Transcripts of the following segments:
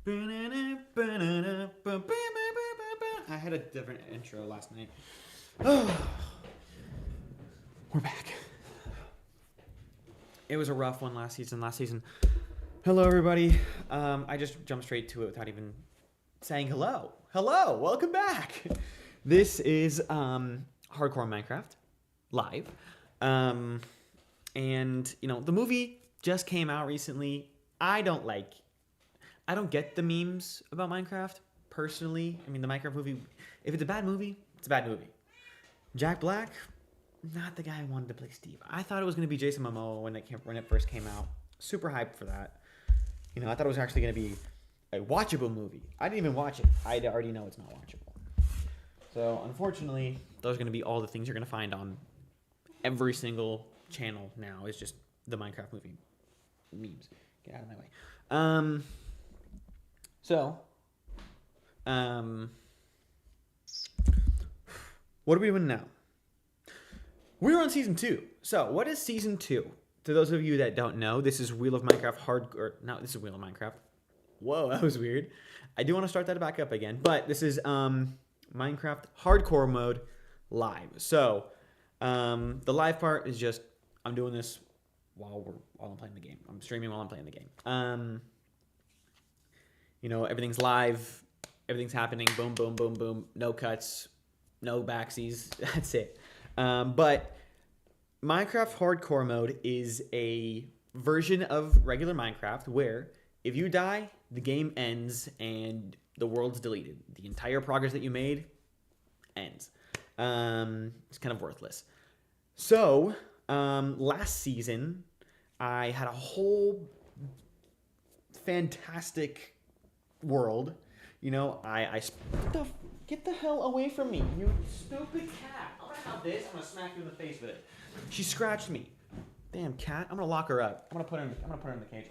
I had a different intro last night. We're back. It was a rough one last season. Hello, everybody. I just jumped straight to it without even saying hello. Hello, welcome back. This is Hardcore Minecraft live. And, you know, the movie just came out recently. I don't get the memes about Minecraft, personally. I mean, the Minecraft movie, if it's a bad movie, it's a bad movie. Jack Black, not the guy I wanted to play Steve. I thought it was going to be Jason Momoa when it first came out. Super hyped for that. You know, I thought it was actually going to be a watchable movie. I didn't even watch it. I already know it's not watchable. So, unfortunately, those are going to be all the things you're going to find on every single channel now. Is just the Minecraft movie memes. Get out of my way. What are we doing now? We're on season 2. So, what is season 2? To those of you that don't know, this is Wheel of Minecraft this is Wheel of Minecraft. Whoa, that was weird. I do want to start that back up again, but this is Minecraft Hardcore mode live. So, the live part is just I'm doing this while I'm playing the game. I'm streaming while I'm playing the game. You know, everything's live, everything's happening, boom, boom, boom, boom, no cuts, no backsies, that's it. But Minecraft Hardcore mode is a version of regular Minecraft where if you die, the game ends and the world's deleted. The entire progress that you made ends. It's kind of worthless. So, last season, I had a whole fantastic world. You know, get the hell away from me, you stupid cat. I'm gonna have this, I'm gonna smack you in the face with it. She scratched me. Damn cat, I'm gonna lock her up. I'm gonna put her in the cage.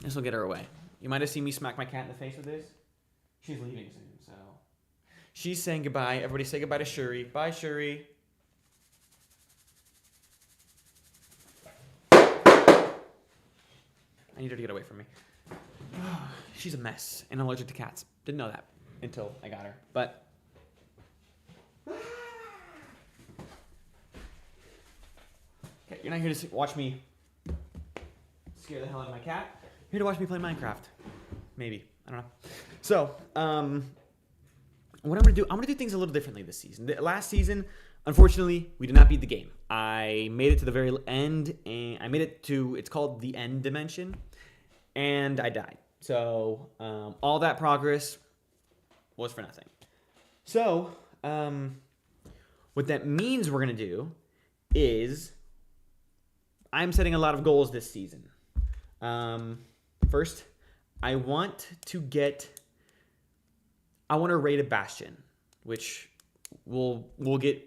This will get her away. You might have seen me smack my cat in the face with this. She's leaving soon, so. She's saying goodbye. Everybody say goodbye to Shuri. Bye, Shuri. I need her to get away from me. She's a mess and allergic to cats. Didn't know that until I got her. But okay, you're not here to watch me scare the hell out of my cat. You're here to watch me play Minecraft. Maybe. I don't know. So, what I'm gonna do things a little differently this season. Last season, unfortunately, we did not beat the game. I made it to the very end, and I made it to, it's called the end dimension, and I died. So, all that progress was for nothing. So, what that means we're going to do is I'm setting a lot of goals this season. First, I want to raid a bastion, which we'll get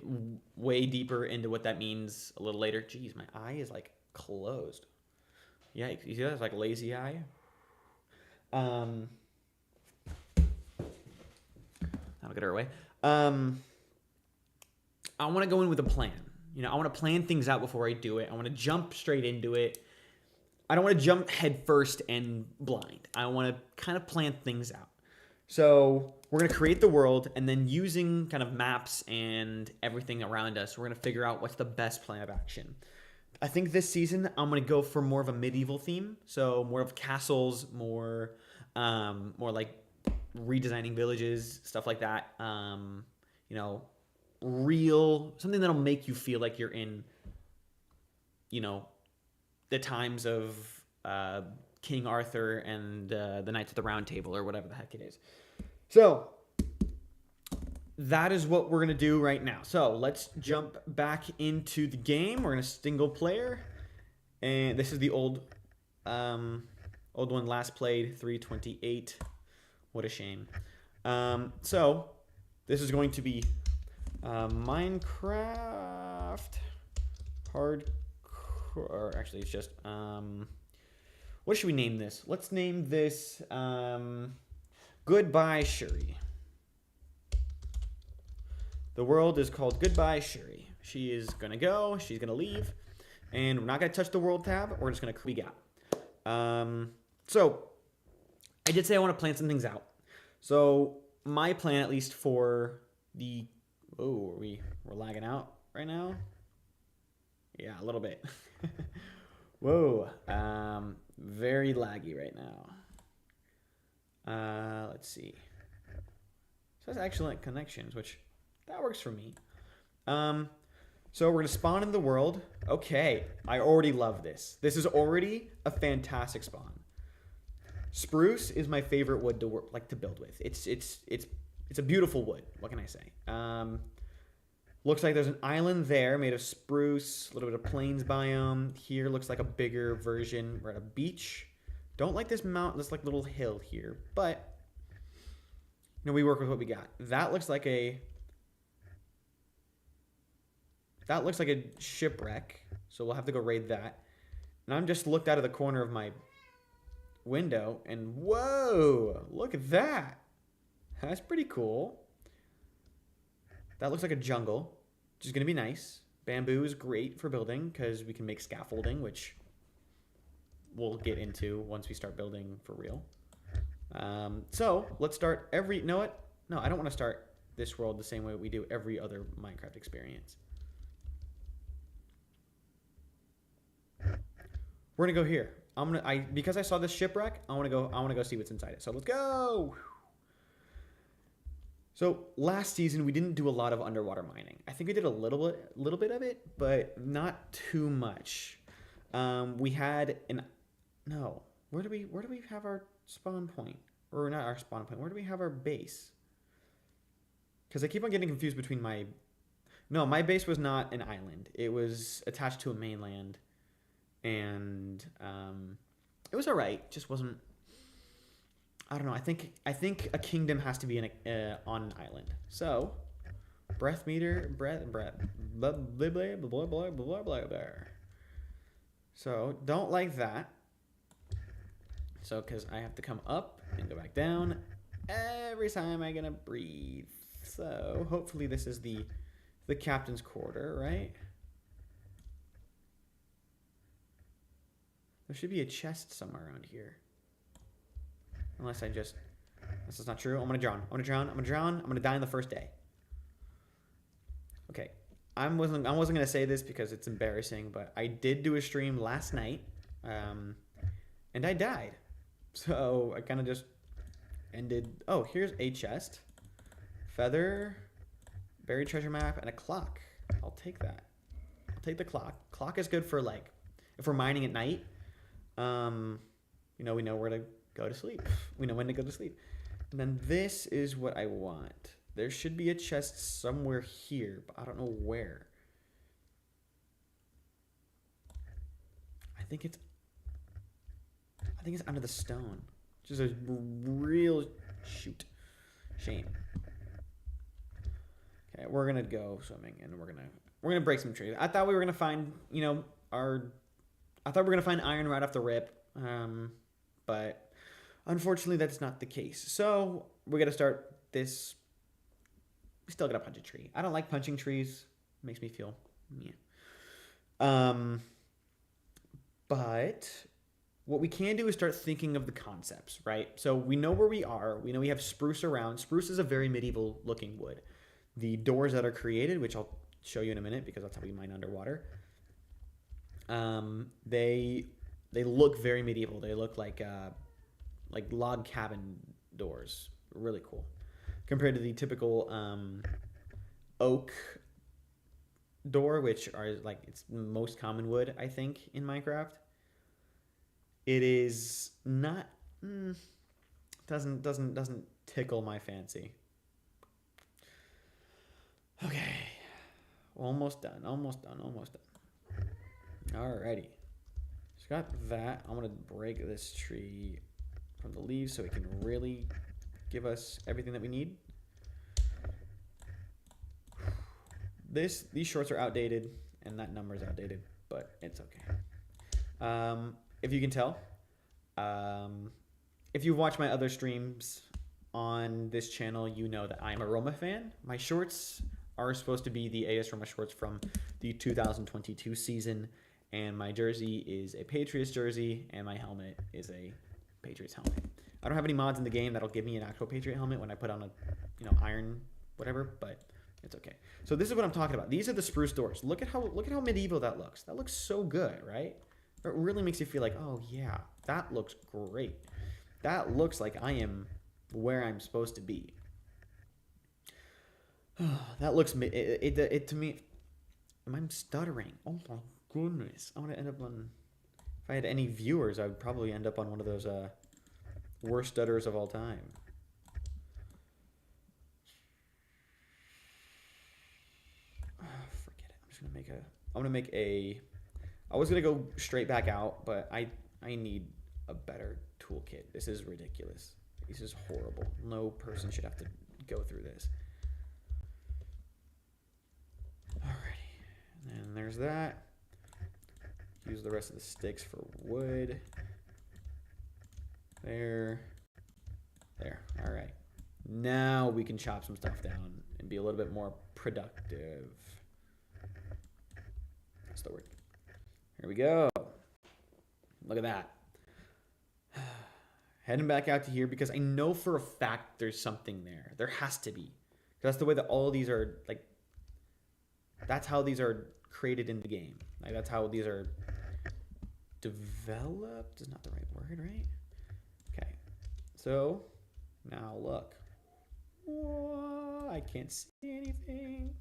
way deeper into what that means a little later. Jeez, my eye is like closed. Yikes. You see that? It's like lazy eye. That'll get her away. I want to go in with a plan. You know, I want to plan things out before I do it. I want to jump straight into it. I don't want to jump head first and blind. I want to kind of plan things out. So we're going to create the world, and then using kind of maps and everything around us, we're going to figure out what's the best plan of action. I think this season I'm going to go for more of a medieval theme. So more of castles, more like redesigning villages, stuff like that. You know, something that'll make you feel like you're in, you know, the times of King Arthur and the Knights of the Round Table or whatever the heck it is. So that is what we're going to do right now. So let's jump back into the game. We're going to single player. And this is the old one, last played, 328. What a shame. So this is going to be Minecraft Hardcore. Or actually, it's just... what should we name this? Let's name this Goodbye Shuri. The world is called Goodbye Shuri. She is going to go. She's going to leave. And we're not going to touch the world tab. We're just going to... We got So I did say I want to plan some things out. So my plan, at least for the, oh, we're lagging out right now. Yeah, a little bit. Whoa, very laggy right now. Let's see. So that's excellent connections, which that works for me. So we're gonna spawn in the world. Okay, I already love this. This is already a fantastic spawn. Spruce is my favorite wood to work, like to build with. It's a beautiful wood. What can I say? Looks like there's an island there made of spruce, a little bit of plains biome. Here looks like a bigger version. We're at a beach. Don't like this mountain, this like little hill here, but you know, we work with what we got. That looks like a shipwreck, so we'll have to go raid that. And I'm just looked out of the corner of my window, and whoa, look at that. That's pretty cool. That looks like a jungle, which is going to be nice. Bamboo is great for building because we can make scaffolding, which we'll get into once we start building for real. So let's start you know what? No, I don't want to start this world the same way we do every other Minecraft experience. We're gonna go here. Because I saw this shipwreck, I wanna go see what's inside it. So let's go. So last season we didn't do a lot of underwater mining. I think we did a little bit of it, but not too much. We had where do we have our spawn point? Or not our spawn point. Where do we have our base? Because I keep on getting confused between my base was not an island. It was attached to a mainland, and it was all right. Just wasn't. I don't know. I think a kingdom has to be on an island. So, breath meter, blah blah blah blah blah blah blah blah. So don't like that. So because I have to come up and go back down every time I'm gonna breathe. So hopefully this is the captain's quarter, right? There should be a chest somewhere around here. Unless this is not true. I'm gonna drown. I'm gonna die on the first day. Okay. I wasn't gonna say this because it's embarrassing, but I did do a stream last night, and I died. So I kind of just ended. Oh, here's a chest, feather, buried treasure map, and a clock. I'll take that. I'll take the clock. Clock is good for like if we're mining at night. We know where to go to sleep. We know when to go to sleep. And then this is what I want. There should be a chest somewhere here, but I don't know where. I think it's under the stone. Which is a real shame. Okay, we're gonna go swimming and we're gonna break some trees. I thought we were gonna find, iron right off the rip. But unfortunately that's not the case. So we gotta start this. We still gotta punch a tree. I don't like punching trees. It makes me feel but what we can do is start thinking of the concepts, right? So we know where we are. We know we have spruce around. Spruce is a very medieval looking wood. The doors that are created, which I'll show you in a minute because that's how we mine underwater. They look very medieval. They look like log cabin doors. Really cool. Compared to the typical oak door, which are like it's most common wood, I think, in Minecraft. It is not doesn't tickle my fancy. Okay. Almost done. Alrighty. Just got that. I'm gonna break this tree from the leaves so it can really give us everything that we need. These shorts are outdated and that number is outdated, but it's okay. If you can tell, if you've watched my other streams on this channel, you know that I'm a Roma fan. My shorts are supposed to be the AS Roma shorts from the 2022 season, and my jersey is a Patriots jersey, and my helmet is a Patriots helmet. I don't have any mods in the game that'll give me an actual Patriot helmet when I put on a, iron whatever, but it's okay. So this is what I'm talking about. These are the spruce doors. Look at how medieval that looks. That looks so good, right? It really makes you feel like, oh yeah, that looks great. That looks like I am where I'm supposed to be. That looks it to me. Am I stuttering? Oh my goodness! I want to end up on. If I had any viewers, I would probably end up on one of those worst stutterers of all time. Forget it. I'm just gonna make a. I'm gonna make a. I was gonna go straight back out, but I need a better toolkit. This is ridiculous. This is horrible. No person should have to go through this. Alrighty, and then there's that. Use the rest of the sticks for wood. There. All right. Now we can chop some stuff down and be a little bit more productive. That's the word. Here we go. Look at that. Heading back out to here because I know for a fact there's something there. There has to be. That's the way that all of these are, like, that's how these are created in the game. Like, that's how these are developed. Is not the right word, right? Okay. So, now look. Whoa, I can't see anything.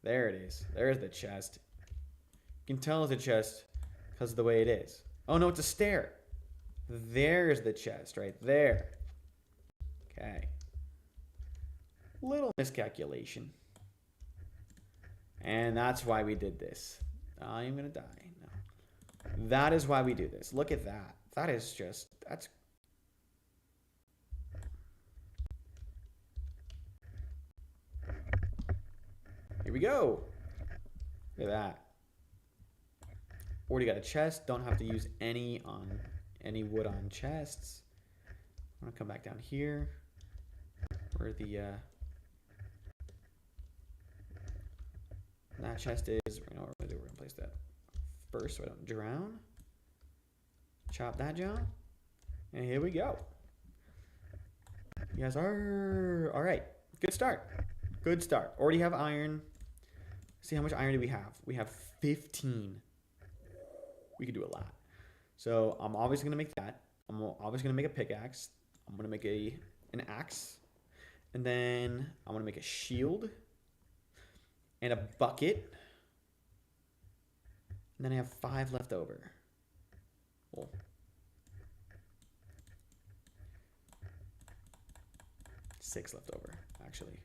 There it is. There's the chest. You can tell it's a chest because of the way it is. Oh, no, it's a stair. There's the chest right there. Okay. Little miscalculation. And that's why we did this. I'm going to die. No. That is why we do this. Look at that. That is just, that's. Here we go. Look at that. Already got a chest. Don't have to use any wood on chests. I'm gonna come back down here where the that chest is. We're gonna place that first so I don't drown. Chop that down, and here we go. You guys are all right. Good start. Good start. Already have iron. See how much iron do we have? We have 15. We could do a lot. So I'm obviously gonna make that. I'm obviously gonna make a pickaxe. I'm gonna make an axe, and then I'm gonna make a shield and a bucket. And then I have 5 left over. Well, 6 left over actually.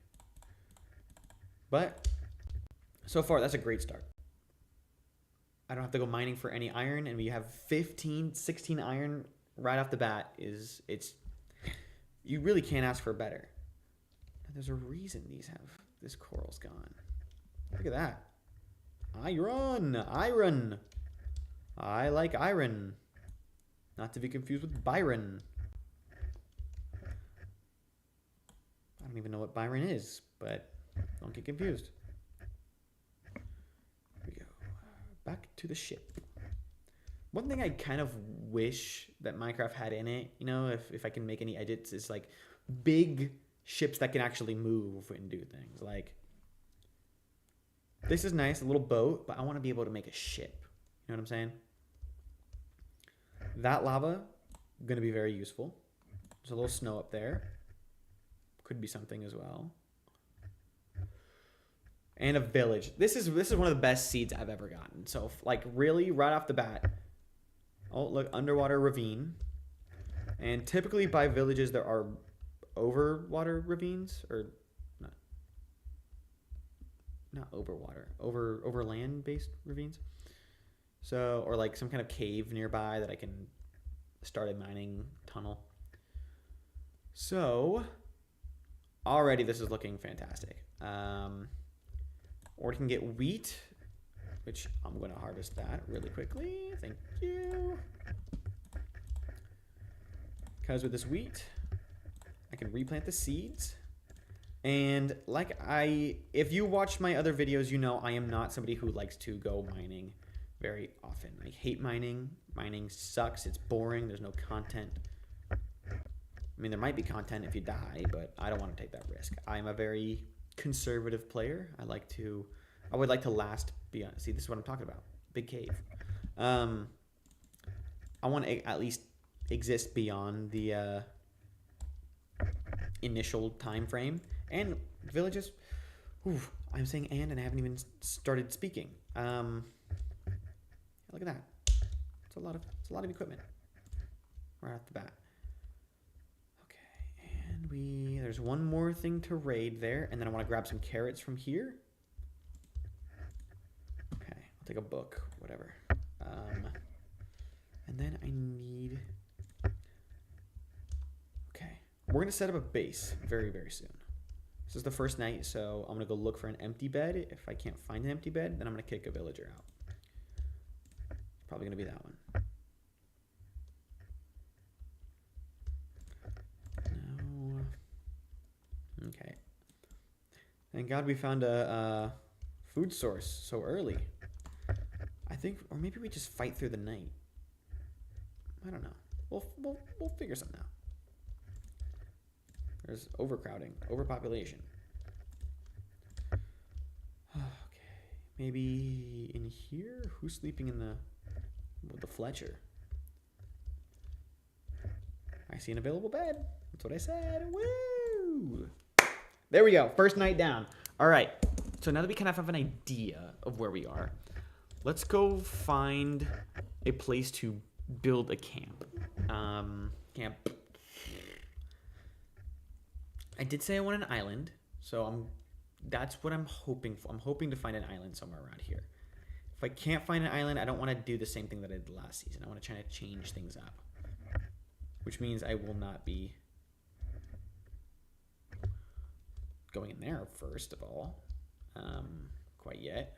But so far that's a great start. I don't have to go mining for any iron, and we have 16 iron right off the bat. You really can't ask for better. There's a reason this coral's gone. Look at that. Iron. I like iron. Not to be confused with Byron. I don't even know what Byron is, but don't get confused. Back to the ship. One thing I kind of wish that Minecraft had in it, if I can make any edits, is like big ships that can actually move and do things. Like, this is nice, a little boat, but I want to be able to make a ship. You know what I'm saying? That lava, going to be very useful. There's a little snow up there. Could be something as well. And a village. This is one of the best seeds I've ever gotten. So, like, really, right off the bat. Oh, look, underwater ravine. And typically by villages there are overwater ravines, or not overwater, over land-based ravines. So, or like some kind of cave nearby that I can start a mining tunnel. So, already this is looking fantastic. Or we can get wheat, which I'm going to harvest that really quickly. Thank you. Because with this wheat, I can replant the seeds. And if you watch my other videos, you know I am not somebody who likes to go mining very often. I hate mining. Mining sucks. It's boring. There's no content. I mean, there might be content if you die, but I don't want to take that risk. I'm a very conservative player. I would like to last beyond. See, this is what I'm talking about. Big cave. I want to at least exist beyond the initial time frame. And villages. I'm saying and I haven't even started speaking. Look at that. It's a lot of equipment right off the bat. Okay, and there's one more thing to raid there, and then I want to grab some carrots from here. Okay, I'll take a book, whatever. And then I need. Okay, we're gonna set up a base very, very soon. This is the first night, so I'm gonna go look for an empty bed. If I can't find an empty bed, then I'm gonna kick a villager out. Probably gonna be that one. No. Okay. Thank God we found a food source so early. I think, or maybe we just fight through the night. I don't know. We'll figure something out. There's overcrowding, overpopulation. Okay, maybe in here. Who's sleeping with the Fletcher? I see an available bed. That's what I said. Woo! There we go. First night down. All right. So now that we kind of have an idea of where we are, let's go find a place to build a camp. I did say I want an island, so that's what I'm hoping for. I'm hoping to find an island somewhere around here. If I can't find an island, I don't want to do the same thing that I did last season. I want to try to change things up, which means I will not be going in there first of all, quite yet.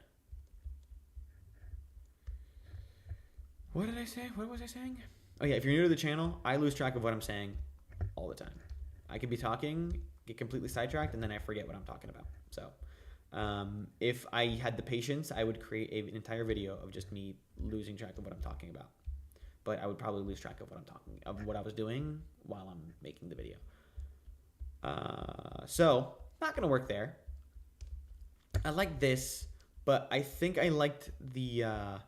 What did I say? What was I saying? Oh yeah, if you're new to the channel, I lose track of what I'm saying all the time. I could be talking, get completely sidetracked, and then I forget what I'm talking about. So if I had the patience, I would create an entire video of just me losing track of what I'm talking about. But I would probably lose track of what I was doing while I'm making the video. So not gonna work there. I like this, but I think I liked the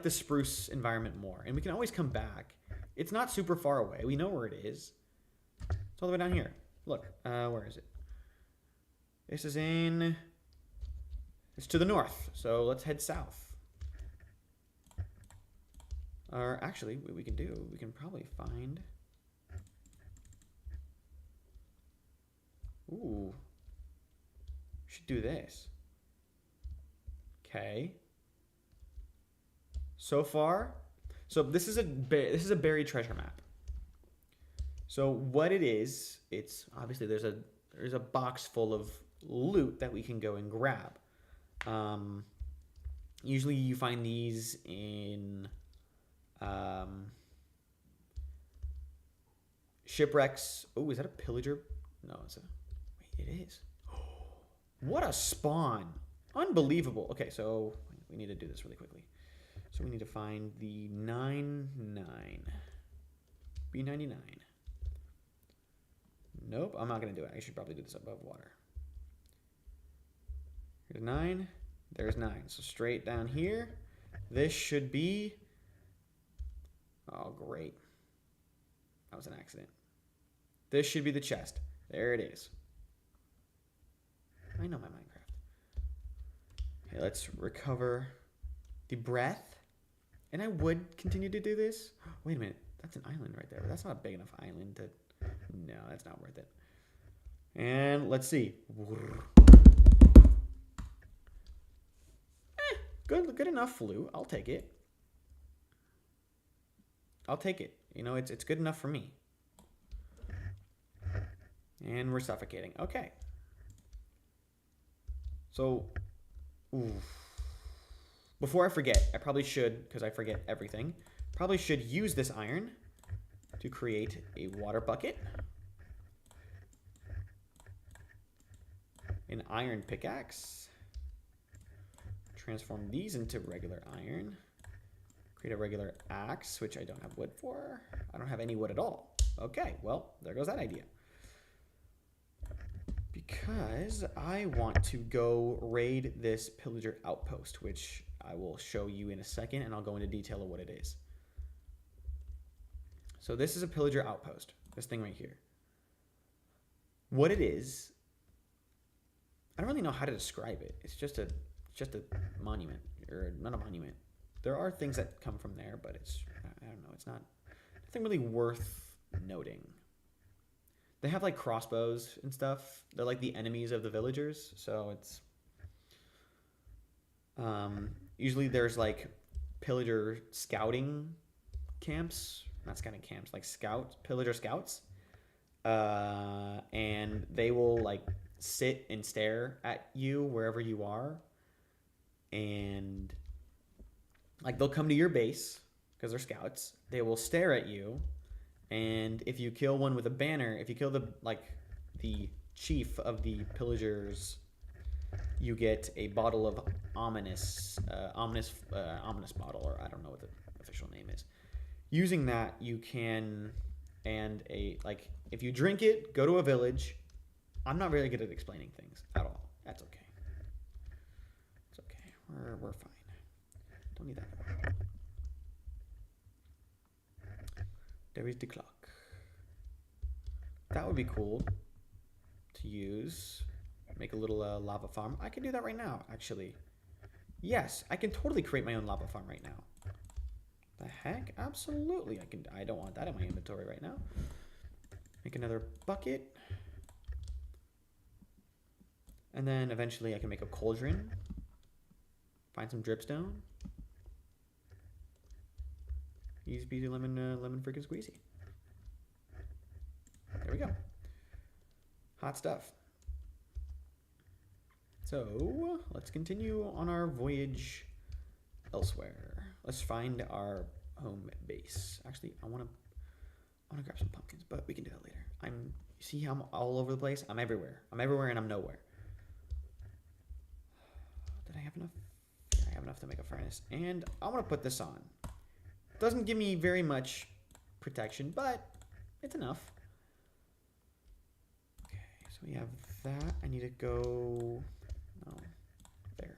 spruce environment more, and we can always come back. It's not super far away. We know where it is. It's all the way down here. Look, where is it? It's to the north, so let's head south. Or actually, what we can probably find. Ooh. We should do this. Okay. So far, this is a buried treasure map. So what it is, it's obviously there's a box full of loot that we can go and grab. Usually you find these in shipwrecks. Oh, is that a pillager? No, wait, it is. What a spawn! Unbelievable. Okay, so we need to do this really quickly. So we need to find the 99. B99. Nope, I'm not going to do it. I should probably do this above water. Here's 9. There's 9. So straight down here. This should be... Oh, great. That was an accident. This should be the chest. There it is. I know my Minecraft. Okay, let's recover the breath. And I would continue to do this. Wait a minute. That's an island right there. That's not a big enough island to... No, that's not worth it. And let's see. Good enough flute. I'll take it. I'll take it. You know, it's good enough for me. And we're suffocating. Okay. So, before I forget, I probably should, because I forget everything, probably should use this iron to create a water bucket. an iron pickaxe. Transform these into regular iron. Create a regular axe, which I don't have wood for. I don't have any wood at all. Okay, well, there goes that idea. Because I want to go raid this pillager outpost, which I will show you in a second, and I'll go into detail of what it is. So this is a pillager outpost, this thing right here. What it is, I don't really know how to describe it. It's just a monument, or not a monument. There are things that come from there, but it's, I don't know, it's not nothing really worth noting. They have like crossbows and stuff. They're like the enemies of the villagers, so it's usually there's like pillager scouting camps, not scouting camps, like pillager scouts, and they will like sit and stare at you wherever you are, and like they'll come to your base because they're scouts. They will stare at you, and if you kill one with a banner, if you kill the chief of the pillagers, you get a bottle of ominous bottle, or I don't know what the official name is. Using that, you can, and if you drink it, go to a village. I'm not very good at explaining things at all. That's okay. It's okay. We're fine. Don't need that. There is the clock. That would be cool to use. Make a little lava farm. I can do that right now, actually. Yes, I can totally create my own lava farm right now. The heck? Absolutely. I don't want that in my inventory right now. Make another bucket. And then eventually I can make a cauldron. Find some dripstone. Easy peasy lemon freaking squeezy. There we go. Hot stuff. So let's continue on our voyage elsewhere. Let's find our home base. Actually, I want to grab some pumpkins, but we can do that later. See how I'm all over the place? I'm everywhere. I'm everywhere and I'm nowhere. Did I have enough? I have enough to make a furnace. And I want to put this on. Doesn't give me very much protection, but it's enough. Okay, so we have that. I need to go... Oh, there.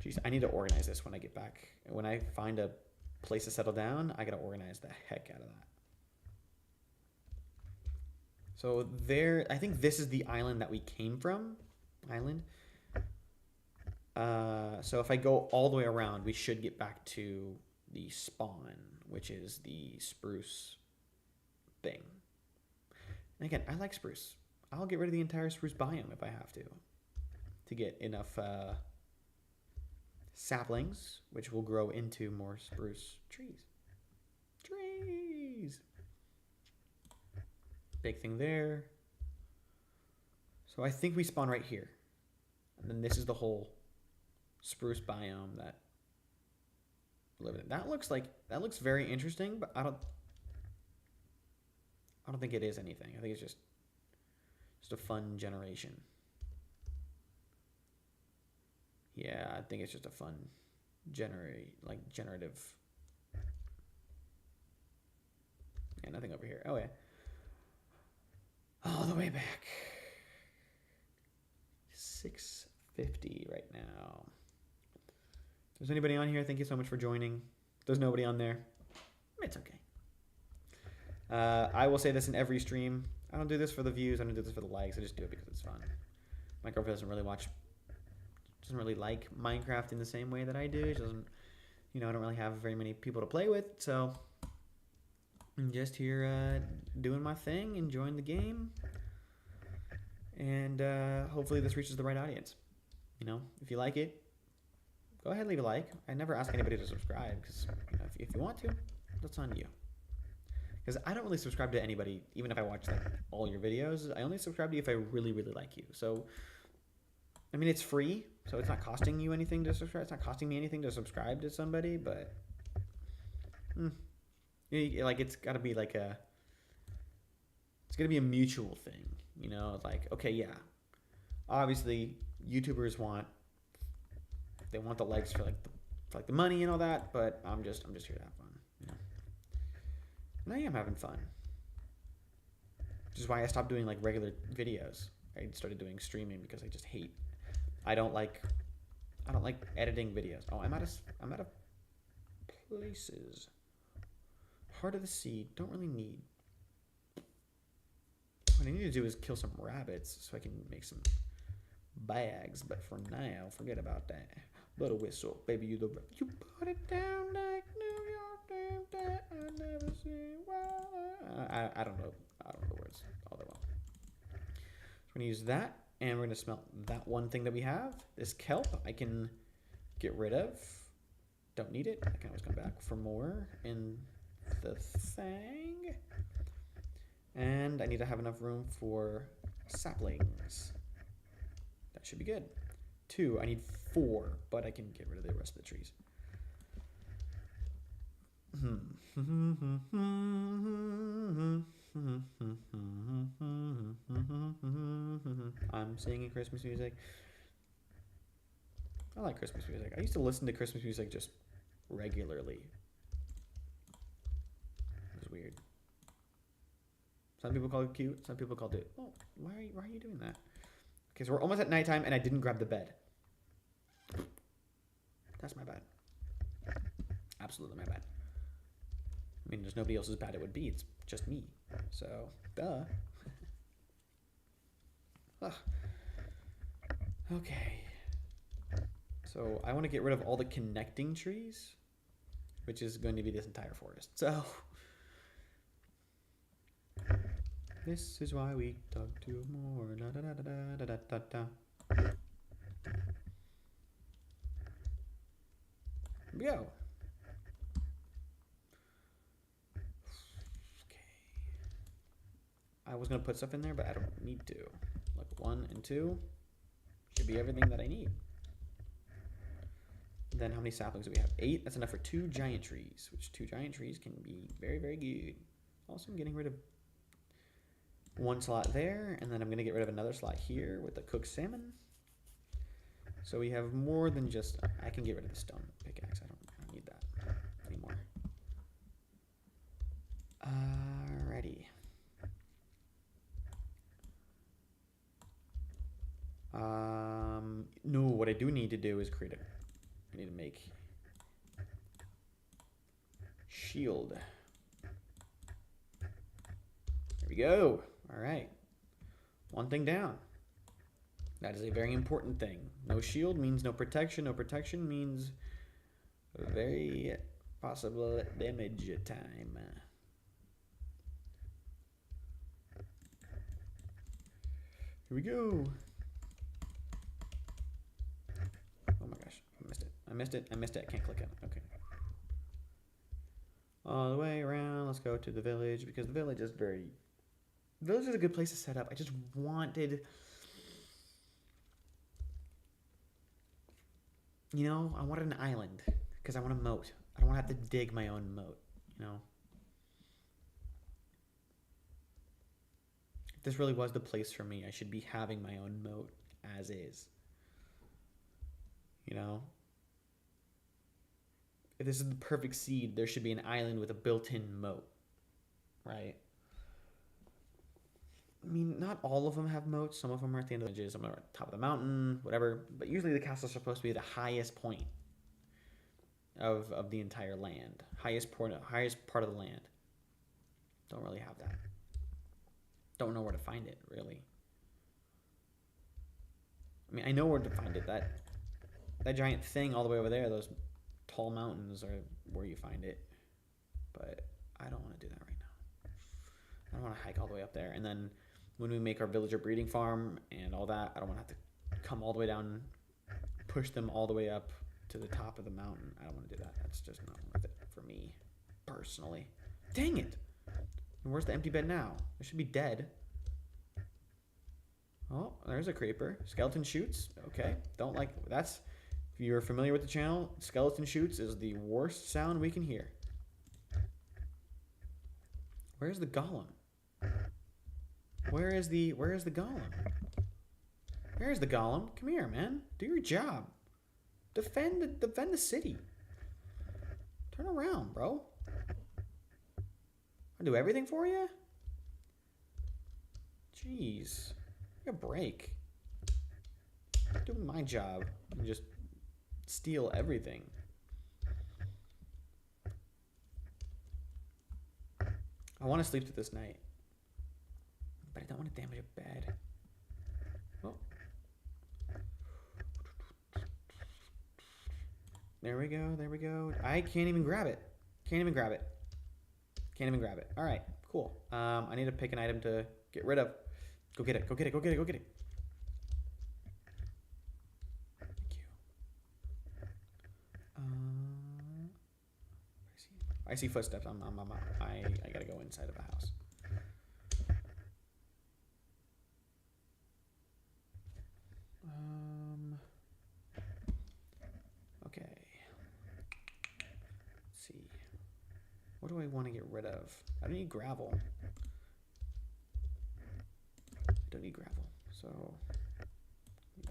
Jeez, I need to organize this when I get back. When I find a place to settle down, I gotta organize the heck out of that. So there, I think this is the island that we came from. So if I go all the way around, we should get back to the spawn, which is the spruce thing. And again, I like spruce. I'll get rid of the entire spruce biome if I have to get enough saplings, which will grow into more spruce trees. Big thing there. So I think we spawn right here. And then this is the whole spruce biome that live in it. That looks very interesting, but I don't think it is anything. I think it's just a fun generation. Yeah, I think it's just a fun generative. Yeah, nothing over here. Oh yeah. All the way back. 650 right now. If there's anybody on here, thank you so much for joining. If there's nobody on there, it's okay. I will say this in every stream. I don't do this for the views. I don't do this for the likes. I just do it because it's fun. My girlfriend doesn't really like Minecraft in the same way that I do. She doesn't, I don't really have very many people to play with, so I'm just here doing my thing, enjoying the game, and hopefully this reaches the right audience. If you like it, go ahead and leave a like. I never ask anybody to subscribe because if you want to, that's on you. Because I don't really subscribe to anybody, even if I watch all your videos. I only subscribe to you if I really, really like you. So, I mean, it's free, so it's not costing you anything to subscribe. It's not costing me anything to subscribe to somebody, but it's got to be it's got to be a mutual thing. Like, okay, yeah, Obviously, YouTubers want the likes for like the money and all that, but I'm just here to have fun. You know? And I am having fun. Which is why I stopped doing like regular videos. I started doing streaming because I just hate. I don't like editing videos. Oh, I'm out of places. Heart of the Sea. Don't really need. What I need to do is kill some rabbits so I can make some bags. But for now, forget about that. Blow the whistle, baby. You put it down like New York. That I never see. I don't know. I don't know the words all that well. So we're gonna use that, and we're gonna smelt that one thing that we have. This kelp, I can get rid of. Don't need it. I can always come back for more in the thing. And I need to have enough room for saplings. That should be good. 2, I need 4, but I can get rid of the rest of the trees. I'm singing Christmas music. I like Christmas music. I used to listen to Christmas music just regularly. It was weird. Some people call it cute. Some people called it, oh, why are you doing that? Okay, so we're almost at nighttime, and I didn't grab the bed. That's my bad. Absolutely my bad. I mean, there's nobody else's bad it would be. It's just me. So, duh. Okay. So, I want to get rid of all the connecting trees, which is going to be this entire forest. So, this is why we talk to more. Da, da, da, da, da, da, da. Here we go. Okay. I was going to put stuff in there, but I don't need to. Like 1 and 2 should be everything that I need. Then how many saplings do we have? 8. That's enough for 2 giant trees, which 2 giant trees can be very, very good. Also, I'm getting rid of 1 slot there, and then I'm going to get rid of another slot here with the cooked salmon. So we have more than just... I can get rid of the stone pickaxe. I don't need that anymore. Alrighty. No, what I do need to do is create I need to make shield. There we go. All right. 1 thing down. That is a very important thing. No shield means no protection. No protection means very possible damage time. Here we go. Oh my gosh, I missed it. I missed it. I can't click it. Okay. All the way around. Let's go to the village because the village is a good place to set up. I just wanted, I wanted an island because I want a moat. I don't want to have to dig my own moat, If this really was the place for me, I should be having my own moat as is. If this is the perfect seed, there should be an island with a built-in moat, right? I mean, not all of them have moats. Some of them are at the end of the ridges, some are at the top of the mountain, whatever. But usually the castles are supposed to be the highest point of the entire land. Highest part of the land. Don't really have that. Don't know where to find it, really. I mean, I know where to find it. That giant thing all the way over there, those tall mountains are where you find it. But I don't want to do that right now. I don't want to hike all the way up there. And then when we make our villager breeding farm and all that, I don't want to have to come all the way down, push them all the way up to the top of the mountain. I don't want to do that. That's just not worth it for me, personally. Dang it! And where's the empty bed now? It should be dead. Oh, there's a creeper. Skeleton shoots. Okay. Don't like... That's... If you're familiar with the channel, skeleton shoots is the worst sound we can hear. Where's the golem? Where is the golem? There's the golem. Come here, man. Do your job. Defend the city. Turn around, bro. I do everything for you? Jeez. Take a break. I'm doing my job and just steal everything. I want to sleep through this night, but I don't want to damage a bed. Oh. There we go, there we go. I can't even grab it. Can't even grab it. Can't even grab it. All right, cool. I need to pick an item to get rid of. Go get it, go get it, go get it, go get it. Thank you. I see footsteps. I gotta go inside of the house. Okay. Let's see. What do I want to get rid of? I don't need gravel. I don't need gravel. So yeah.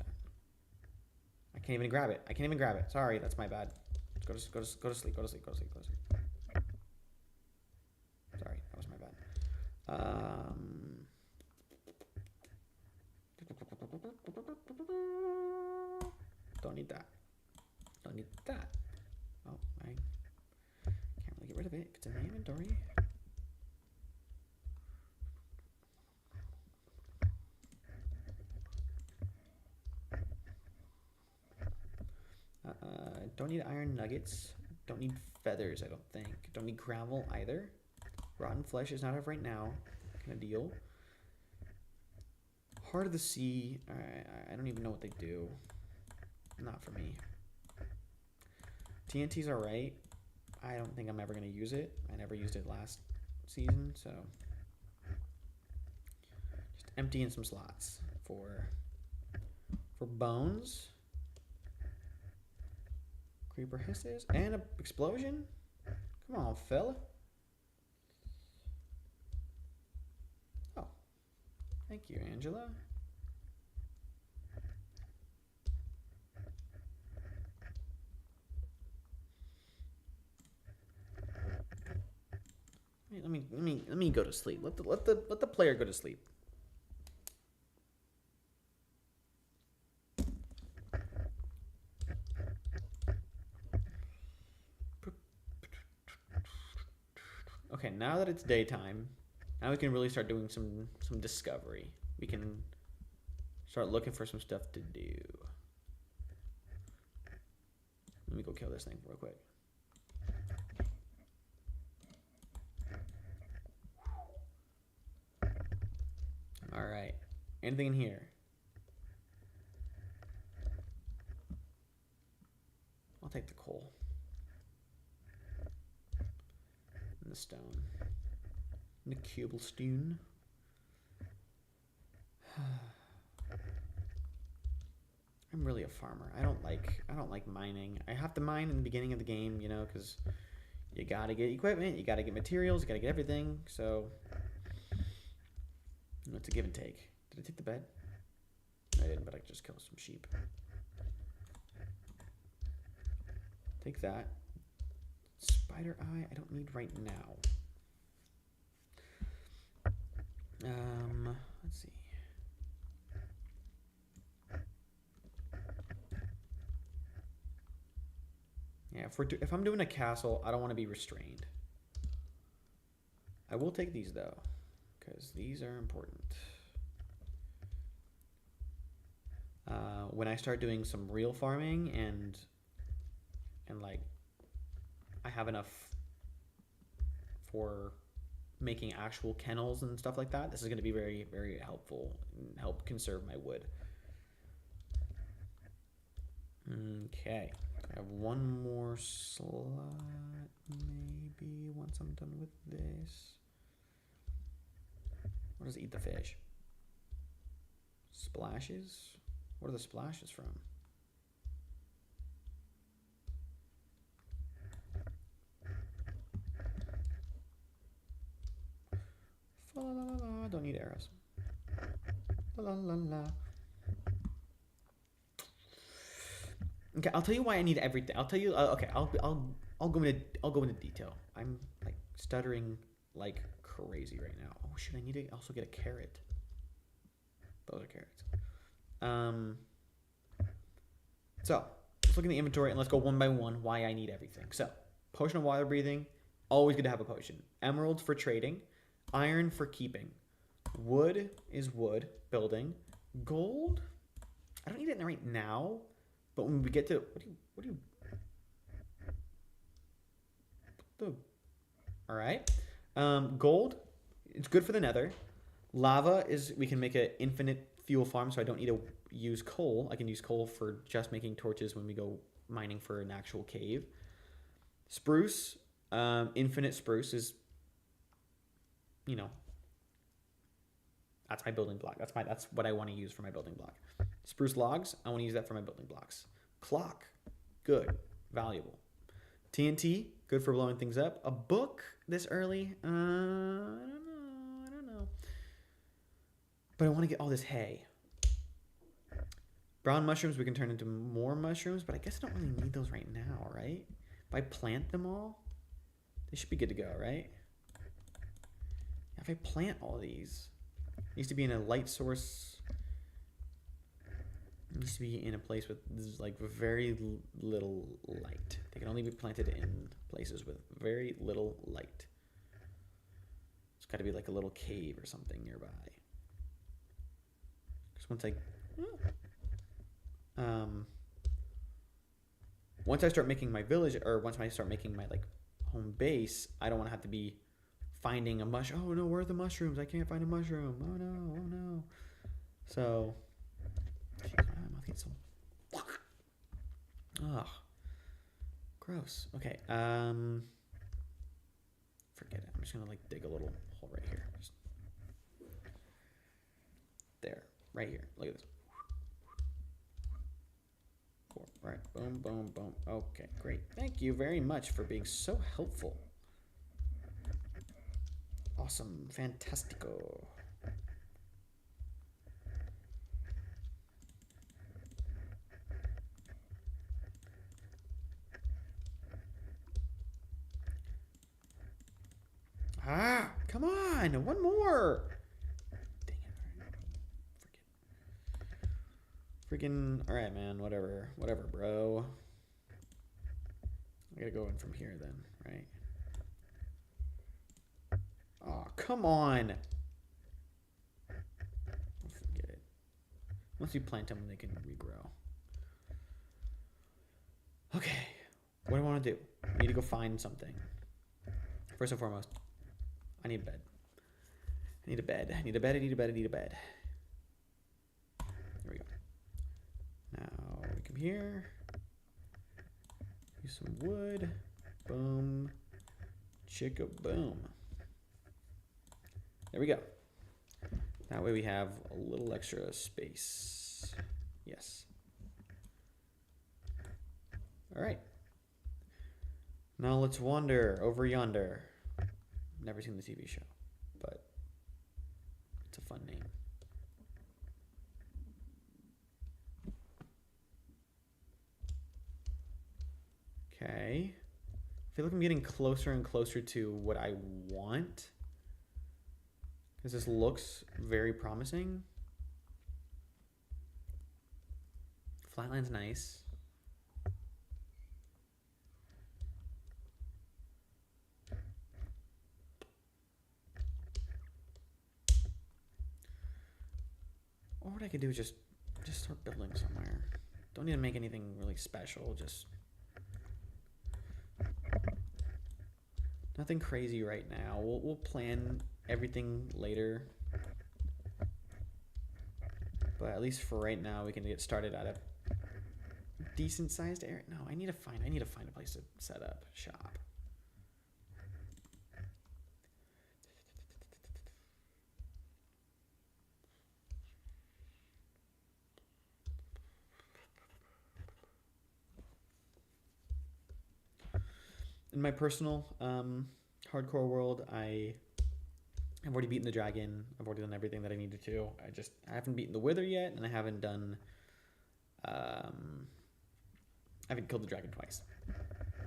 I can't even grab it. I can't even grab it. Sorry, that's my bad. Go to sleep. Go to sleep. Go to sleep. Go to sleep. Go to sleep. Sorry, that was my bad. Don't need that. Don't need that. Oh, I can't really get rid of it if it's in my inventory. Don't need iron nuggets. Don't need feathers, I don't think. Don't need gravel either. Rotten flesh is not of right now. Kind of deal. Heart of the Sea. I don't even know what they do. Not for me. TNT's alright. I don't think I'm ever going to use it. I never used it last season, so. Just emptying some slots for bones. Creeper hisses. And an explosion? Come on, fella. Oh. Thank you, Angela. Let me go to sleep. Let the player go to sleep. Okay, now that it's daytime, now we can really start doing some discovery. We can start looking for some stuff to do. Let me go kill this thing real quick. All right. Anything in here? I'll take the coal. And the stone. And the cobblestone. I'm really a farmer. I don't like mining. I have to mine in the beginning of the game, you know, because you gotta get equipment, you gotta get materials, you gotta get everything. So it's a give and take. Did I take the bed? No, I didn't, but I could just kill some sheep. Take that. Spider eye, I don't need right now. Let's see. Yeah, if I'm doing a castle, I don't want to be restrained. I will take these though, because these are important. When I start doing some real farming and like I have enough for making actual kennels and stuff like that, this is going to be very, very helpful and help conserve my wood. Okay, I have one more slot maybe once I'm done with this. What does eat the fish? Splashes? What are the splashes from? Fa la la la, don't need arrows. La la la la. Okay, I'll tell you why I need everything. I'll tell you. Okay, I'll go into detail. I'm like stuttering like crazy right now. Oh shoot! I need to also get a carrot. Those are carrots. So let's look in the inventory and let's go one by one. Why I need everything. So potion of water breathing. Always good to have a potion. Emeralds for trading. Iron for keeping. Wood is wood building. Gold. I don't need it right now. But when we get to all right, gold, it's good for the nether. Lava is we can make an infinite fuel farm, so I don't need to use coal. I can use coal for just making torches when we go mining for an actual cave. Spruce, infinite spruce is, you know, that's my building block. That's what I want to use for my building block. Spruce logs, I want to use that for my building blocks. Clock, good, valuable. TNT, good for blowing things up. A book this early, I don't know. But I want to get all this hay. Brown mushrooms, we can turn into more mushrooms, but I guess I don't really need those right now, right? If I plant them all, they should be good to go, right? If I plant all these, it needs to be in a light source. It needs to be in a place with like very little light. They can only be planted in places with very little light. It's got to be like a little cave or something nearby. Because once I start making my village, or once I start making my like home base, I don't want to have to be finding a mushroom. Oh no, where are the mushrooms? I can't find a mushroom. Oh no, oh no. So, geez, my mouth gets so. Ugh, gross. Okay, forget it. I'm just gonna like dig a little hole right here. Just there, right here. Look at this. Right, boom, boom, boom. Okay, great. Thank you very much for being so helpful. Awesome, fantastico. Ah, come on, one more. Dang it. Freaking, all right, man, whatever, bro. I gotta go in from here then, right? Oh, come on. Forget it. Once you plant them, they can regrow. Okay, what do I want to do? I need to go find something. First and foremost, I need a bed. I need a bed. I need a bed. I need a bed. I need a bed. There we go. Now we come here. Use some wood. Boom. Chicka boom. There we go. That way we have a little extra space. Yes. All right. Now let's wander over yonder. Never seen the TV show, but it's a fun name. Okay. I feel like I'm getting closer and closer to what I want. Because this looks very promising. Flatland's nice. Or what I could do is just start building somewhere. Don't need to make anything really special, just nothing crazy right now. We'll plan everything later. But at least for right now, we can get started at a decent sized area. No, I need to find a place to set up shop. In my personal hardcore world, I've already beaten the dragon. I've already done everything that I needed to. I haven't beaten the wither yet, and I haven't done I haven't killed the dragon twice,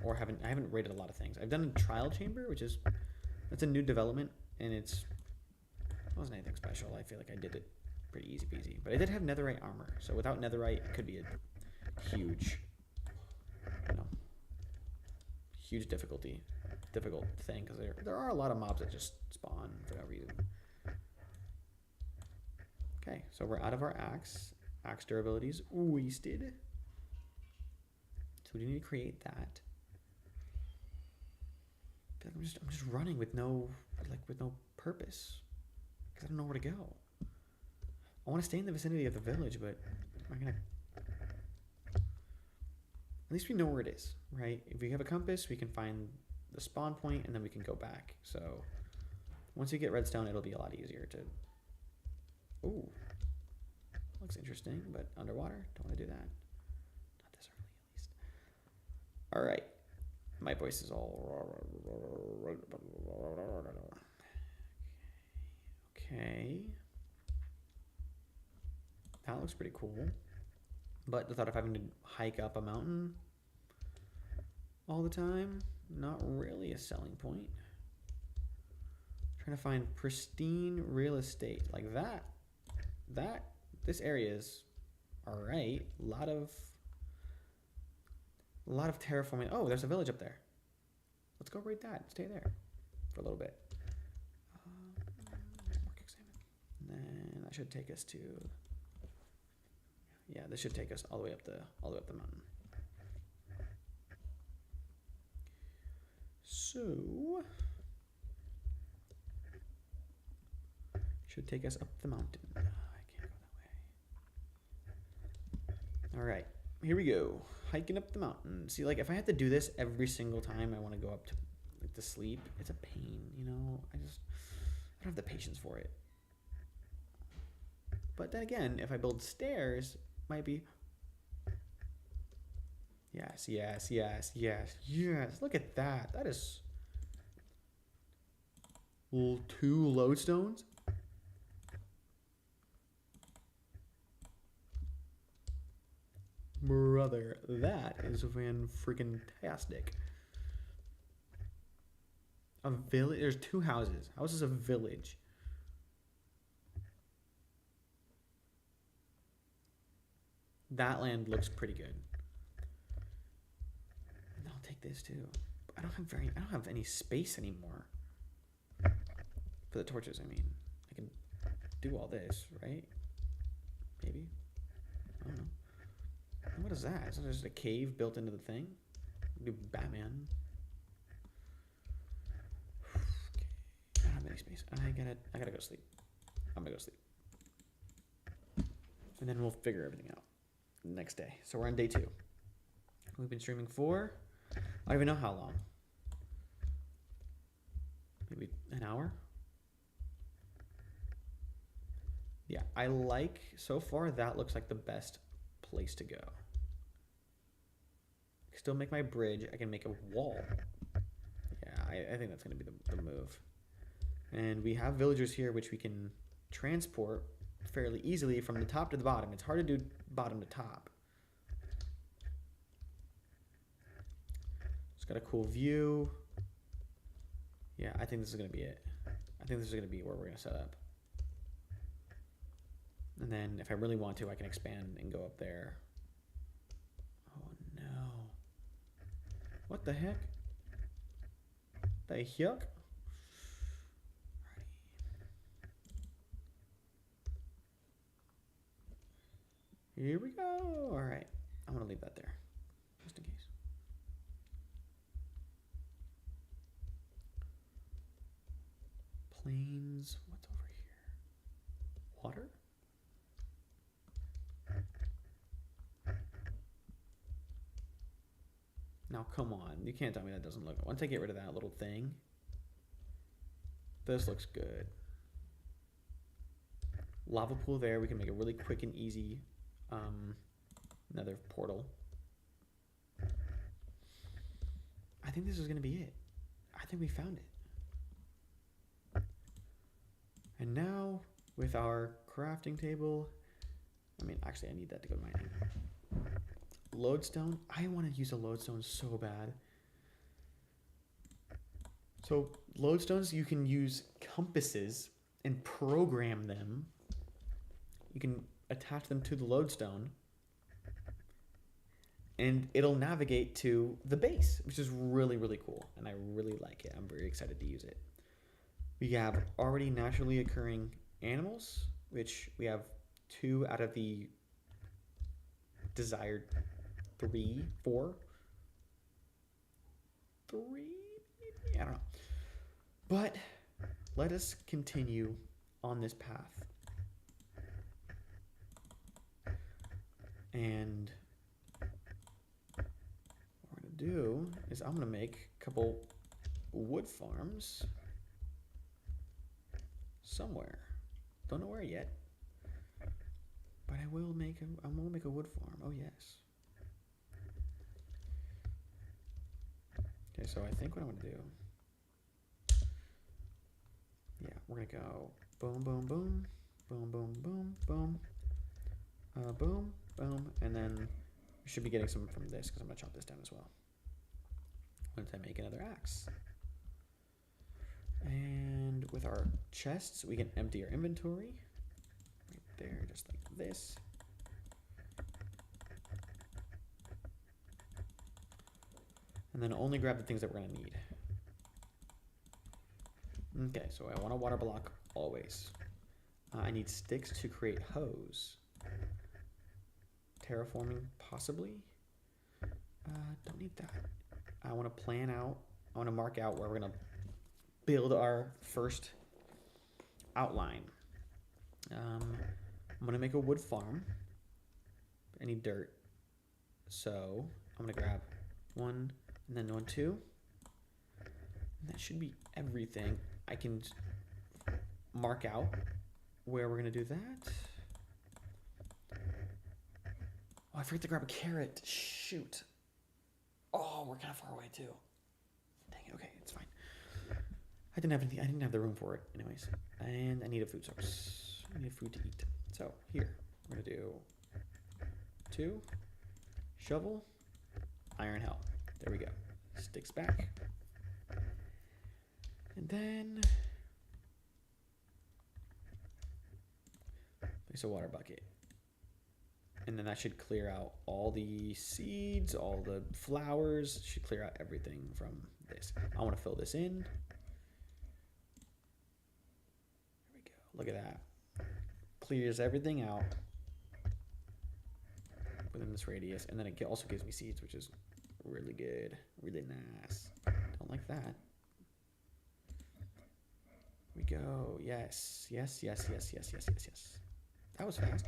or I haven't raided a lot of things. I've done a trial chamber, which is that's a new development, and it wasn't anything special. I feel like I did it pretty easy peasy, but I did have netherite armor, so without netherite, it could be a huge, huge difficult thing because there are a lot of mobs that just spawn for no reason. Okay, so we're out of our axe. Axe durability is wasted. So we need to create that. I'm just running with no purpose because I don't know where to go. I want to stay in the vicinity of the village, but I'm gonna. At least we know where it is, right? If we have a compass, we can find the spawn point and then we can go back. So once you get redstone, it'll be a lot easier to. Ooh, looks interesting, but underwater. Don't want to do that. Not this early, at least. All right. My voice is all. Okay. That looks pretty cool. But the thought of having to hike up a mountain all the time, not really a selling point. Trying to find pristine real estate like that. This area is all right. A lot of terraforming. Oh, there's a village up there. Let's go raid that. Stay there for a little bit. More kick salmon. And then that should take us to. Yeah, this should take us all the way up the mountain. So should take us up the mountain. I can't go that way. All right, here we go. Hiking up the mountain. See, like if I had to do this every single time I want to go up to sleep, it's a pain, you know. I don't have the patience for it. But then again, if I build stairs, might be. Yes. Look at that. That is 2 lodestones. Brother, that is fan-freaking-tastic. A village. There's 2 houses. How is this a village? That land looks pretty good. And I'll take this too. But I don't have any space anymore. For the torches, I mean. I can do all this, right? Maybe. I don't know. And what is that? Is that just a cave built into the thing? Do Batman. Okay. I don't have any space. I gotta go sleep. I'm gonna go sleep. And then we'll figure everything out next day. So we're on day 2. We've been streaming for I don't even know how long. Maybe an hour? Yeah, I like so far that looks like the best place to go. Still make my bridge. I can make a wall. Yeah, I think that's gonna be the move. And we have villagers here which we can transport fairly easily from the top to the bottom. It's hard to do bottom to top. It's got a cool view. Yeah, I think this is going to be it. I think this is going to be where we're going to set up. And then if I really want to, I can expand and go up there. Oh no. What the heck? The heck? Here we go. All right. I'm going to leave that there just in case. Plains. What's over here? Water? Now, come on. You can't tell me that doesn't look. Once I get rid of that little thing, this looks good. Lava pool there. We can make a really quick and easy another portal. I think this is going to be it. I think we found it. And now, with our crafting table, I mean, actually, I need that to go to mining. lodestone. I want to use a lodestone so bad. So lodestones, you can use compasses and program them. You can attach them to the lodestone and it'll navigate to the base, which is really, really cool. And I really like it. I'm very excited to use it. We have already naturally occurring animals, which we have 2 out of the desired 3, 4. 3? I don't know. But let us continue on this path. And what we're going to do is I'm going to make a couple wood farms somewhere. Don't know where yet. But I will make a wood farm. Oh yes. Okay, so I think what I'm gonna do. Yeah, we're gonna go boom, boom, boom, boom, boom, boom, boom, boom, boom, and then we should be getting some from this because I'm gonna chop this down as well. Once I make another axe. And with our chests, we can empty our inventory. Right there, just like this. And then only grab the things that we're gonna need. Okay, so I want a water block always. I need sticks to create hose. Terraforming, possibly. Don't need that. I want to plan out, I want to mark out where we're gonna build our first outline. I'm gonna make a wood farm. I need dirt, so I'm gonna grab 1 and then 1, 2. And that should be everything. I can mark out where we're gonna do that. Oh, I forgot to grab a carrot. Shoot. Oh, we're kind of far away too. Dang it. Okay, it's fine. I didn't have anything. I didn't have the room for it, anyways. And I need a food source. I need food to eat. So here we're gonna do 2 shovel, iron helm. There we go. Sticks back, and then place a water bucket. And then that should clear out all the seeds, all the flowers. Should clear out everything from this. I want to fill this in. There we go. Look at that. Clears everything out within this radius. And then it also gives me seeds, which is really good. Really nice. Don't like that. Here we go. Yes. Yes, yes, yes, yes, yes, yes, yes. That was fast.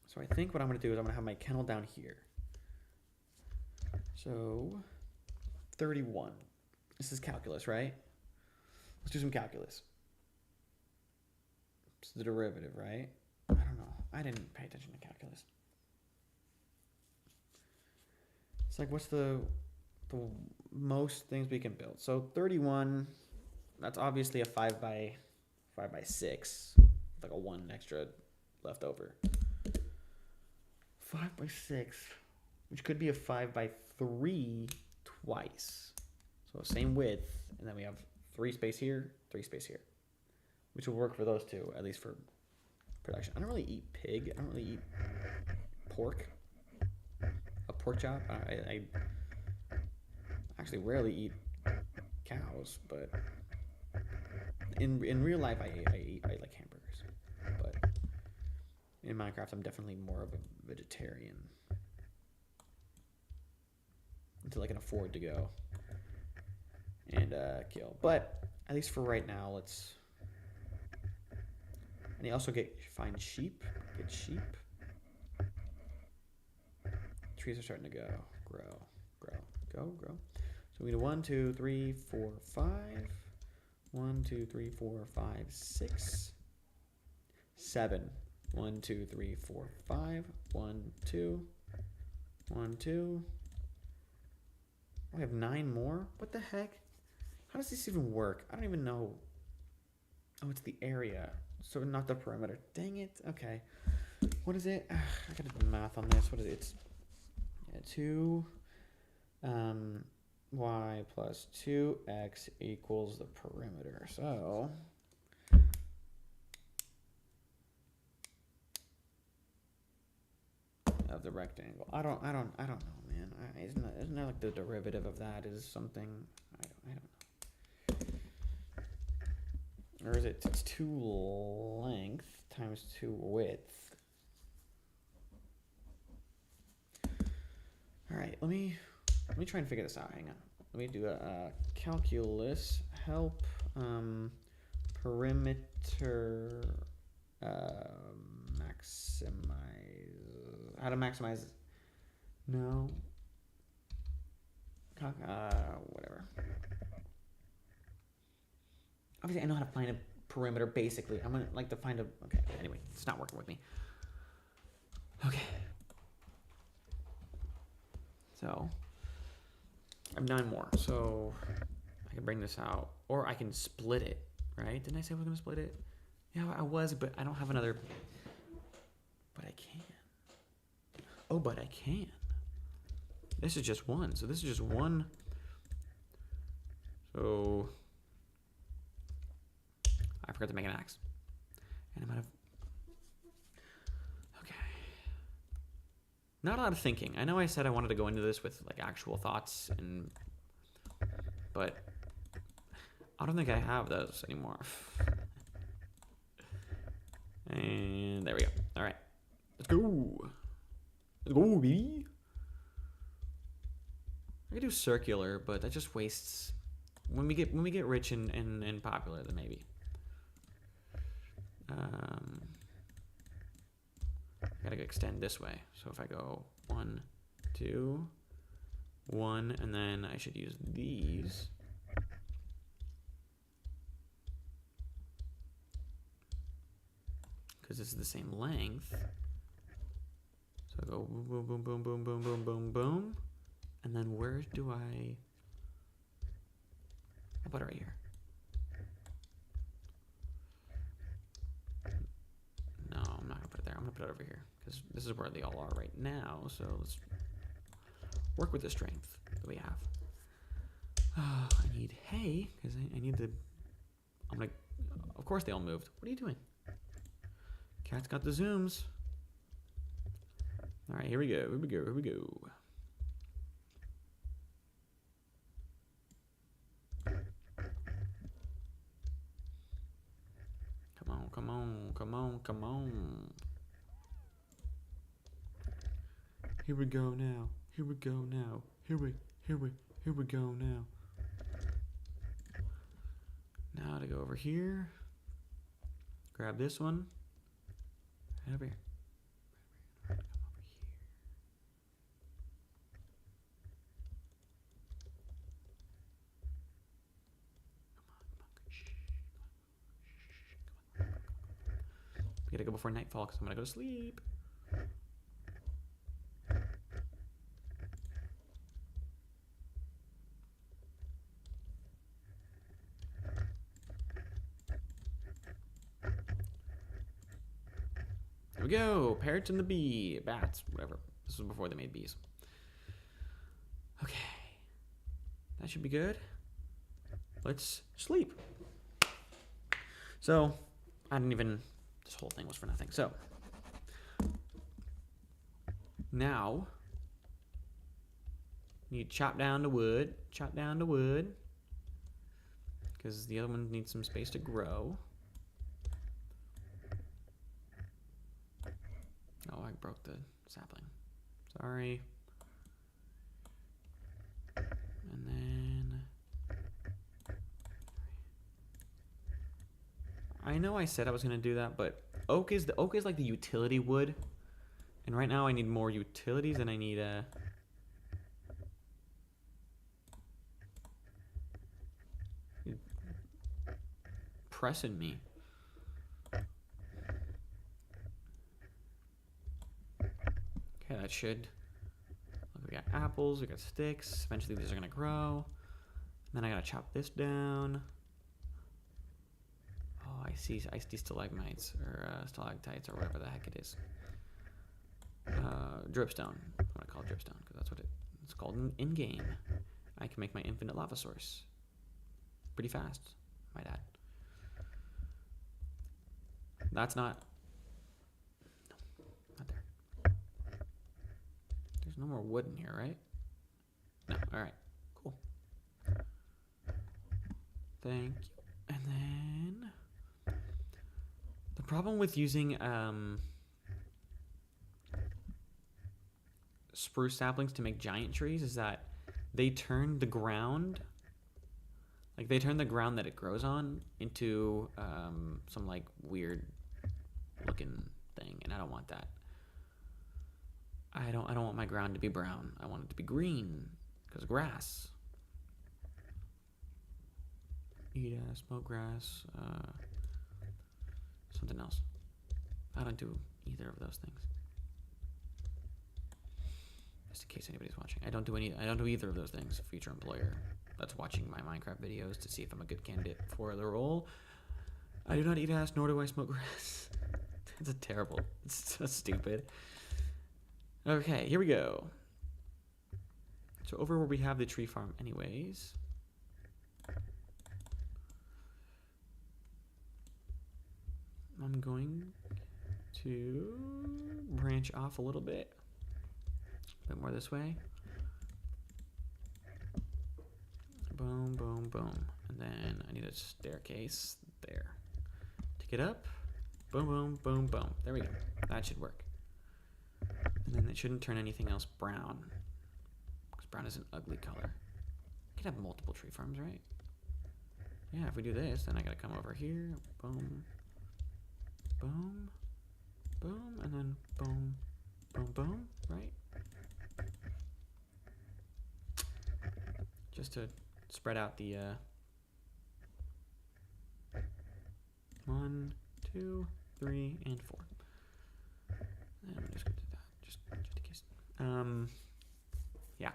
So I think what I'm going to do is I'm going to have my kennel down here. So 31. This is calculus, right? Let's do some calculus. It's the derivative, right? I don't know. I didn't pay attention to calculus. It's like, what's the most things we can build? So 31, that's obviously a 5 by 6, like a 1 extra left over. 5 by 6, which could be a 5 by 3 twice. So same width, and then we have 3 space here, 3 space here, which will work for those two, at least for production. I don't really eat pig. I don't really eat pork. A pork chop. I actually rarely eat cows, but in real life, I like hamburgers. But in Minecraft, I'm definitely more of a vegetarian until I can afford to go and kill. But at least for right now, let's. And you also find sheep. Get sheep. Trees are starting to grow. So we do 1, 2, 3, 4, 5. 1, 2, 3, 4, 5, 6, 7. 1, 2, 3, 4, 5. 1, 2. 1, 2. I have 9 more. What the heck? How does this even work? I don't even know. Oh, it's the area. So not the perimeter. Dang it. Okay. what is it? I gotta do the math on this. What is it? It's 2 y plus 2x equals the perimeter. So of the rectangle. I don't know, man. Isn't that like the derivative of that is something? I don't know. Or is it? It's 2 length times 2 width. All right, let me try and figure this out. Hang on. Let me do a calculus help perimeter maximize. How to maximize? No. Whatever. Obviously, I know how to find a perimeter. Basically, I'm gonna like to find a. Okay. Anyway, it's not working with me. Okay. So I have 9 more. So I can bring this out, or I can split it. Right? Didn't I say I was gonna split it? Yeah, I was, but I don't have another. But I can. Oh, but I can. This is just 1. So this is just 1. So I forgot to make an axe. And I'm out of. Okay. Not a lot of thinking. I know I said I wanted to go into this with like actual thoughts, but I don't think I have those anymore. And there we go. All right. Let's go. Let's go, baby. I could do circular, but that just wastes. When we get rich and popular, then maybe. I gotta extend this way. So if I go 1, 2, 1, and then I should use these. Because this is the same length. So I go boom, boom, boom, boom, boom, boom, boom, boom, boom. And then where do I... How about right here? No, I'm not going to put it there. I'm going to put it over here. Because this is where they all are right now. So let's work with the strength that we have. I need hay, because I need the... I'm going to... Of course they all moved. What are you doing? Cat's got the zooms. All right, here we go. Here we go. Here we go. Come on, come on, come on, come on. Here we go now. Here we go now. Here we go now. Now to go over here. Grab this one. Right over here. Come over here. We gotta go before nightfall because I'm gonna go to sleep. There we go. Parrots and the bee. Bats. Whatever. This was before they made bees. Okay. That should be good. Let's sleep. So, I didn't even... This whole thing was for nothing. So, now, need to chop down the wood. Chop down the wood. Because the other one needs some space to grow. Oh, I broke the sapling. Sorry. And then... I know I said I was going to do that, but oak is like the utility wood. And right now I need more utilities than I need pressing me. Okay, that should. Look, we got apples, we got sticks. Eventually these are gonna grow. And then I gotta chop this down. Oh, I see stalagmites or stalactites or whatever the heck it is. Dripstone. I'm gonna call it dripstone because that's what it's called in game. I can make my infinite lava source pretty fast, might add. That's not. No, not there. There's no more wood in here, right? No. All right. Cool. Thank you. And then the problem with using spruce saplings to make giant trees is that they turn the ground, like they turn the ground that it grows on into some like weird looking thing, and I don't want that. I don't want my ground to be brown. I want it to be green because grass. Eat smoke grass, something else. I don't do either of those things. Just in case anybody's watching, I don't do either of those things. Future employer that's watching my Minecraft videos to see if I'm a good candidate for the role. I do not eat ass, nor do I smoke grass. It's terrible. It's so stupid. Okay, here we go. So over where we have the tree farm anyways. I'm going to branch off a little bit more this way. Boom, boom, boom. And then I need a staircase there. Take it up. Boom, boom, boom, boom. There we go. That should work. And then it shouldn't turn anything else brown, because brown is an ugly color. You can have multiple tree farms, right? Yeah, if we do this, then I gotta come over here. Boom. Boom. Boom. And then boom. Boom, boom. Right? Just to spread out the 1, 2, 3, and 4. And I'm just gonna do that, just in case. Yeah.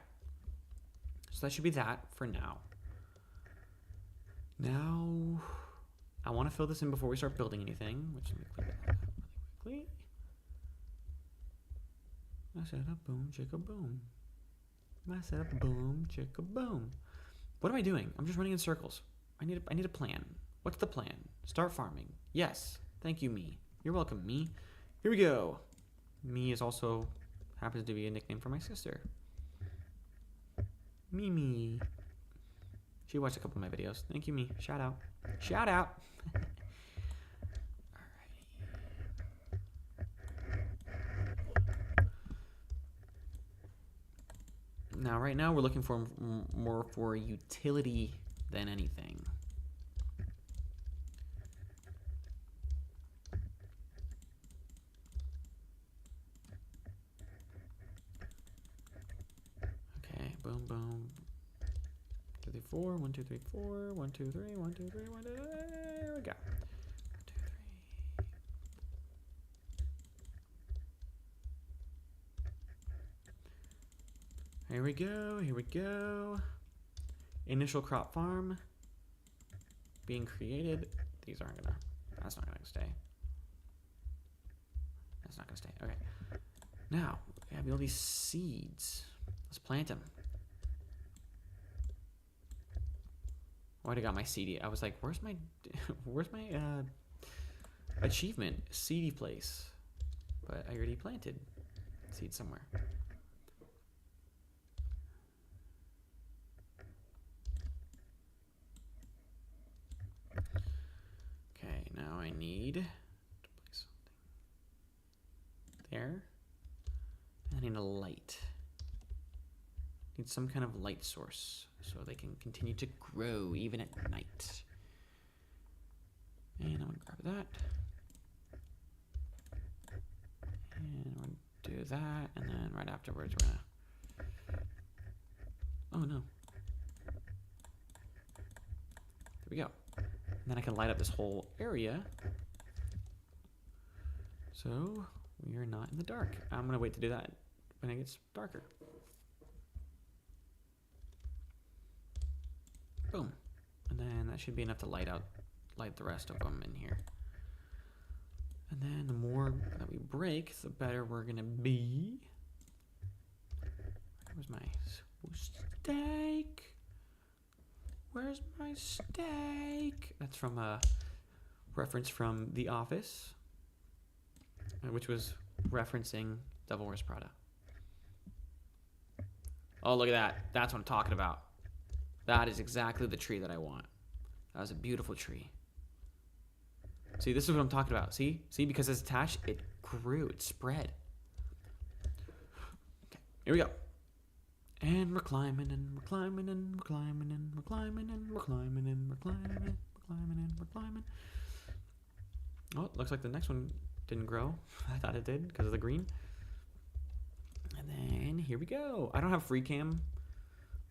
So that should be that for now. Now, I want to fill this in before we start building anything, which let me clear that out really quickly. I said a boom, chicka boom. I said a boom, chicka boom. What am I doing? I'm just running in circles. I need a plan. What's the plan? Start farming. Yes. Thank you, me. You're welcome, me. Here we go. Me is also happens to be a nickname for my sister. Mimi. She watched a couple of my videos. Thank you, me. Shout out. Shout out. Now, right now, we're looking for more for utility than anything. Okay, boom, boom. 2, 3, 4. 1, 2, 3, 4. 1, 2, 3. 1, 2, 3. 1, 2, 3. There we go. 1, 2, 3. Here we go, here we go. Initial crop farm being created. These aren't gonna, that's not gonna stay. That's not gonna stay, okay. Now, we have all these seeds. Let's plant them. Oh, I already got my CD. I was like, where's my achievement? CD place. But I already planted seeds somewhere. Okay, now I need to place something there. And I need a light. Need some kind of light source so they can continue to grow even at night. And I'm gonna grab that. And we'll do that, and then right afterwards we're gonna, oh no. There we go. And then I can light up this whole area. So we are not in the dark. I'm gonna wait to do that when it gets darker. Boom. And then that should be enough to light the rest of them in here. And then the more that we break, the better we're gonna be. Where's my steak? Where's my steak? That's from a reference from The Office, which was referencing Devil Wears Prada. Oh, look at that. That's what I'm talking about. That is exactly the tree that I want. That was a beautiful tree. See, this is what I'm talking about. See? See, because it's attached, it grew, it spread. Okay, here we go. And we're climbing and we're climbing and we're climbing and we're climbing and we're climbing and we're climbing and we're climbing and we're climbing. Oh, looks like the next one didn't grow. I thought it did because of the green. And then here we go. I don't have free cam.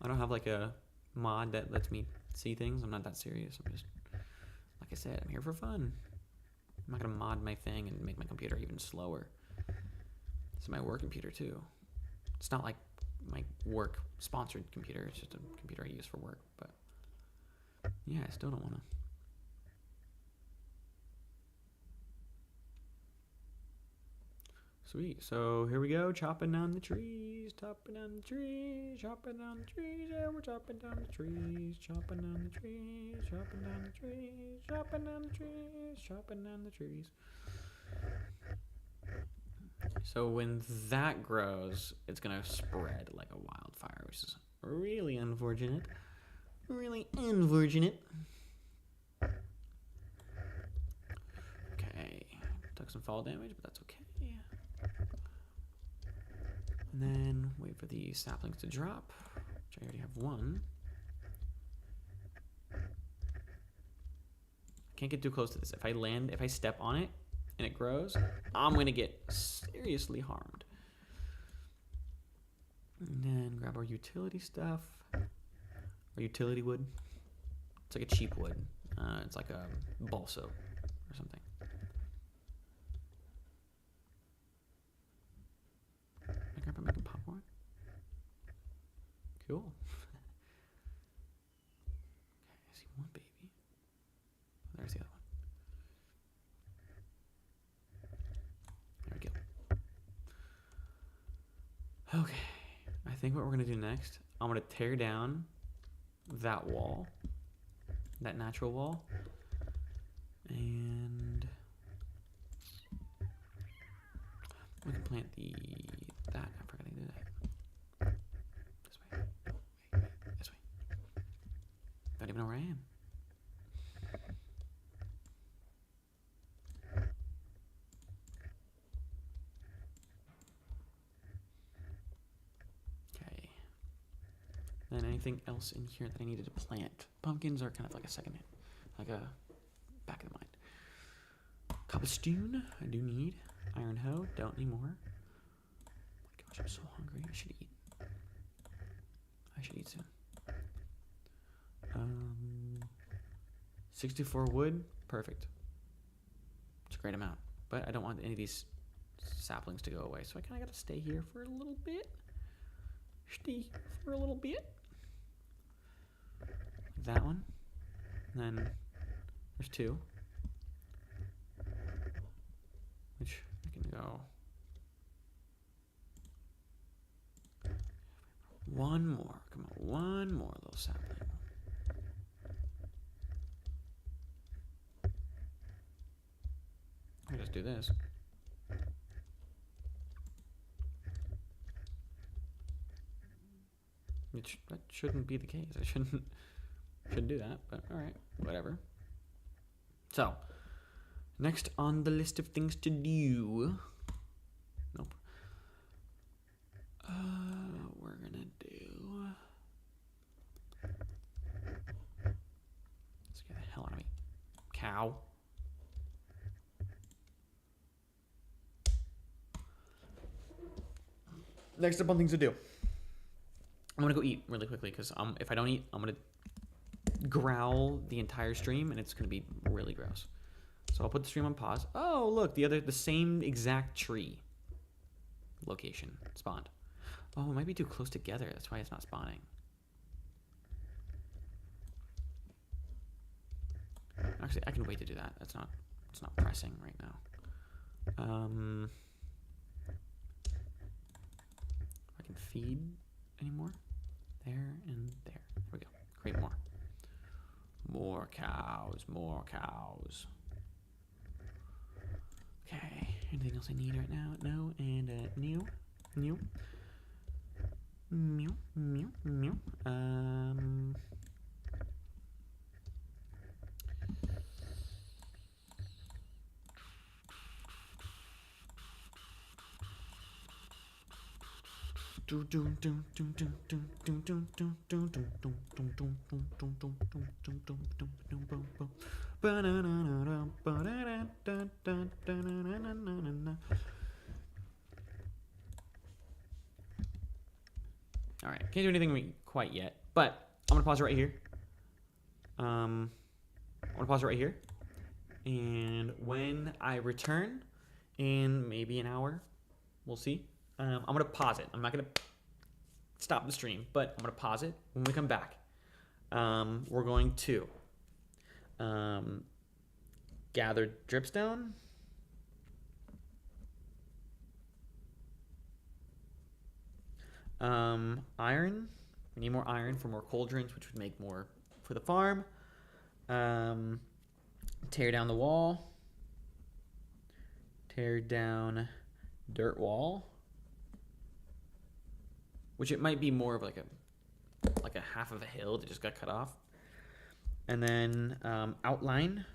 I don't have like a mod that lets me see things. I'm not that serious. I'm just, like I said, I'm here for fun. I'm not gonna mod my thing and make my computer even slower. This is my work computer too. It's not like my work sponsored computer. It's just a computer I use for work. But yeah, I still don't wanna. Sweet. So here we go, chopping down the trees, chopping down the trees, chopping down the trees. Yeah, we're chopping down the trees, chopping down the trees, chopping down the trees, chopping down the trees, chopping down the trees. So when that grows, it's gonna spread like a wildfire, which is really unfortunate. Really unfortunate. Okay, took some fall damage, but that's okay. And then wait for the saplings to drop, which I already have one. I can't get too close to this. If I step on it and it grows, I'm gonna get seriously harmed. And then grab our utility stuff, our utility wood. It's like a cheap wood. It's like a balsa or something. Grandpa making popcorn? Cool. Okay, I see one baby. Oh, there's the other one. There we go. Okay, I think what we're gonna do next, I'm gonna tear down that wall, that natural wall, and we can plant that. I forgot to do that. This way. Wait, this way. Don't even know where I am. Okay. Then anything else in here that I needed to plant? Pumpkins are kind of like a second, like a back of the mind. Cobblestone, I do need. Iron hoe, don't need more. Oh my gosh, I'm so hungry. I should eat. I should eat soon. 64 wood, perfect. It's a great amount. But I don't want any of these saplings to go away, so I kind of got to stay here for a little bit. Stay for a little bit. That one. And then there's two. Which I can go. One more. Come on, one more little sapling. I just do this. That shouldn't be the case. I shouldn't do that, but alright, whatever. So, next on the list of things to do. Nope. We're gonna do. Let's get the hell out of me. Cow. Next up on things to do. I'm gonna go eat really quickly because if I don't eat, I'm gonna growl the entire stream and it's gonna be really gross. So I'll put the stream on pause. Oh look, the same exact tree location spawned. Oh, it might be too close together. That's why it's not spawning. Actually, I can wait to do that. It's not pressing right now. I can feed anymore. There and there. There we go. Create more. More cows. More cows. Okay. Anything else I need right now? No. And new. New. Mew. Mew. Mew. All right, can't do anything quite yet, but I'm gonna pause it right here. I'm gonna pause it right here, and when I return in maybe an hour, we'll see. I'm gonna pause it. I'm not gonna stop the stream, but I'm gonna pause it. When we come back, we're going to gather dripstone. Iron. We need more iron for more cauldrons, which would make more for the farm. Tear down the wall. Tear down dirt wall. Which it might be more of like a half of a hill that just got cut off. And then outline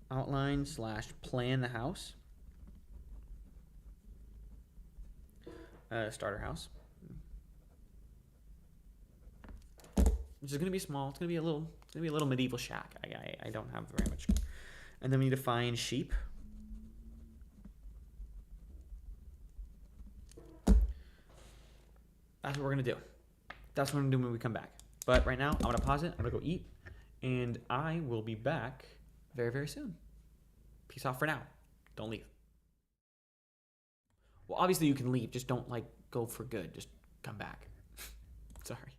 / plan the house. Starter house. Which is gonna be small. It's gonna be a little medieval shack. I don't have very much. And then we need to find sheep. That's what we're gonna do. That's what I'm gonna do when we come back. But right now, I'm gonna pause it. I'm gonna go eat, and I will be back very, very soon. Peace out for now. Don't leave. Well, obviously you can leave. Just don't go for good. Just come back. Sorry.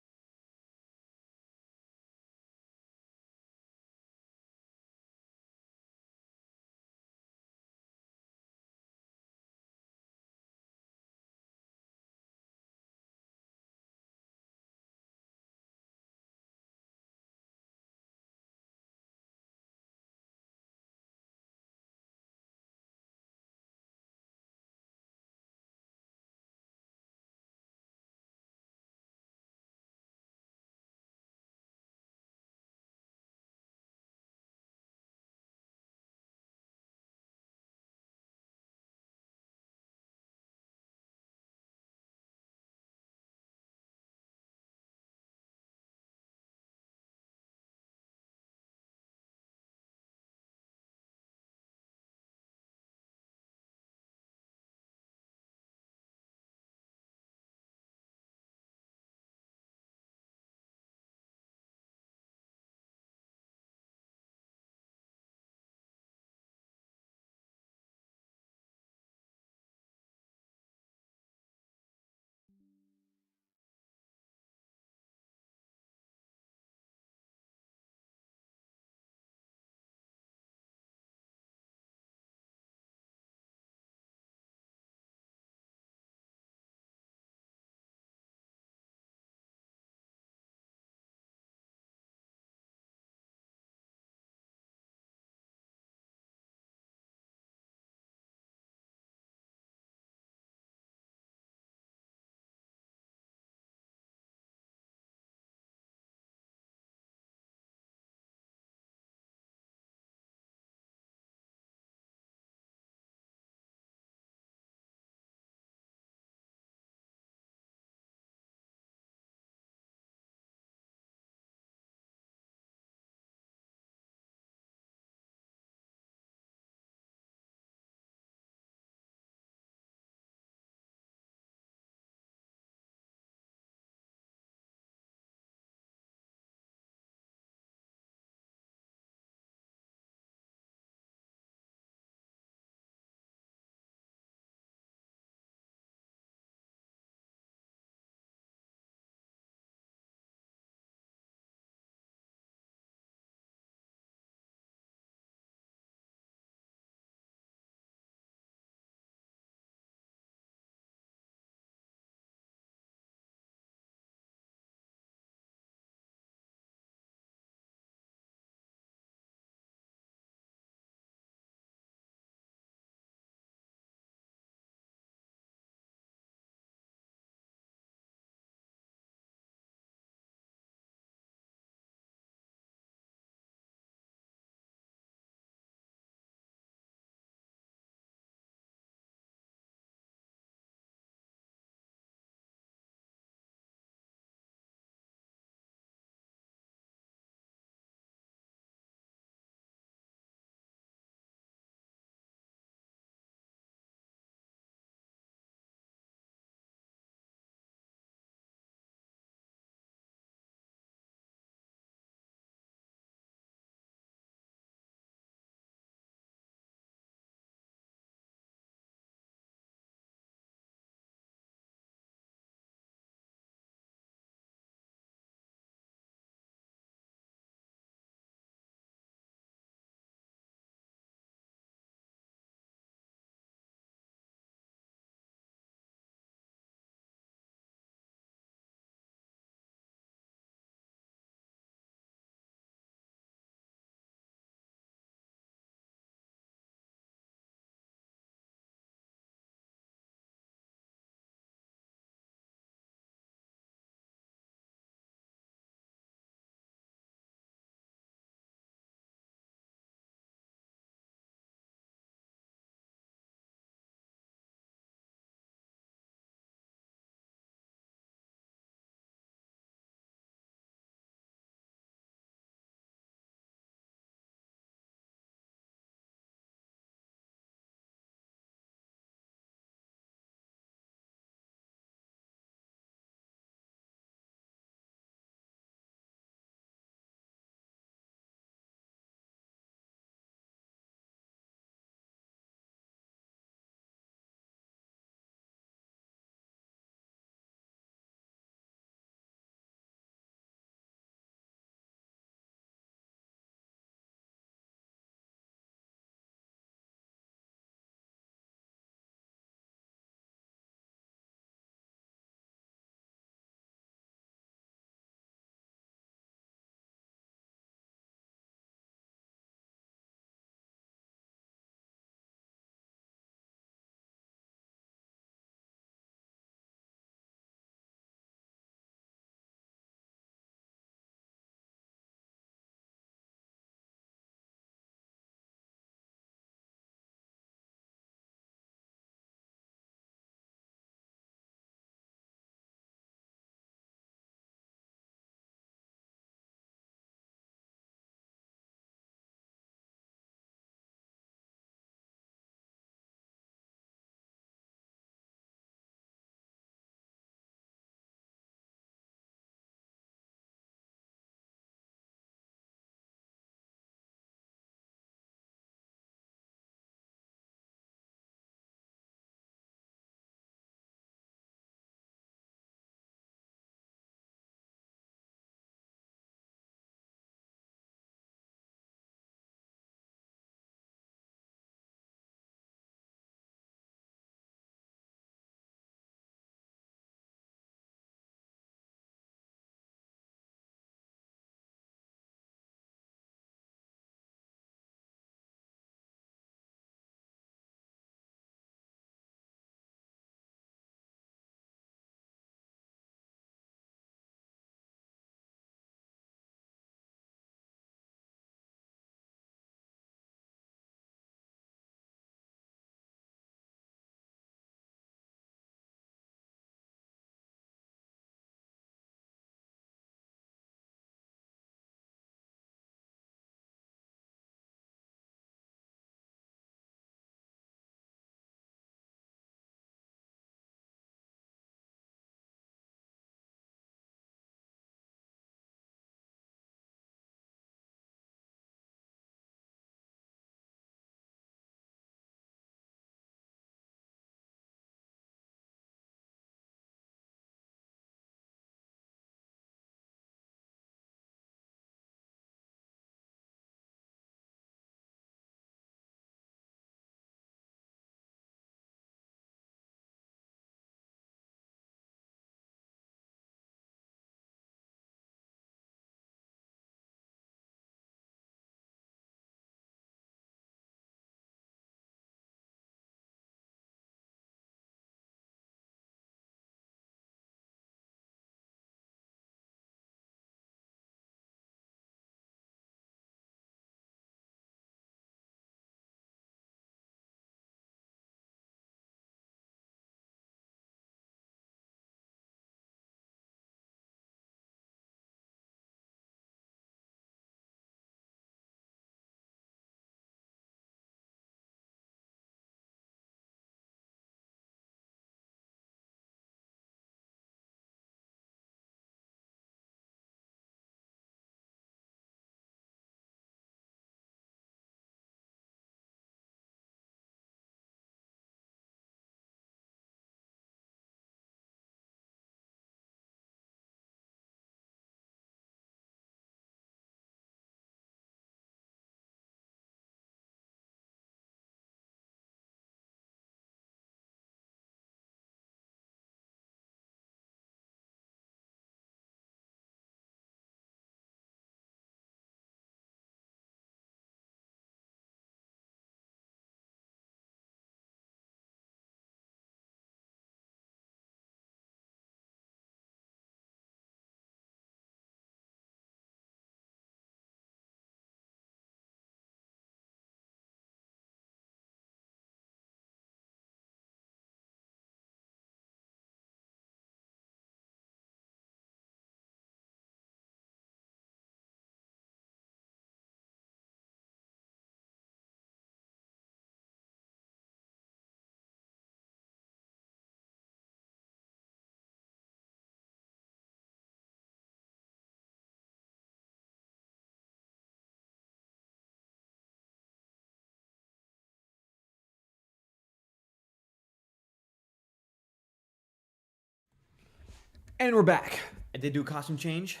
And we're back. I did do a costume change.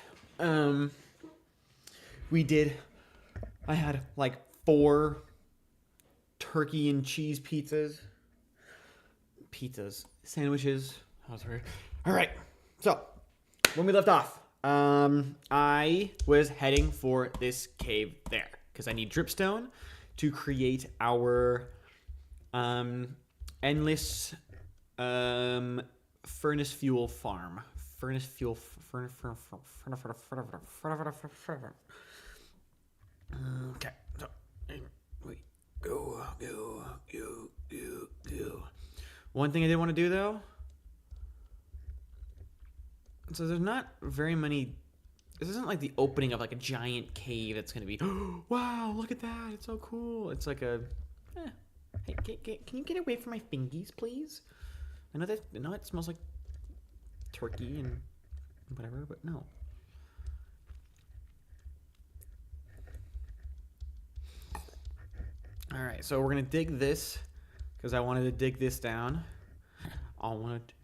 We did. I had like 4 turkey and cheese sandwiches. That was weird. All right. So when we left off, I was heading for this cave there because I need dripstone to create our endless furnace fuel farm. Furnace fuel. Okay. So, wait. Go. One thing I did want to do though. So there's not very many. This isn't like the opening of like a giant cave that's gonna be. Wow! Look at that! It's so cool. It's like a. Hey, can you get away from my fingies, please? I know it smells like turkey and whatever, but no. All right, so we're gonna dig this because I wanted to dig this down. I want to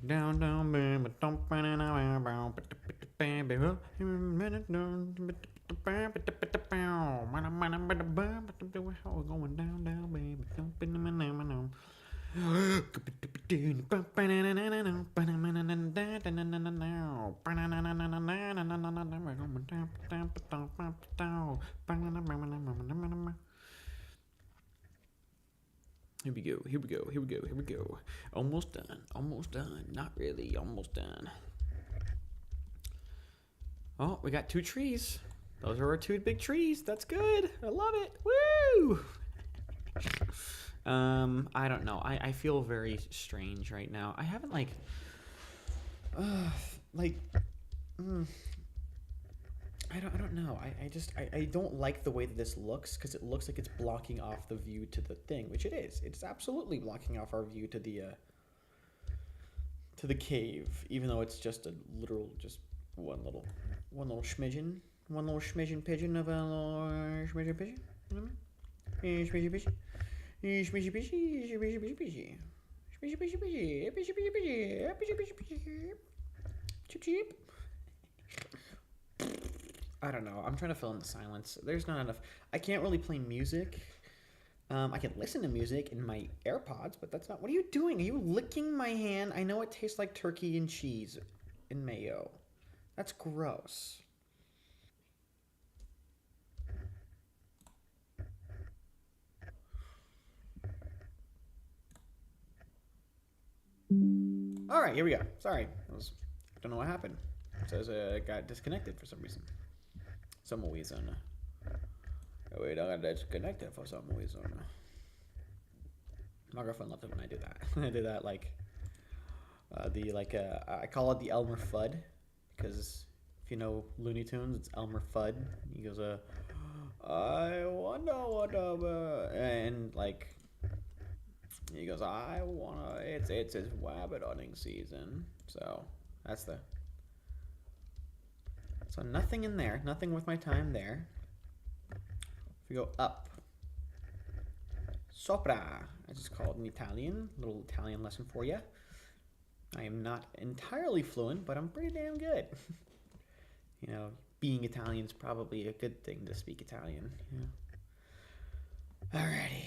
down, baby, don't burn it out, baby. We're going down, baby. Here we go. Almost done. Not really, almost done. Oh, we got 2 trees. Those are our 2 big trees. That's good. I love it. Woo! I don't know. I feel very strange right now. I haven't I don't know. I don't like the way that this looks because it looks like it's blocking off the view to the thing, which it is. It's absolutely blocking off our view to the cave, even though it's just a literal one little schmidgen pigeon of a little schmidgen pigeon. You know what I mean? Schmidgen pigeon. Schmidgen pigeon. Cheep cheep. I don't know. I'm trying to fill in the silence. There's not enough. I can't really play music. I can listen to music in my AirPods, but that's not. What are you doing? Are you licking my hand? I know it tastes like turkey and cheese and mayo. That's gross. All right, here we go. Sorry, I don't know what happened. It says it got disconnected for some reason. Some reason. Wait, I got disconnected for some reason. My girlfriend loves it when I do that. I do that I call it the Elmer Fudd because if you know Looney Tunes, it's Elmer Fudd. He goes, I wonder what and like he goes, I wanna. It's his rabbit hunting season, so that's the. So nothing in there, nothing with my time there. If we go up, sopra. I just called an Italian, little Italian lesson for you. I am not entirely fluent, but I'm pretty damn good. You know, being Italian is probably a good thing to speak Italian. Yeah. Alrighty.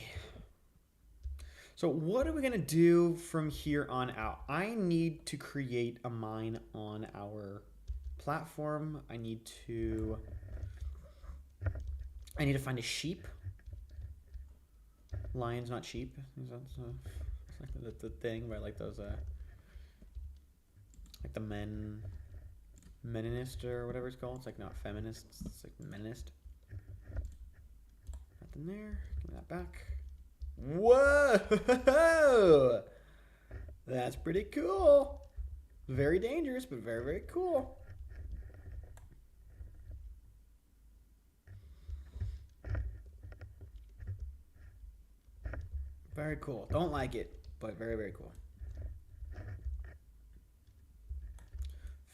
So what are we going to do from here on out? I need to create a mine on our platform. I need to find a sheep. Lions, not sheep. That's like the thing where like those like the meninist or whatever it's called. It's like not feminist. It's like meninist. Nothing there. Give me that back. Whoa! That's pretty cool. Very dangerous, but very, very cool. Very cool. Don't like it, but very, very cool.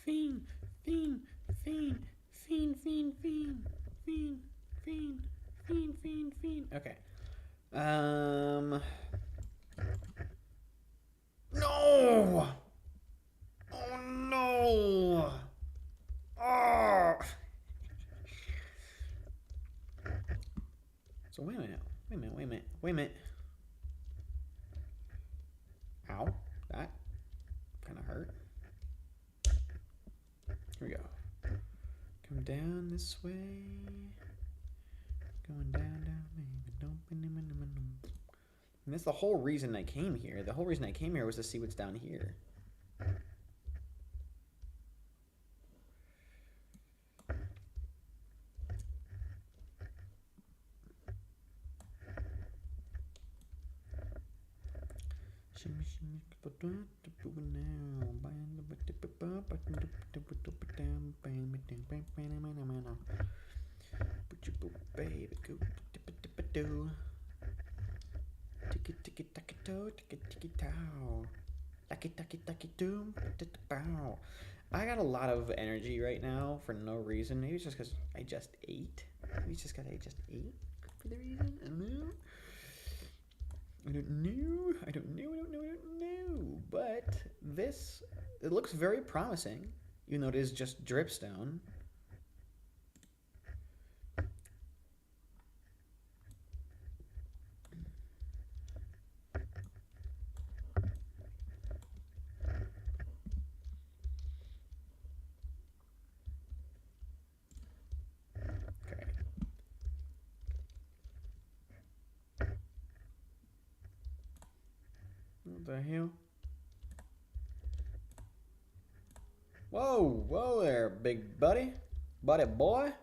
Fiend. Okay. No! Oh No. Oh. So wait a minute. Wait a minute. Ow. That kind of hurt. Here we go. Come down this way. Going down. And that's the whole reason I came here. The whole reason I came here was to see what's down here. I got a lot of energy right now for no reason. Maybe it's just because I just ate. Maybe it's just because I just ate for the reason. I don't know. But this, it looks very promising, even though it is just dripstone. What the hell? Whoa there, big buddy. Buddy boy.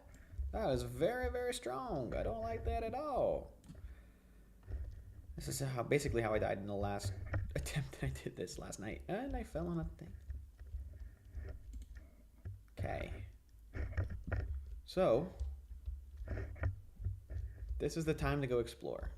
That was very, very strong. I don't like that at all. This is basically how I died in the last attempt I did this last night. And I fell on a thing. Okay. So, this is the time to go explore.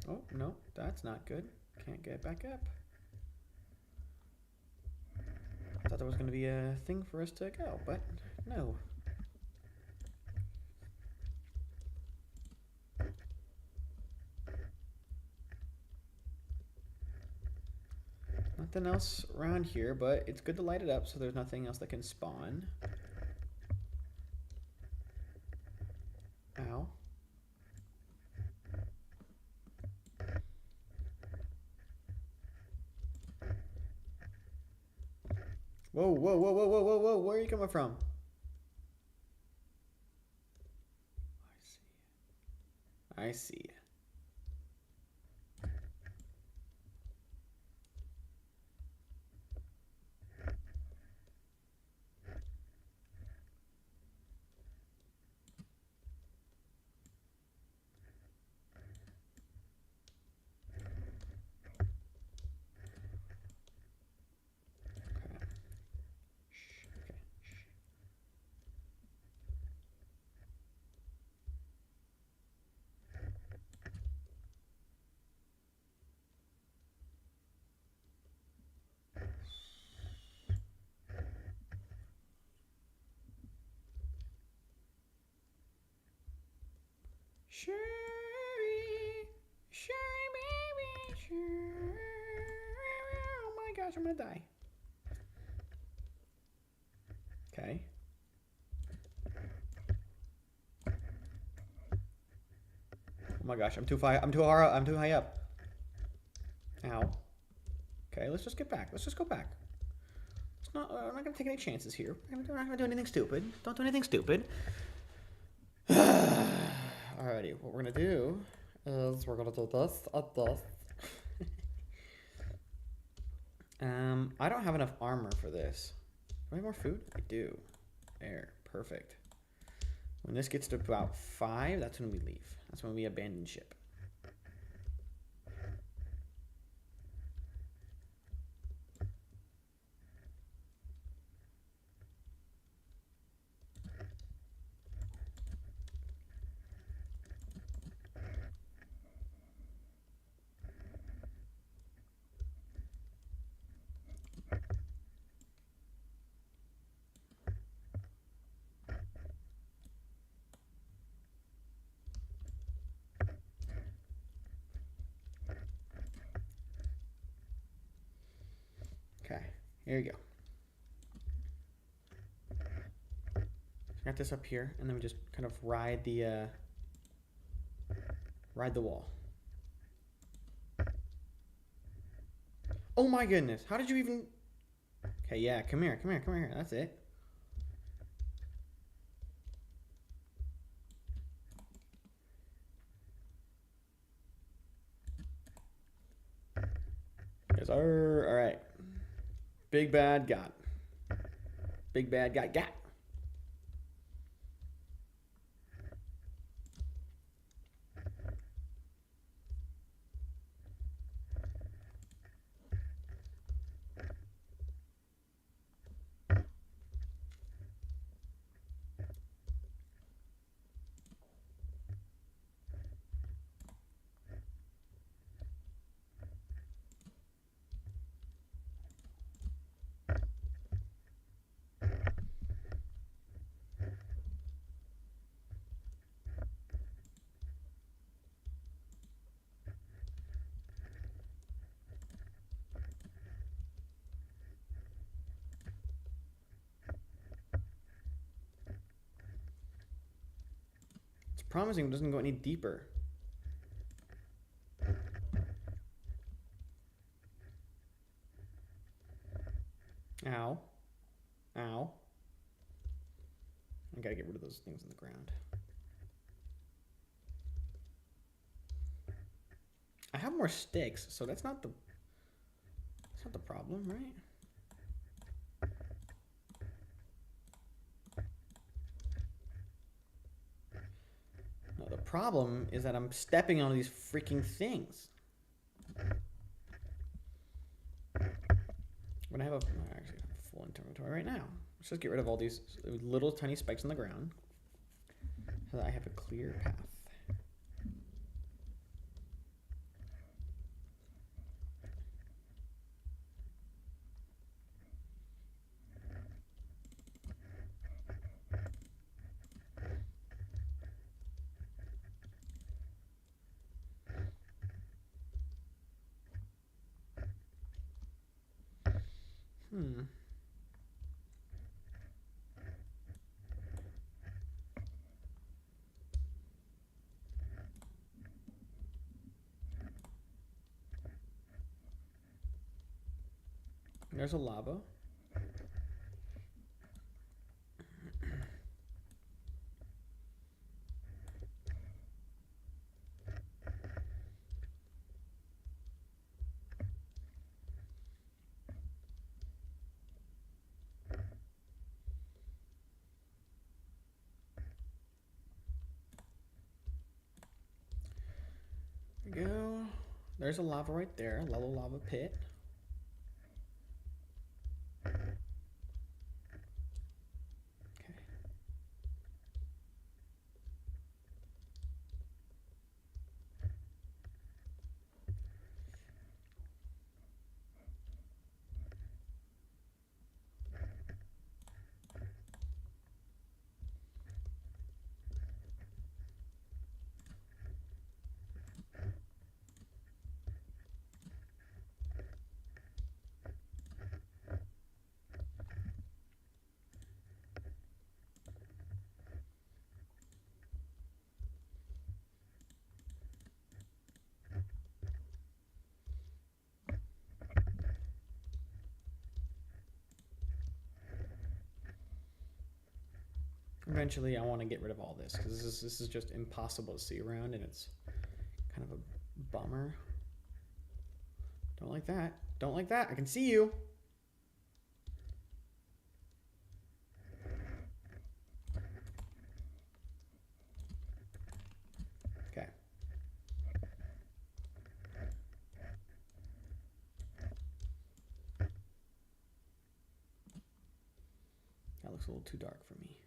Oh, no, that's not good. Can't get back up. I thought there was going to be a thing for us to go, but no. Nothing else around here, but it's good to light it up so there's nothing else that can spawn. Ow. Whoa. Where are you coming from? I see you. Sherry, baby, Sherry. Oh my gosh, I'm gonna die. Okay. Oh my gosh, I'm too high up. Ow. Okay, let's just get back. Let's just go back. I'm not gonna take any chances here. We're not gonna do anything stupid. Don't do anything stupid. Alrighty, what we're gonna do is we're gonna do this and this. I don't have enough armor for this. Do I have more food? I do. There, perfect. When this gets to about 5, that's when we leave. That's when we abandon ship. Here you go. Got this up here, and then we just kind of ride the wall. Oh my goodness! How did you even? Okay, yeah, come here, come here, come here. That's it. Yes, sir. All right. Big bad got. Big bad got. It's promising it doesn't go any deeper. Ow. Ow. I gotta get rid of those things on the ground. I have more sticks, so that's not the problem, right? No, the problem is that I'm stepping on these freaking things. When I have actually have a full inventory right now. Let's just get rid of all these little tiny spikes on the ground so that I have a clear path. There's a lava. There we go. There's a lava right there, a little lava pit. Eventually, I want to get rid of all this because this is just impossible to see around, and it's kind of a bummer. Don't like that. Don't like that. I can see you. Okay. That looks a little too dark for me.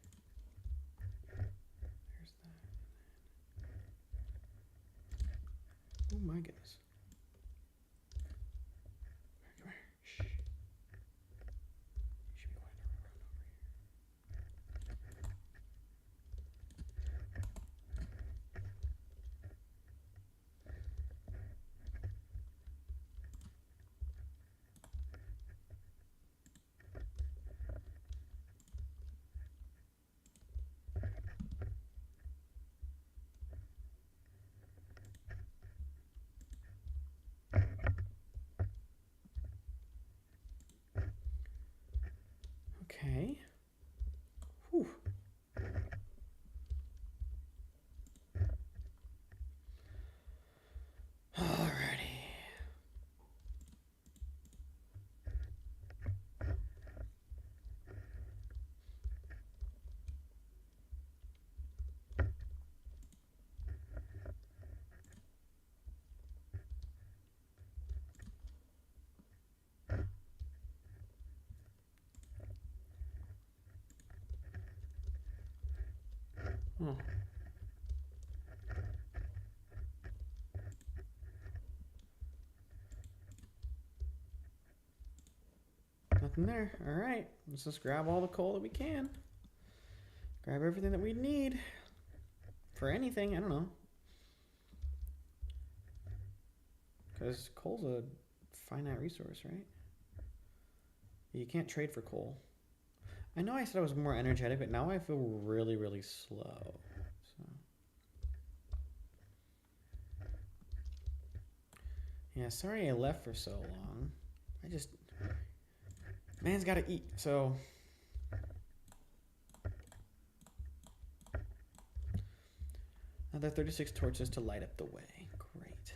Oh my goodness. Come here. Shh. You should be quiet around over here. Okay. Whew. Alrighty. Oh. Nothing there. Alright. Let's just grab all the coal that we can. Grab everything that we need. For anything, I don't know. Because coal's a finite resource, right? You can't trade for coal. I know I said I was more energetic, but now I feel really, really slow. So. Yeah, sorry I left for so long. I just... Man's gotta eat, so... Another 36 torches to light up the way. Great.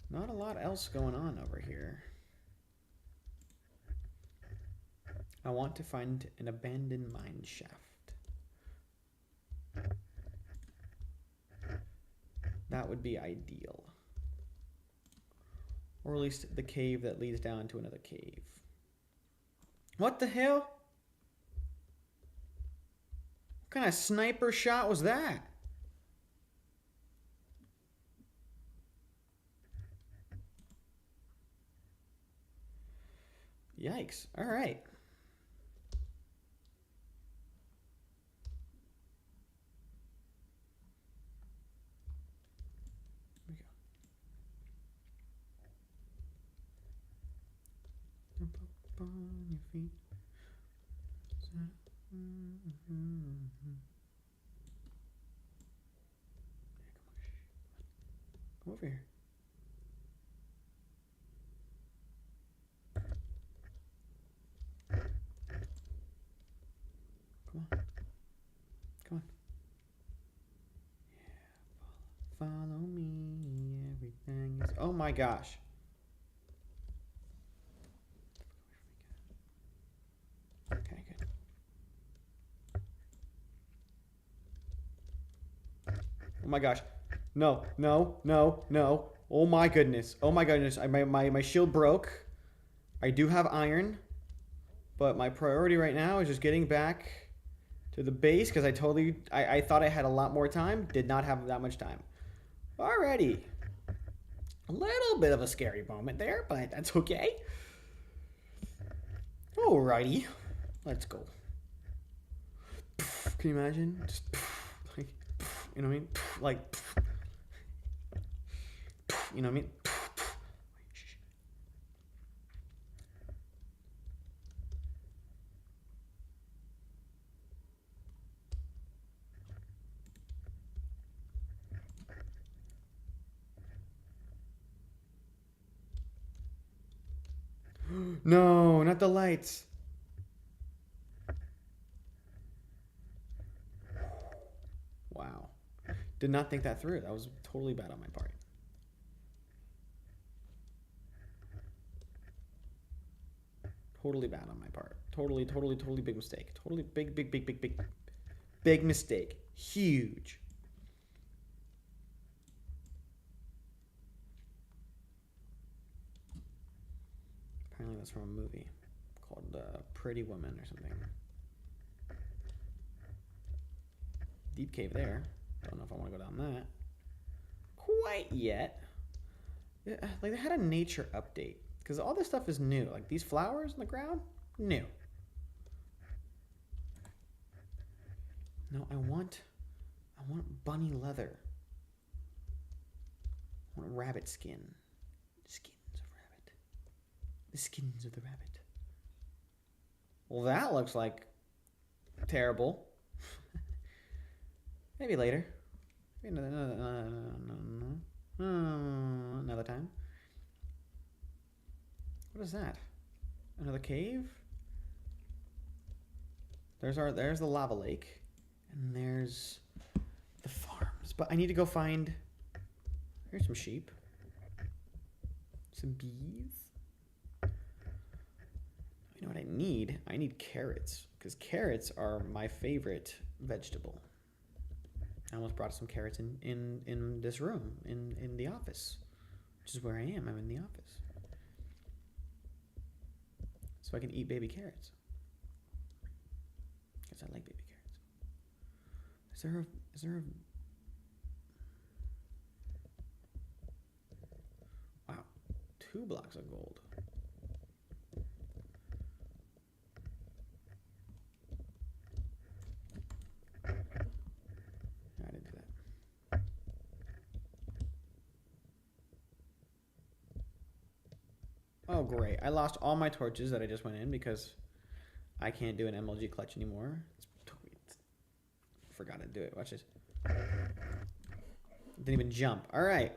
Not a lot else going on over here. I want to find an abandoned mine shaft. That would be ideal. Or at least the cave that leads down to another cave. What the hell? What kind of sniper shot was that? Yikes. All right. On your feet. Come over here. Come on. Come on. Yeah, follow me. Everything is. Oh my gosh. Okay, good. Oh my gosh. No, no, no, no. Oh my goodness. Oh my goodness. My shield broke. I do have iron. But my priority right now is just getting back to the base because I thought I had a lot more time. Did not have that much time. Alrighty. A little bit of a scary moment there, but that's okay. Alrighty. Let's go. Can you imagine? Just like, you know what I mean? Like, you know what I mean? No, not the lights. Wow. Did not think that through. That was totally bad on my part. Totally bad on my part. Totally big mistake. Totally big mistake. Huge. Apparently that's from a movie called Pretty Woman or something. Deep cave there. Don't know if I want to go down that quite yet. Yeah, like they had a nature update because all this stuff is new. Like these flowers in the ground, new. No, I want bunny leather. I want rabbit skin. Skins of rabbit. The skins of the rabbit. Well, that looks like terrible. Maybe later. Maybe another time. What is that? Another cave? There's the lava lake. And there's the farms. But I need to go find... Here's some sheep. Some bees. You know what I need? I need carrots. Because carrots are my favorite vegetable. I almost brought some carrots in this room, in the office. Which is where I am. I'm in the office. So I can eat baby carrots. Because I like baby carrots. Is there a... Wow. 2 blocks of gold. I didn't do that. Oh, great. I lost all my torches that I just went in because I can't do an MLG clutch anymore. Forgot to do it. Watch this. Didn't even jump. All right.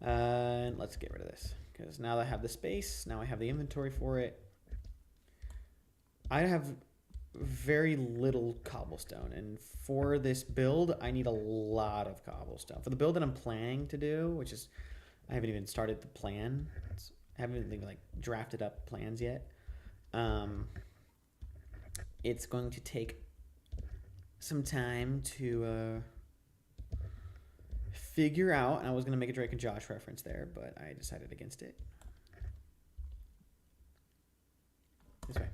And let's get rid of this. Because now that I have the space, now I have the inventory for it. I have very little cobblestone. And for this build, I need a lot of cobblestone. For the build that I'm planning to do, which is... I haven't even started the plan. I haven't even like drafted up plans yet. It's going to take some time to figure out. And I was going to make a Drake and Josh reference there, but I decided against it. This way.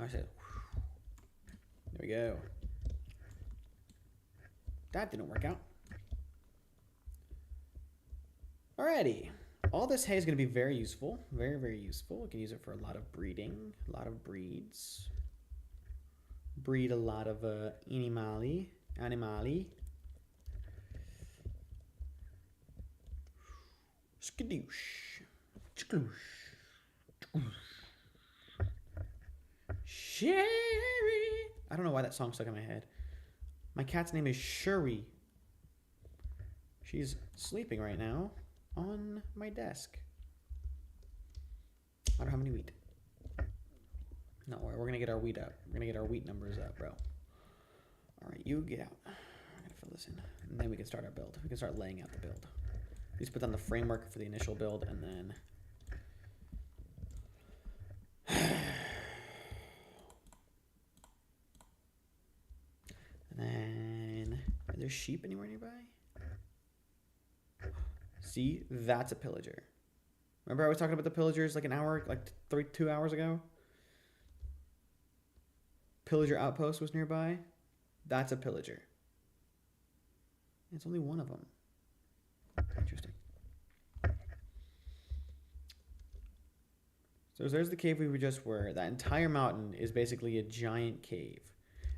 I said, there we go. That didn't work out. Alrighty. All this hay is going to be very useful. Very, very useful. We can use it for a lot of breeding. A lot of breeds. Breed a lot of animali. Skadoosh. Skadoosh. Sherry. I don't know why that song stuck in my head. My cat's name is Shuri. She's sleeping right now on my desk. I don't have any wheat. No, we're going to get our wheat up. We're going to get our wheat numbers up, bro. All right, you get out. I'm going to fill this in. And then we can start our build. We can start laying out the build. We just put down the framework for the initial build, and then... And then, are there sheep anywhere nearby? See, that's a pillager. Remember I was talking about the pillagers like an hour, like 2 hours ago? Pillager outpost was nearby. That's a pillager. It's only one of them. Interesting. So there's the cave we just were. That entire mountain is basically a giant cave.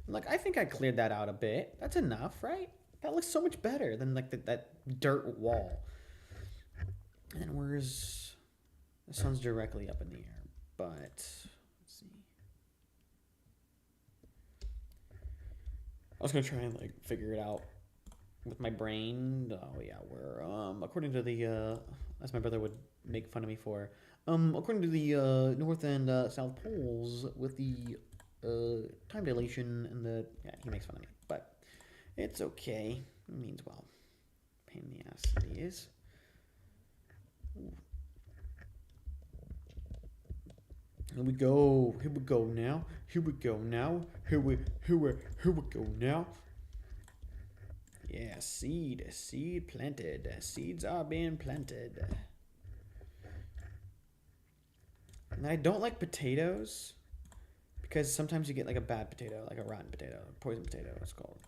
Like, I think I cleared that out a bit. That's enough, right? That looks so much better than, like, that dirt wall. And then where's... The sun's directly up in the air, but... Let's see. I was going to try and, like, figure it out with my brain. Oh, yeah, we're... according to the... as my brother would make fun of me for. According to the North and South Poles, with the... time dilation and the... Yeah, he makes fun of me, but it's okay. It means, well, pain in the ass it is. Ooh. Here we go. Here we go now. Here we go now. Here we go now. Yeah, seed planted. Seeds are being planted. And I don't like potatoes. Because sometimes you get like a bad potato, like a rotten potato, poison potato, it's called.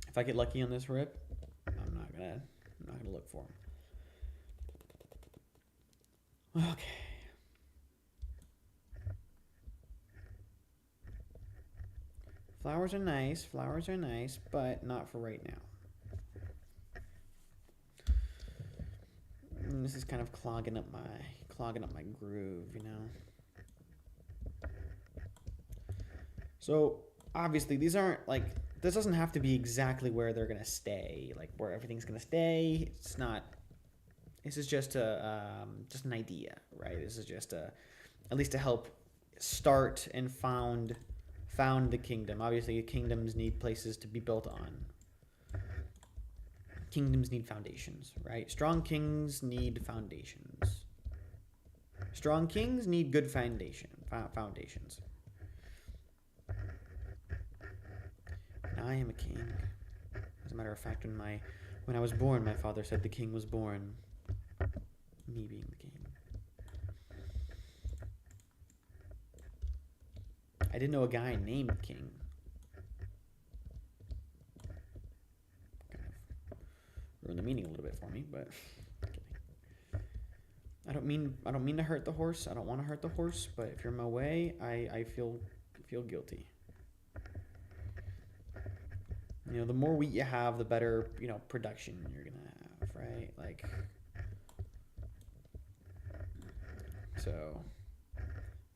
If I get lucky on this rip, I'm not gonna look for them. Okay. Flowers are nice, but not for right now. And this is kind of clogging up my groove, you know. So obviously these aren't like, this doesn't have to be exactly where they're gonna stay, like where everything's gonna stay. It's not. This is just just an idea, right? This is just at least to help start and found the kingdom. Obviously, kingdoms need places to be built on. Kingdoms need foundations, right? Strong kings need foundations. Strong kings need good foundations. And I am a king. As a matter of fact, when I was born, my father said the king was born. Me being the king. I didn't know a guy named King. Kind of ruined the meaning a little bit for me, but I don't mean to hurt the horse. I don't want to hurt the horse, but if you're in my way, I feel guilty. You know, the more wheat you have, the better, you know, production you're gonna have, right? Like, so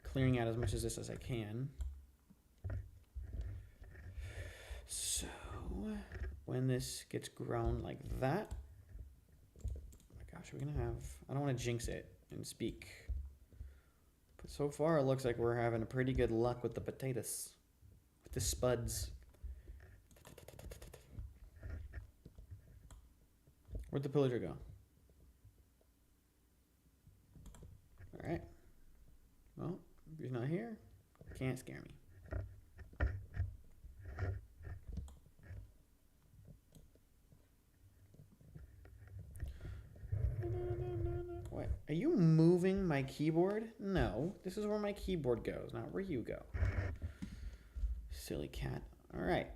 clearing out as much of this as I can. So when this gets grown like that, oh my gosh, we're gonna have, I don't want to jinx it and speak, but so far it looks like we're having a pretty good luck with the potatoes, with the spuds. Where'd the pillager go? All right. Well, if he's not here, can't scare me. What? Are you moving my keyboard? No. This is where my keyboard goes, not where you go. Silly cat. All right.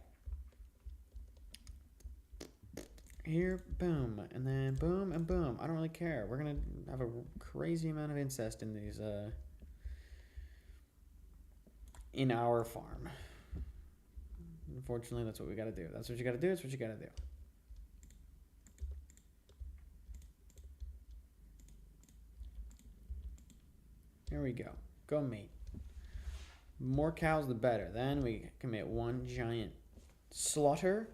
Here, boom, and then boom and boom. I don't really care. We're gonna have a crazy amount of incest in these, in our farm. Unfortunately, that's what we gotta do. That's what you gotta do. That's what you gotta do. Here we go. Go mate. More cows, the better. Then we commit one giant slaughter.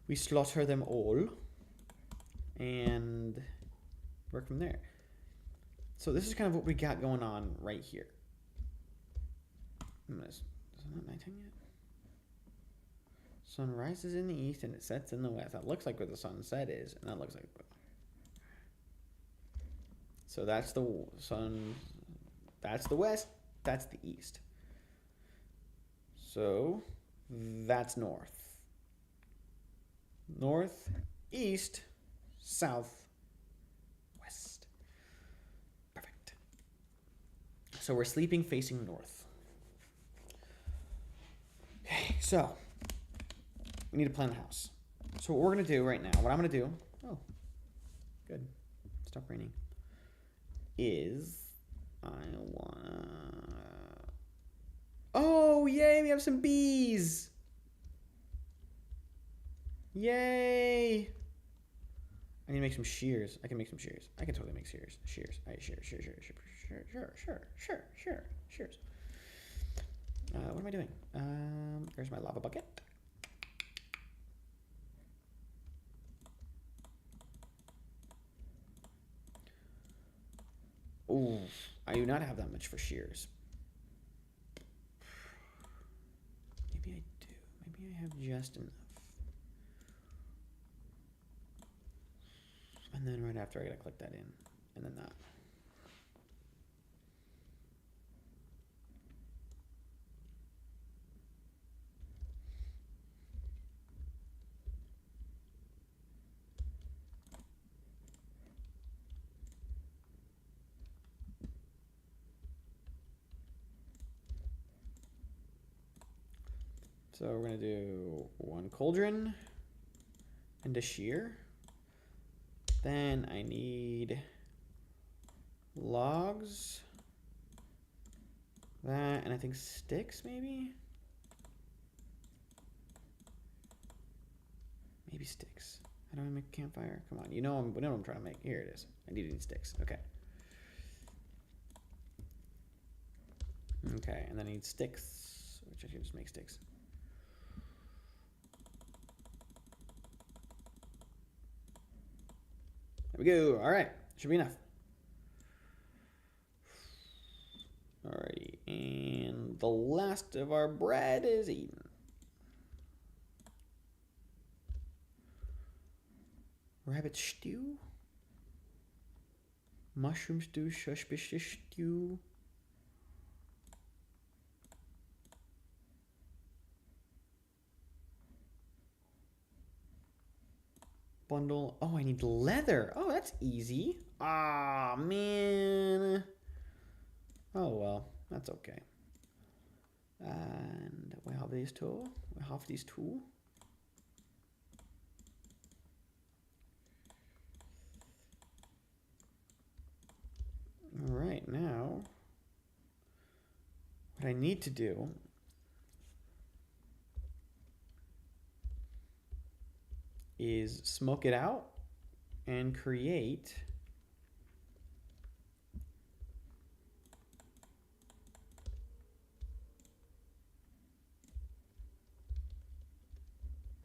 We slaughter them all and work from there. So this is kind of what we got going on right here. Is it not nighttime yet? Sun rises in the east and it sets in the west. That looks like where the sunset is, and that looks like. So that's the sun. That's the west. That's the east. So that's north. North, east, south, west. Perfect. So we're sleeping facing north. Okay, so we need to plan the house. So what we're going to do right now, what I'm going to do, oh, good, stop raining, is I want to, oh, yay, we have some bees. Yay! I need to make some shears. I can make some shears. I can totally make shears. Shears. Shears. What am I doing? There's my lava bucket. Ooh, I do not have that much for shears. Maybe I do. Maybe I have just enough. And then right after I gotta click that in, and then that. So we're gonna do one cauldron and a shear. Then I need logs, That, and I think sticks, maybe? Maybe sticks. How do I make a campfire? Come on, you know what I'm trying to make. Here it is. I need sticks. Okay. Okay, and then I need sticks, which I should just make sticks. There we go. All right, should be enough. Alrighty, and the last of our bread is eaten. Rabbit stew? Mushroom stew, suspicious stew. Bundle. Oh, I need leather. Oh, that's easy. Ah, man. Oh, well, that's okay. And we have these two. We have these two. All right, now what I need to do is smoke it out and create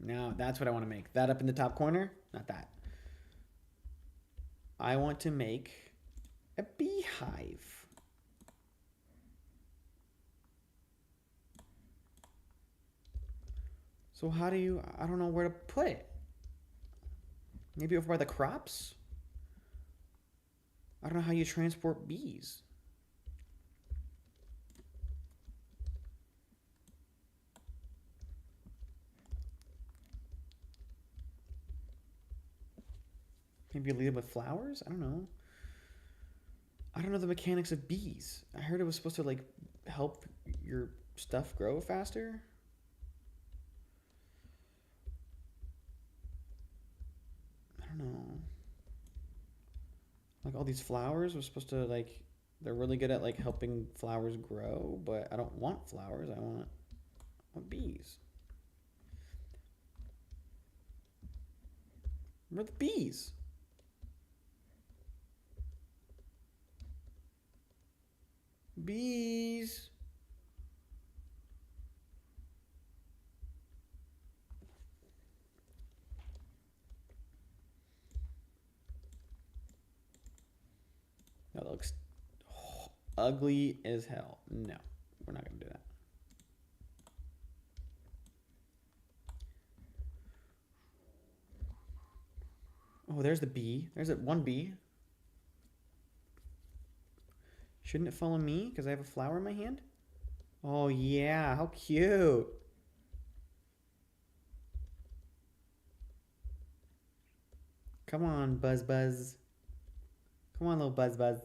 now that's what I want to make. That up in the top corner, not that. I want to make a beehive. So how do you, I don't know where to put it. Maybe over by the crops? I don't know how you transport bees. Maybe lead them with flowers? I don't know. I don't know the mechanics of bees. I heard it was supposed to like help your stuff grow faster. I don't know. Like all these flowers were supposed to like, they're really good at like helping flowers grow, but I don't want flowers. I want bees. Where are the bees? Bees. That looks ugly as hell. No, we're not going to do that. Oh, there's the bee. There's that one bee. Shouldn't it follow me because I have a flower in my hand? Oh, yeah. How cute. Come on, Buzz Buzz. Come on, little Buzz Buzz.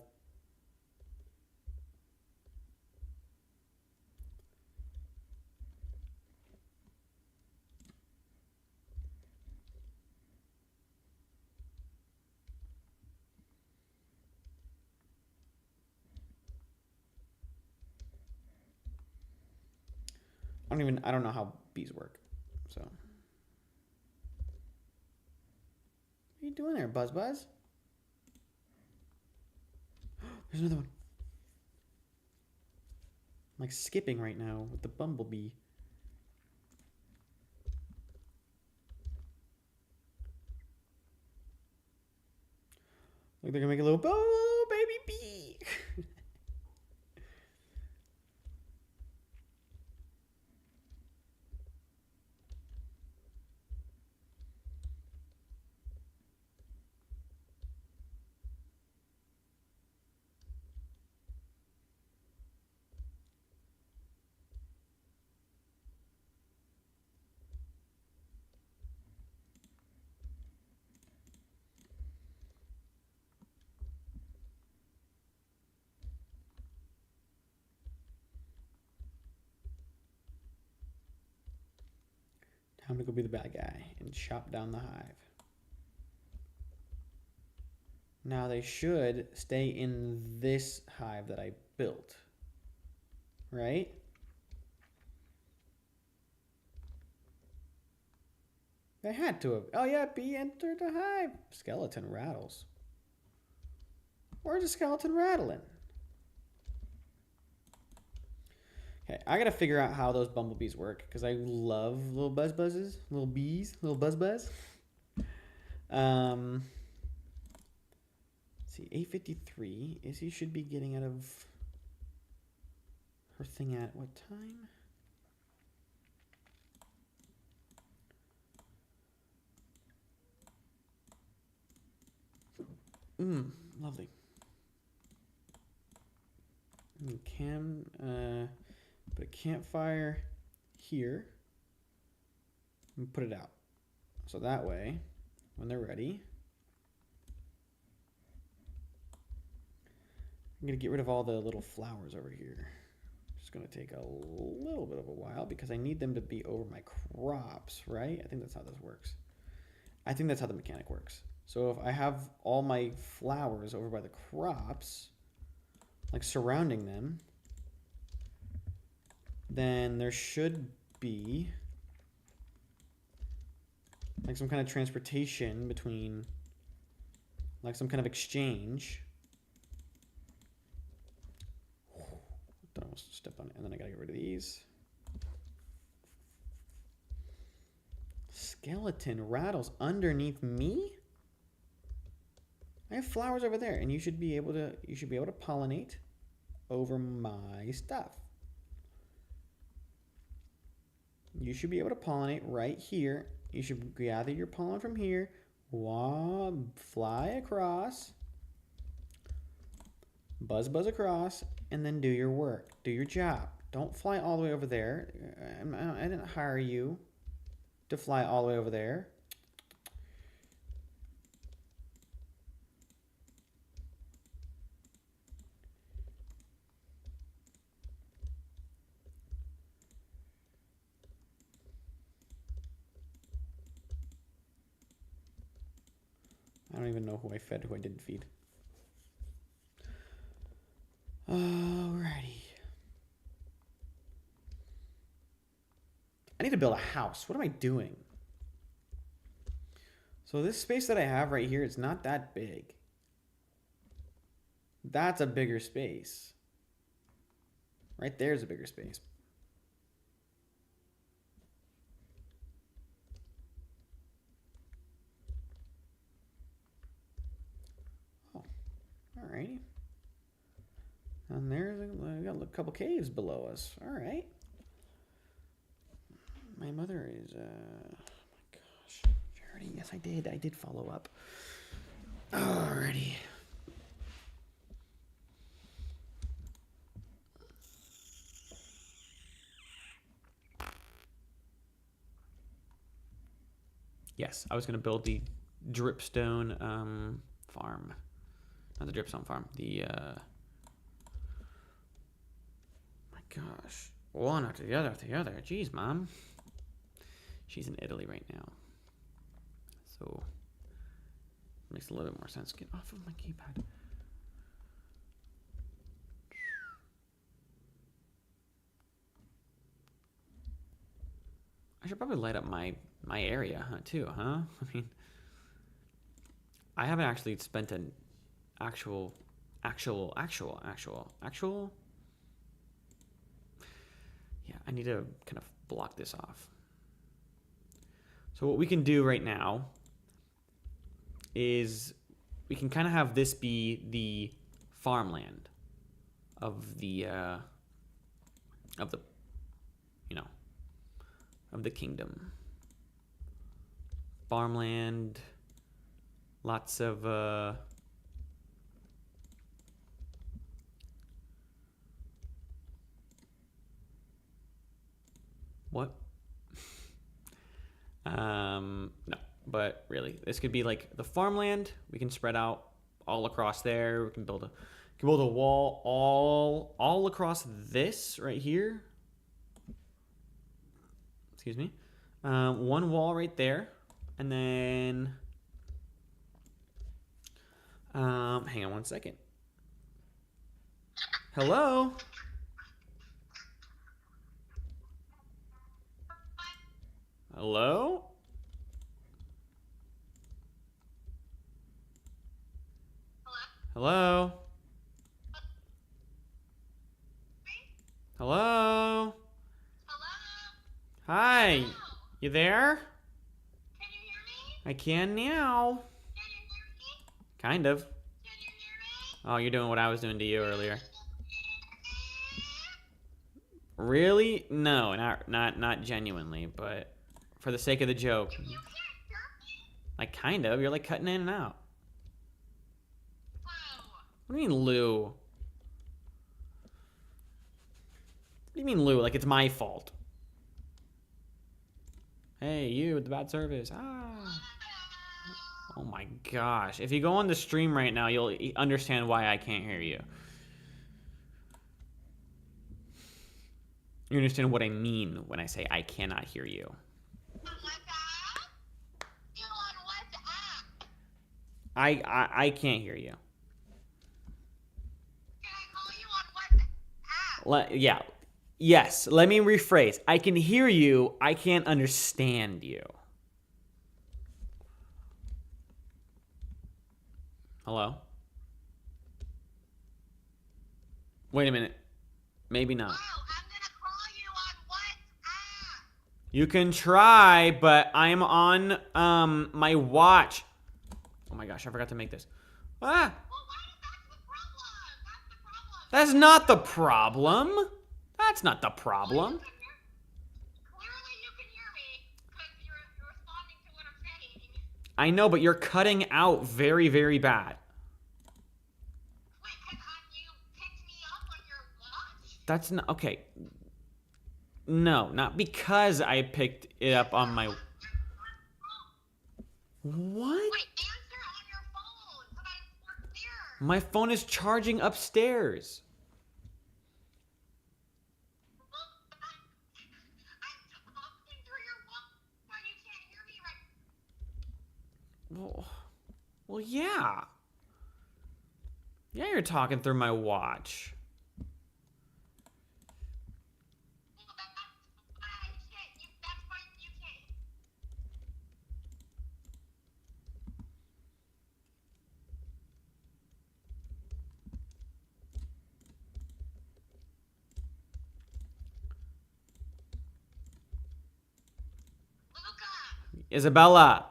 I don't know how bees work. So. What are you doing there, Buzz Buzz? There's another one. I'm like skipping right now with the bumblebee. Like they're gonna make a little baby bee. Time to go be the bad guy and chop down the hive. Now they should stay in this hive that I built. right? They had to have. Oh yeah, bee entered the hive. Skeleton rattles. Where's the skeleton rattling? Okay, I gotta figure out how those bumblebees work because I love little buzzes, little bees, little buzz. Let's see, 8:53. Izzy should be getting out of her thing at what time? Lovely. Put a campfire here and put it out. So that way, when they're ready, I'm gonna get rid of all the little flowers over here. It's gonna take a little bit of a while because I need them to be over my crops, right? I think that's how this works. I think that's how the mechanic works. So if I have all my flowers over by the crops, like surrounding them, then there should be like some kind of transportation between, like some kind of exchange. Don't almost step on it, and then I gotta get rid of these. Skeleton rattles underneath me? I have flowers over there, and you should be able to pollinate over my stuff. You should be able to pollinate right here. You should gather your pollen from here, fly across, buzz across, and then do your work. Do your job. Don't fly all the way over there. I didn't hire you to fly all the way over there. I don't even know who I fed, who I didn't feed. Alrighty. I need to build a house. What am I doing? So this space that I have right here, it's not that big. That's a bigger space. Right there's a bigger space. Oh, alrighty. And we got a couple caves below us. All right. My mother is, oh my gosh. Charity, yes, I did follow up. Alrighty. Yes, I was going to build the dripstone farm. Not the dripstone farm. The, my gosh. One after the other after the other. Jeez, Mom. She's in Italy right now. So, makes a little bit more sense. Get off of my keypad. I should probably light up my area too, huh? I mean, I haven't actually spent an actual. Yeah, I need to kind of block this off. So what we can do right now is we can kind of have this be the farmland of the of the kingdom. Farmland, lots of what? No, but really, this could be like the farmland. We can spread out all across there. We can build a wall all across this right here. Excuse me. One wall right there, and then hang on one second. Hello. Hello? Hello? Hello? Hi. You there? I can now. Kind of. Oh, you're doing what I was doing to you earlier. Really? No, not genuinely, but for the sake of the joke. Like kind of. You're like cutting in and out. What do you mean, Lou? What do you mean, Lou? Like it's my fault. Hey, you with the bad service. Ah. Oh my gosh. If you go on the stream right now, you'll understand why I can't hear you. You understand what I mean when I say I cannot hear you. I can't hear you. Yeah. Yes. Let me rephrase. I can hear you. I can't understand you. Hello? Wait a minute. Maybe not. I'm gonna call you on WhatsApp. You can try, but I'm on my watch. Oh my gosh, I forgot to make this. Ah! Well, why is that the problem? That's the problem. That's not the problem. That's not the problem. Clearly you can hear me because you're responding to what I'm saying. I know, but you're cutting out very, very bad. Wait, because you picked me up on your watch? That's not okay. No, not because I picked it up on my. What? Wait, answer on your phone so that it's more clear. My phone is charging upstairs. I'm talking through your watch. Why you can't hear me right? Well, yeah. Yeah, you're talking through my watch. Well, that's why you can't. That's why you can't. Luca! Isabella.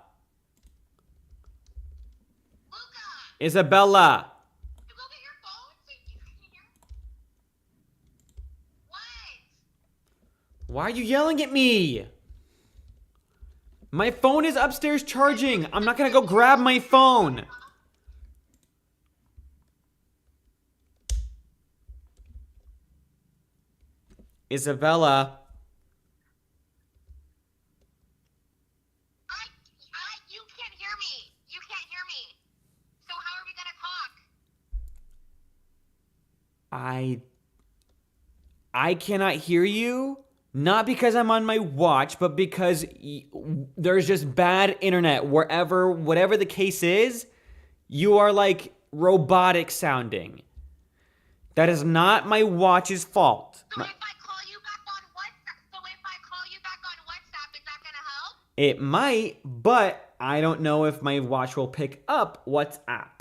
Luca! Isabella. You go get your phone so you can hear. What? Why are you yelling at me? My phone is upstairs charging. I'm not gonna go grab my phone. Isabella. You can't hear me. You can't hear me. So how are we gonna talk? I cannot hear you. Not because I'm on my watch, but because there's just bad internet wherever, whatever the case is. You are like robotic sounding. That is not my watch's fault. So if I call you back on WhatsApp, is that gonna help? It might, but I don't know if my watch will pick up WhatsApp.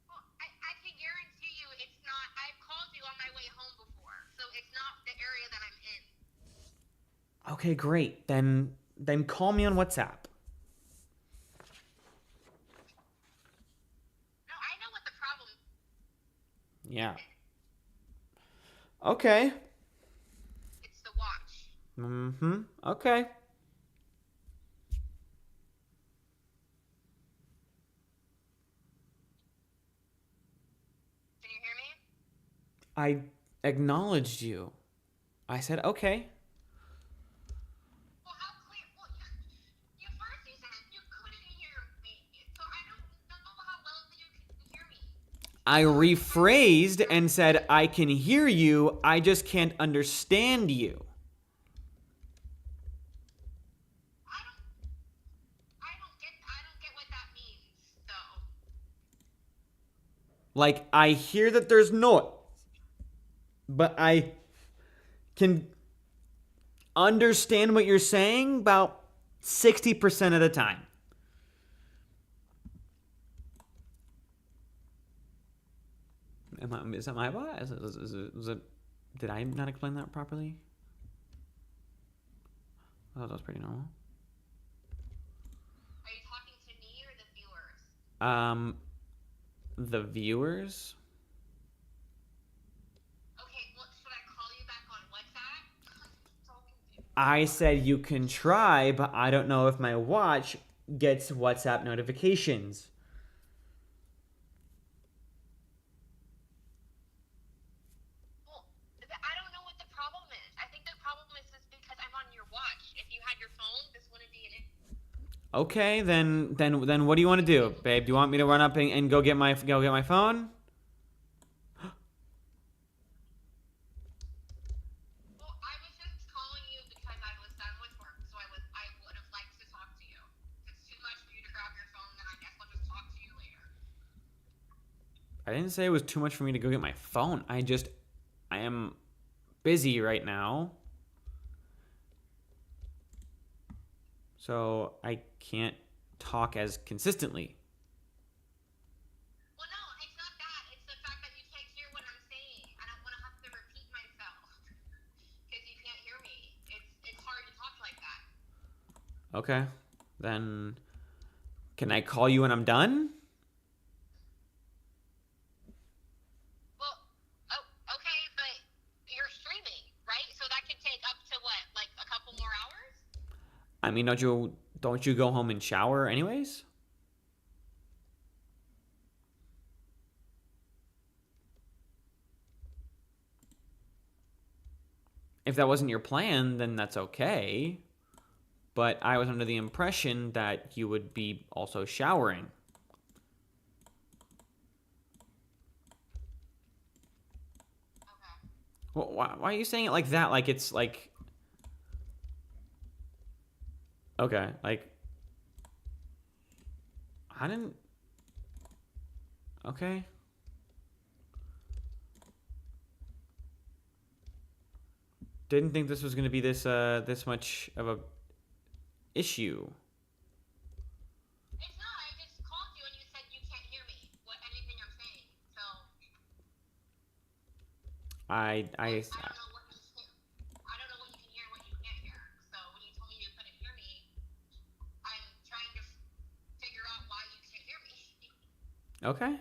Well, I can guarantee you it's not. I've called you on my way home before, so it's not the area that I'm in. Okay, great. Then call me on WhatsApp. No, I know what the problem is. Yeah. Okay. It's the watch. Mm-hmm. Okay. Can you hear me? I acknowledged you. I said, okay. Well, how clear? Well, you first you said you couldn't hear me, so I don't know how well you can hear me. I rephrased and said, I can hear you. I just can't understand you. I don't get what that means, though. Like, I hear that there's noise, but can understand what you're saying about 60% of the time. Is that my bot? Did I not explain that properly? I thought that was pretty normal. Are you talking to me or the viewers? The viewers. Okay, well, should I call you back on WhatsApp? I'm so confused. I said you can try, but I don't know if my watch gets WhatsApp notifications. Well, I don't know what the problem is. I think the problem is just because I'm on your watch. If you had your phone, this wouldn't be an issue. Okay, then what do you want to do, babe? Do you want me to run up and go get my phone? Well, I was just calling you because I was done with work, so I would have liked to talk to you. If it's too much for you to grab your phone, then I guess I'll just talk to you later. I didn't say it was too much for me to go get my phone. I am busy right now. So I can't talk as consistently. Well, no, it's not that. It's the fact that you can't hear what I'm saying. I don't want to have to repeat myself because you can't hear me. It's hard to talk like that. Okay. Then can I call you when I'm done? Well, oh, okay, but you're streaming, right? So that could take up to what, like a couple more hours? I mean, don't you go home and shower anyways? If that wasn't your plan, then that's okay. But I was under the impression that you would be also showering. Okay. Well, why are you saying it like that? Like it's like... Okay, like... I didn't... Okay. Didn't think this was going to be this much of a issue. It's not. I just called you and you said you can't hear me. Anything I'm saying. So I I don't know what you can. I don't know what you can hear and what you can't hear. So when you told me you couldn't hear me, I'm trying to figure out why you can't hear me. Okay.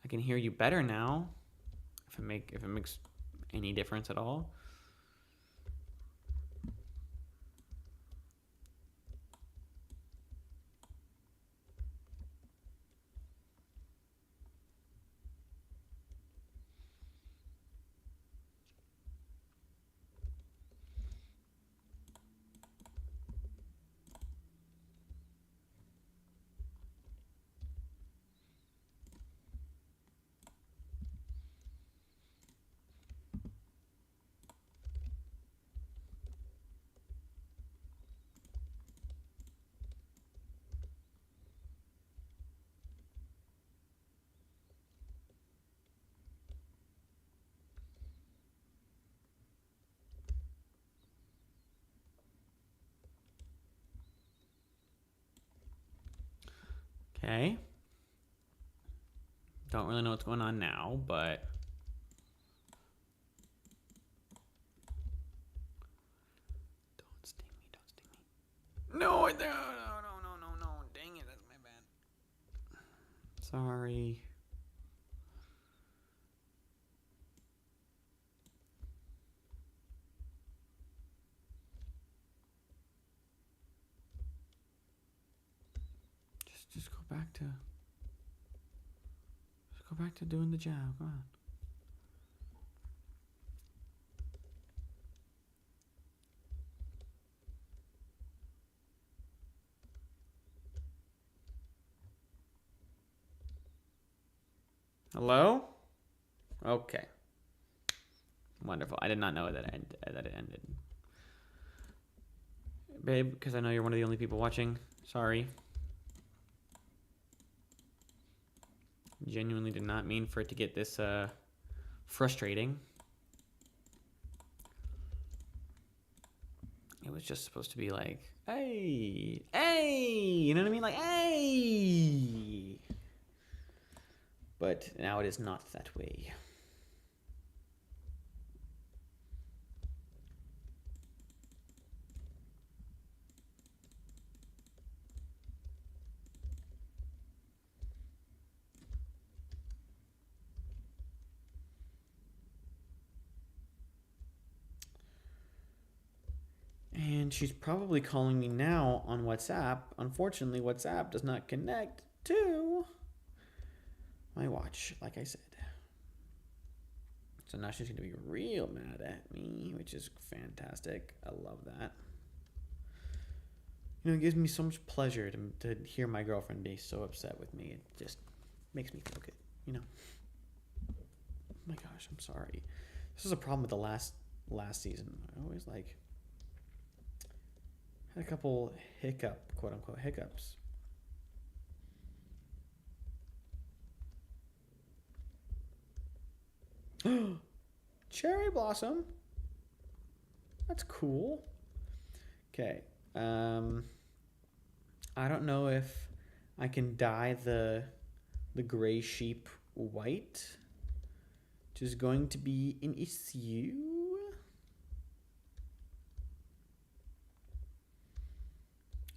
I can hear you better now. If it makes any difference at all. Okay. Don't really know what's going on now, but don't sting me, don't sting me. No, no. Dang it, that's my bad. Sorry. Just go back to doing the job. Come on. Hello? Okay. Wonderful. I did not know that it ended. Babe, because I know you're one of the only people watching. Sorry. Genuinely did not mean for it to get this frustrating. It was just supposed to be like, hey, hey, you know what I mean? Like, hey. But now it is not that way. And she's probably calling me now on WhatsApp. Unfortunately, WhatsApp does not connect to my watch, like I said. So now she's going to be real mad at me, which is fantastic. I love that. You know, it gives me so much pleasure to hear my girlfriend be so upset with me. It just makes me feel good, you know? Oh my gosh, I'm sorry. This is a problem with the last season. I always had a couple quote unquote hiccups. Cherry blossom. That's cool. Okay. I don't know if I can dye the gray sheep white, which is going to be an issue.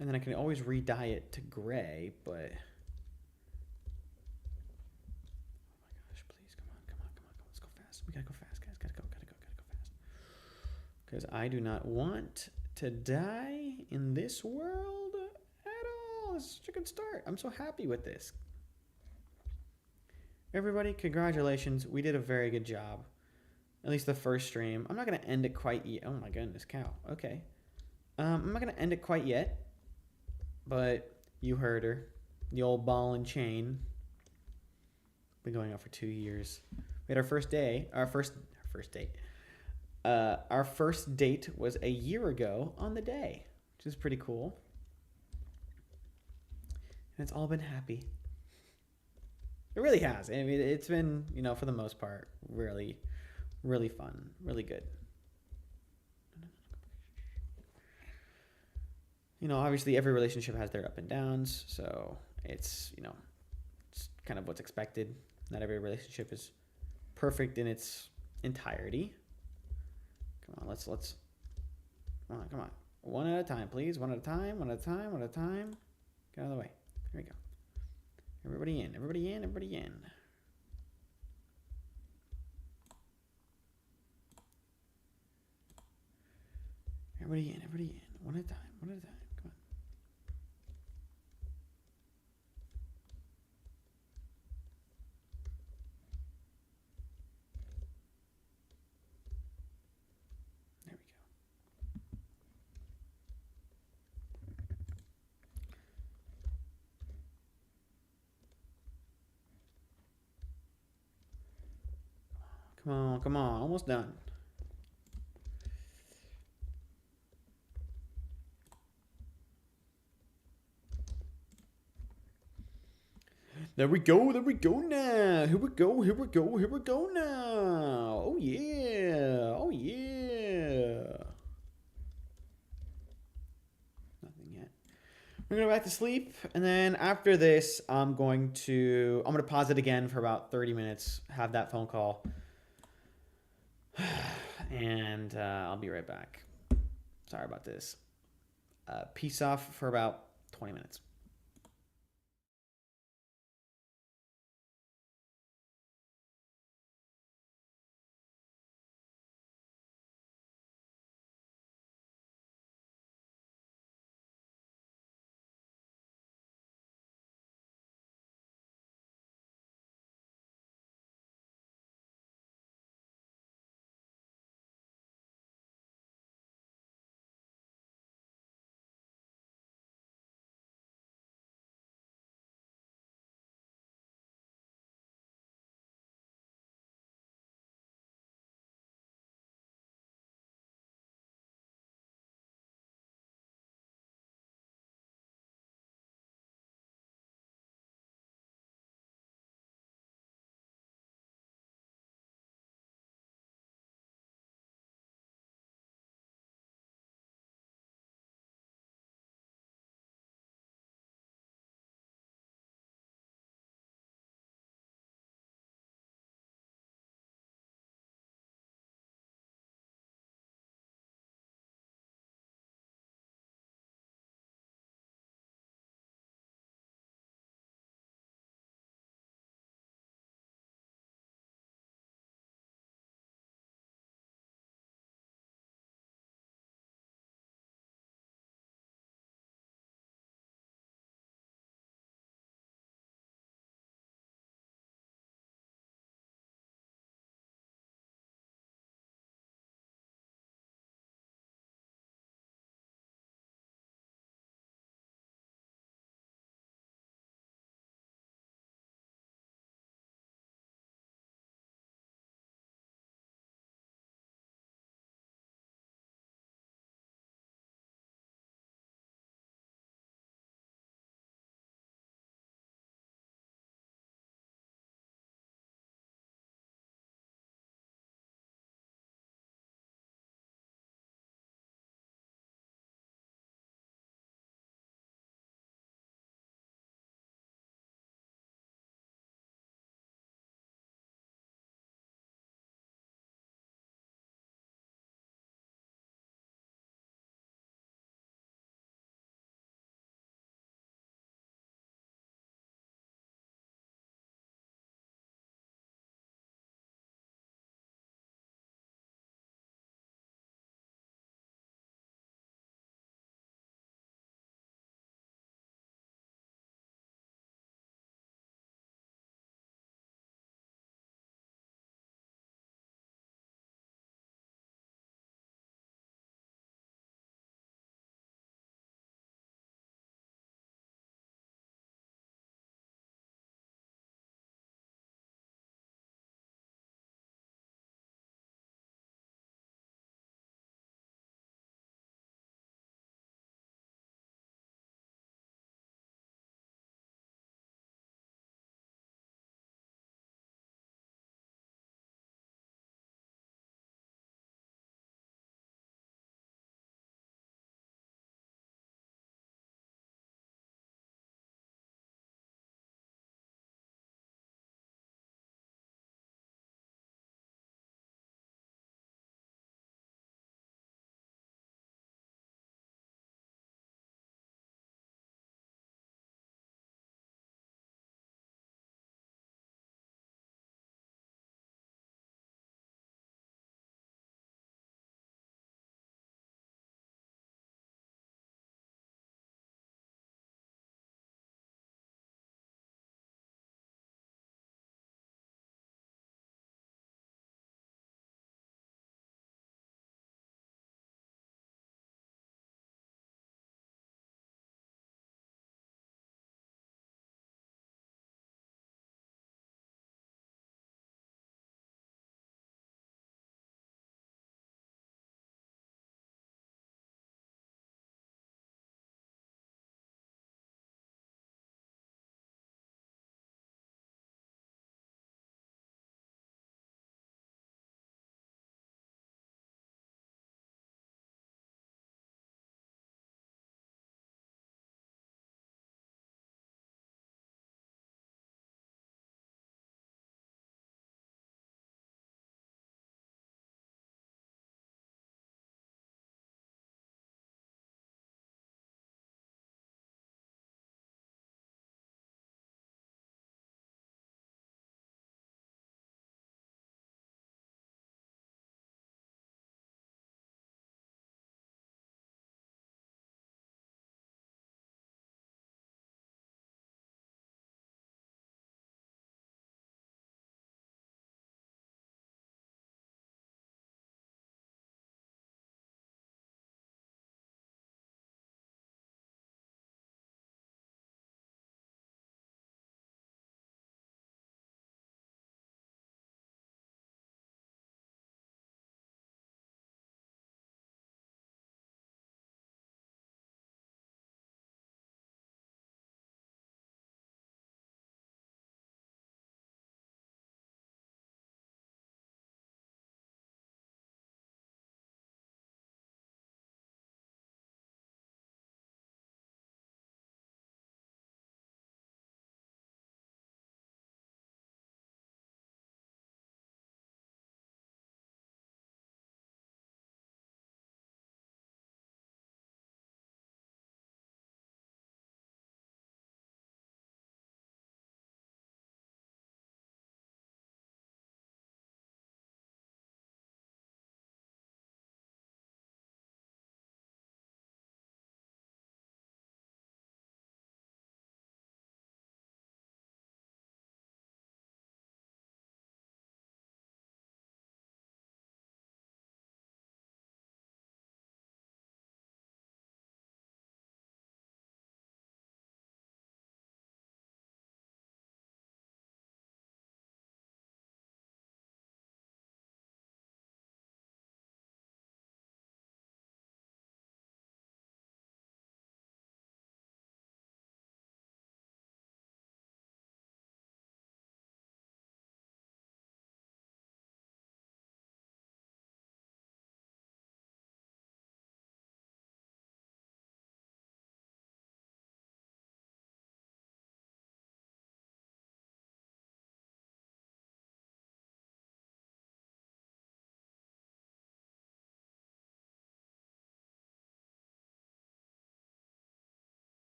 And then I can always re-dye it to gray, but oh my gosh, please, come on. Let's go fast. We gotta go fast, guys. Gotta go fast. Because I do not want to die in this world at all. This is such a good start. I'm so happy with this. Everybody, congratulations. We did a very good job. At least the first stream. I'm not going to end it quite yet. Oh my goodness, cow. Okay. I'm not going to end it quite yet. But you heard her. The old ball and chain. Been going on for 2 years. We had our first date. Our first date. Our first date was a year ago on the day, which is pretty cool. And it's all been happy. It really has. I mean, it's been, you know, for the most part, really, really fun, really good. You know, obviously every relationship has their up and downs, so it's, you know, it's kind of what's expected. Not every relationship is perfect in its entirety. Come on, let's come on. One at a time, please. One at a time. Get out of the way. Here we go. Everybody in. Everybody in. Everybody in. One at a time. Come on. There we go. Come on. Almost done. There we go now. Here we go now. Oh yeah. Nothing yet. We're gonna go back to sleep, and then after this, I'm gonna pause it again for about 30 minutes, have that phone call, and I'll be right back. Sorry about this. Peace off for about 20 minutes.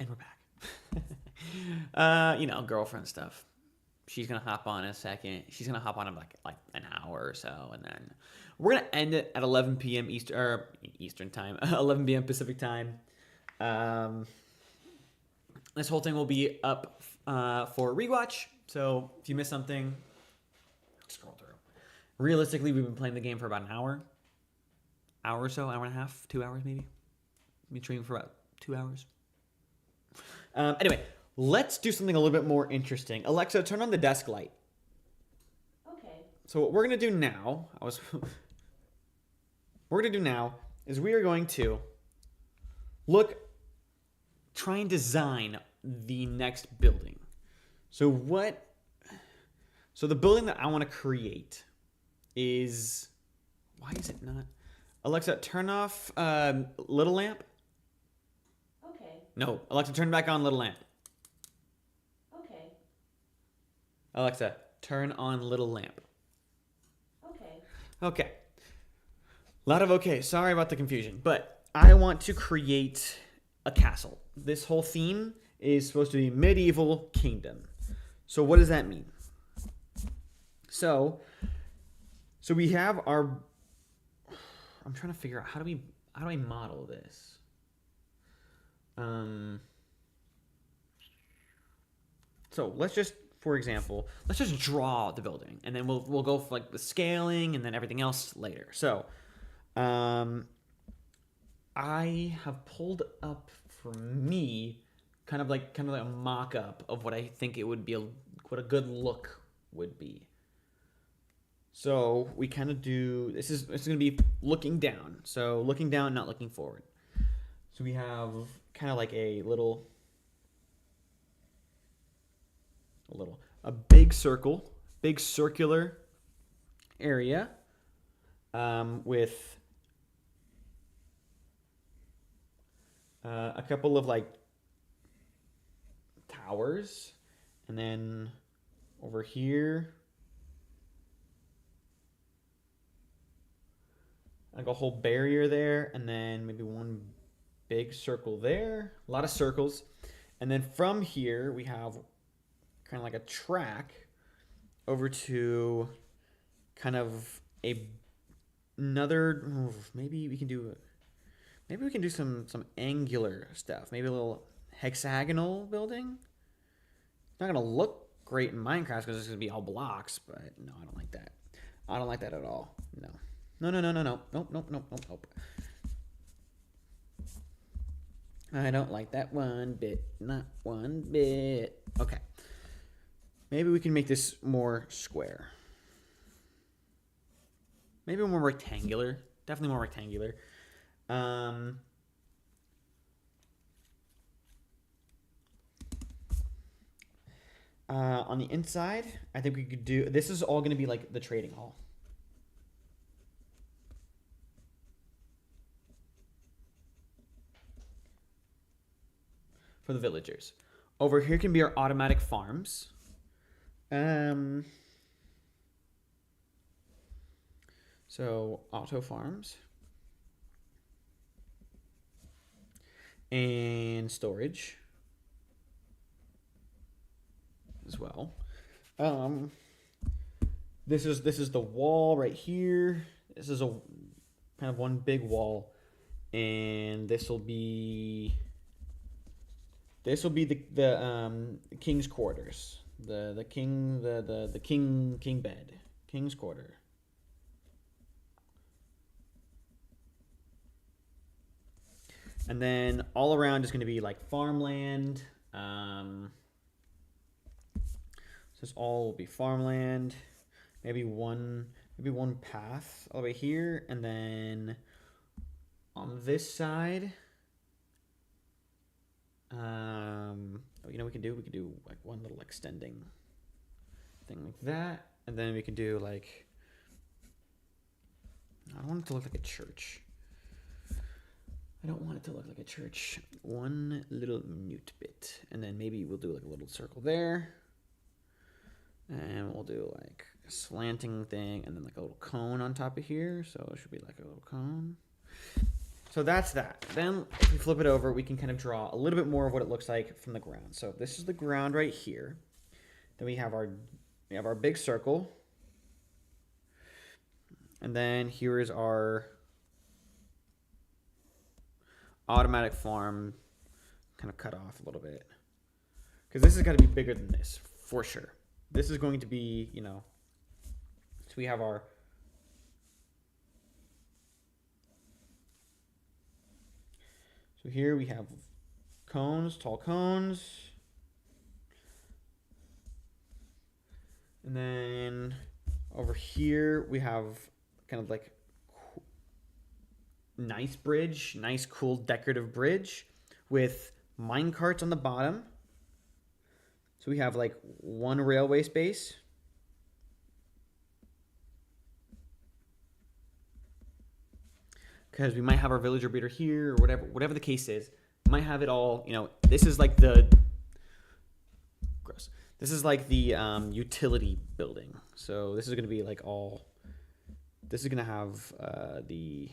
And we're back. Girlfriend stuff. She's gonna hop on in a second. She's gonna hop on in like an hour or so, and then we're gonna end it at 11 p.m. Eastern time, 11 p.m. Pacific time. This whole thing will be up for rewatch. So if you miss something, scroll through. Realistically, we've been playing the game for about an hour or so, hour and a half, 2 hours maybe. We've been streaming for about 2 hours. Anyway, let's do something a little bit more interesting. Alexa, turn on the desk light. Okay. So what we're gonna do now, is we are going to try and design the next building. So the building that I want to create is, why is it not? Alexa, turn off little lamp. Okay. No, Alexa, turn back on little lamp. Okay. Alexa, turn on little lamp. Okay. Okay. A lot of okay. Sorry about the confusion, but I want to create a castle. This whole theme is supposed to be medieval kingdom. So what does that mean? So we have our. I'm trying to figure out how do I model this. So let's just, for example, let's just draw the building, and then we'll go for like the scaling and then everything else later. So, I have pulled up for me kind of like a mock-up of what I think it would be, what a good look would be. So we kind of do, it's going to be looking down. So looking down, not looking forward. So we have kind of like a big circle, big circular area with a couple of like towers, and then over here like a whole barrier there, and then maybe one big circle there, a lot of circles, and then from here we have kind of like a track over to kind of maybe we can do some angular stuff, maybe a little hexagonal building. It's not gonna look great in Minecraft because it's gonna be all blocks, but no, I don't like that. I don't like that at all. No. Nope. I don't like that one bit. Not one bit. Okay. Maybe we can make this more square. Maybe more rectangular. Definitely more rectangular. On the inside, I think we could do... This is all going to be like the trading hall. For the villagers. Over here can be our automatic farms. So auto farms. And storage as well. This is the wall right here. This is a kind of one big wall, and this will be the king's quarters. The king bed. King's quarter. And then all around is going to be like farmland. So this all will be farmland. Maybe one path all the way here, and then on this side, we could do like one little extending thing like that, and then we can do like, I don't want it to look like a church. One little minute bit, and then maybe we'll do like a little circle there, and we'll do like a slanting thing, and then like a little cone on top of here. So it should be like a little cone. So that's that. Then if we flip it over, we can kind of draw a little bit more of what it looks like from the ground. So this is the ground right here. Then we have our big circle. And then here is our automatic farm kind of cut off a little bit. Because this has got to be bigger than this, for sure. This is going to be, you know, so we have our so here we have cones, tall cones. And then over here we have kind of like nice bridge, nice cool decorative bridge with mine carts on the bottom. So we have like one railway space. Because we might have our villager breeder here or whatever the case is. We might have it all, you know, this is like the gross. This is like the utility building. So this is going to be like all, this is going to have the,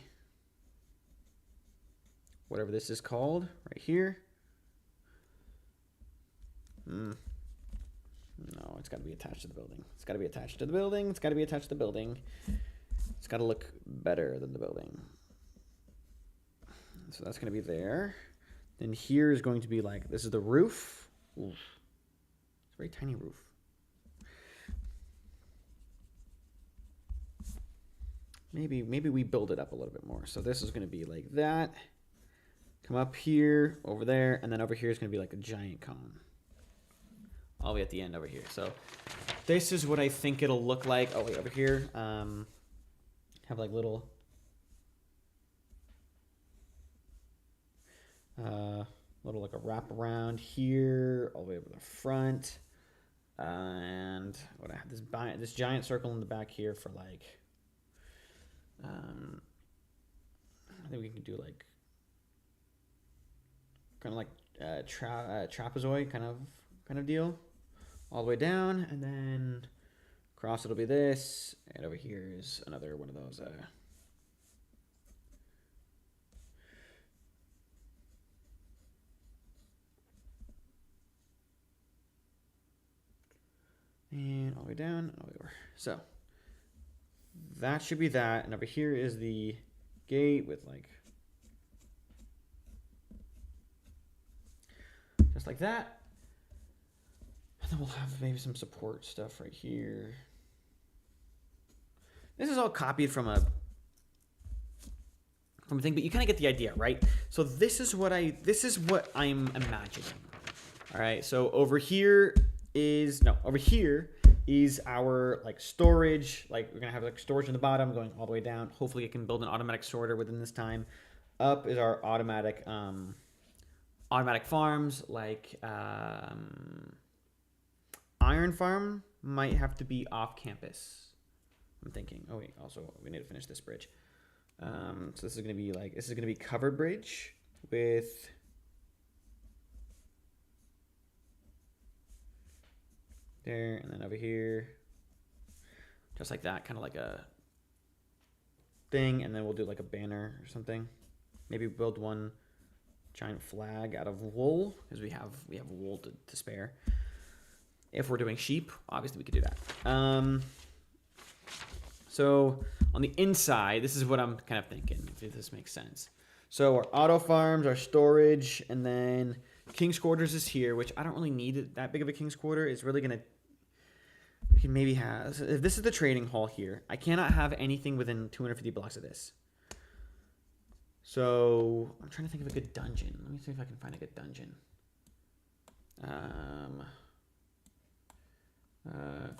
whatever this is called right here. No, it's got to be attached to the building. It's got to be attached to the building. It's got to be attached to the building. It's got to look better than the building. So that's going to be there. Then here is going to be like, this is the roof. Ooh. It's a very tiny roof. Maybe we build it up a little bit more. So this is going to be like that. Come up here, over there, and then over here is going to be like a giant cone. All the way at the end over here. So this is what I think it'll look like. Oh, wait, over here. Have like little like a wrap around here, all the way over the front. And what I have this giant circle in the back here for like, I think we can do like kind of like trapezoid kind of deal, all the way down, and then across it'll be this, and over here is another one of those. And all the way down, and all the way over. So that should be that, and over here is the gate with like just like that. And then we'll have maybe some support stuff right here. This is all copied from a thing, but you kind of get the idea, right? So this is what I'm imagining. All right, so over here is our like storage. Like we're gonna have like storage in the bottom going all the way down. Hopefully it can build an automatic sorter within this time. Up is our automatic farms, like iron farm might have to be off campus. I'm thinking. Oh wait, also we need to finish this bridge. So this is gonna be covered bridge with there, and then over here, just like that, kind of like a thing, and then we'll do like a banner or something. Maybe build one giant flag out of wool, because we have wool to spare. If we're doing sheep, obviously we could do that. So on the inside, this is what I'm kind of thinking, if this makes sense. So our auto farms, our storage, and then King's Quarters is here, which I don't really need that big of a King's Quarter. It's really gonna, we can maybe have, if this is the trading hall here, I cannot have anything within 250 blocks of this. So I'm trying to think of a good dungeon. Let me see if I can find a good dungeon.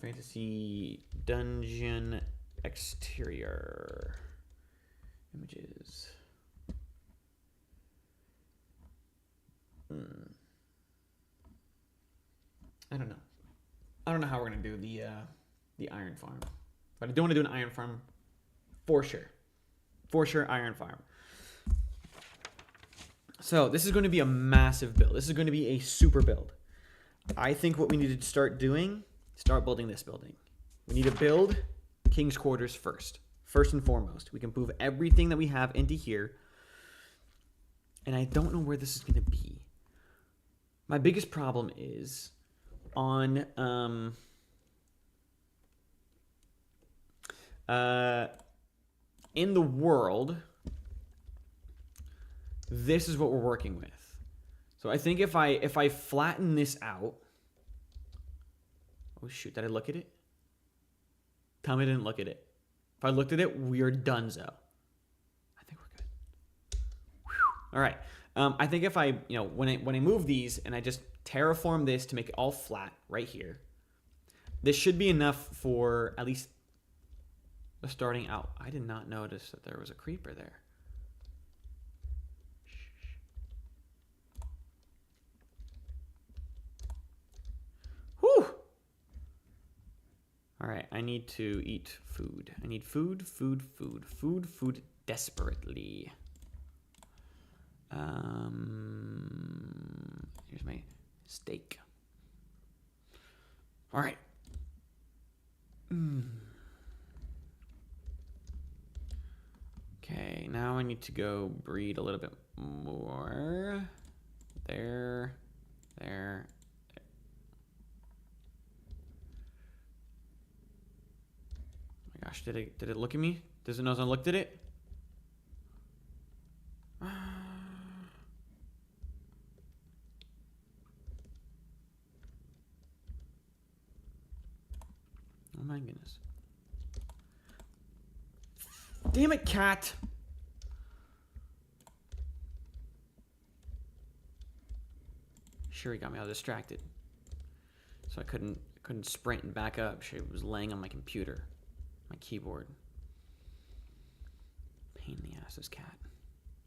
Fantasy dungeon exterior images. I don't know how we're gonna do the iron farm, but I do want to do an iron farm for sure. Iron farm. So this is going to be a massive build. This is going to be a super build. I think what we need to start building this building. We need to build King's Quarters first and foremost. We can move everything that we have into here. and I don't know where this is going to be. My biggest problem is on in the world, this is what we're working with. So I think if I flatten this out, oh shoot, did I look at it? Tell me I didn't look at it. If I looked at it, we're donezo. I think we're good. Whew. All right. I think if I, when I move these and I just terraform this to make it all flat right here, this should be enough for at least starting out. I did not notice that there was a creeper there. Whew. All right, I need to eat food. I need food desperately. Here's my steak. All right. Okay, now I need to go breed a little bit more. There. Oh my gosh, did it look at me? Does it know I looked at it? Oh my goodness. Damn it, cat. Sure, he got me all distracted. So I couldn't sprint and back up. She was laying on my computer, my keyboard. Pain in the ass, this cat.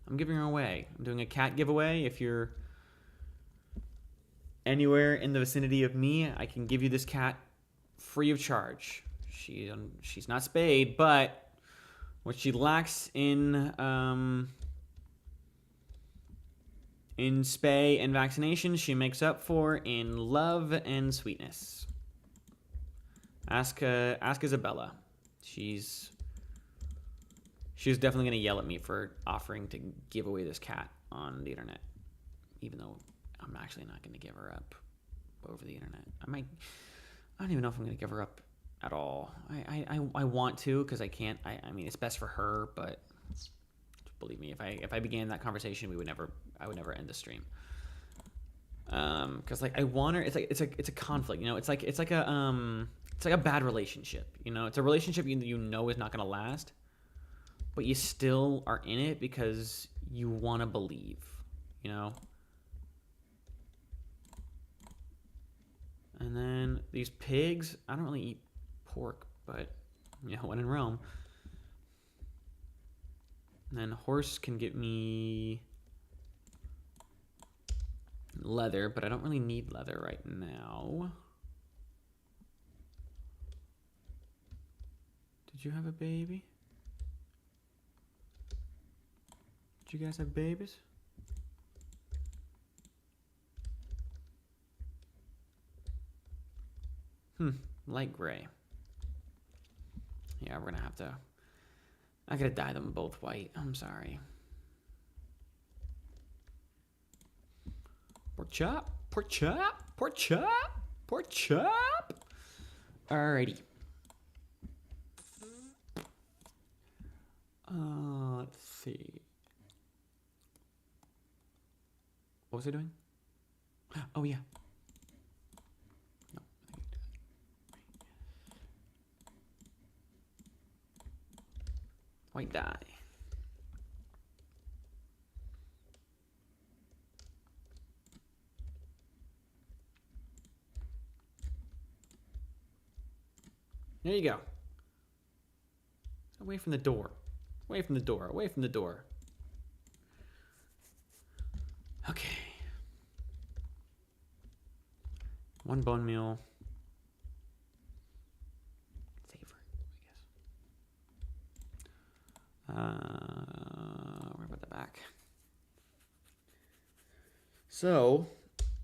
I'm giving her away. I'm doing a cat giveaway. If you're anywhere in the vicinity of me, I can give you this cat free of charge. She's not spayed, but what she lacks in spay and vaccination, she makes up for in love and sweetness. Ask Isabella. She's definitely gonna yell at me for offering to give away this cat on the internet, even though I'm actually not gonna give her up over the internet. I don't even know if I'm gonna give her up at all. I want to, because I can't. I mean, it's best for her, but believe me, if I began that conversation, I would never end the stream. Because I want her. It's a conflict. It's like a bad relationship. It's a relationship you know is not gonna last, but you still are in it because you want to believe. And then these pigs, I don't really eat pork, but when in Rome. And then horse can get me leather, but I don't really need leather right now. Did you have a baby? Did you guys have babies? Light gray. Yeah, we're gonna have to. I gotta dye them both white. I'm sorry. Pork chop, pork chop, pork chop, pork chop. Alrighty. Let's see. What was I doing? Oh yeah. White dye. There you go. Away from the door. Away from the door. Away from the door. Okay. One bone meal. What about the back? So,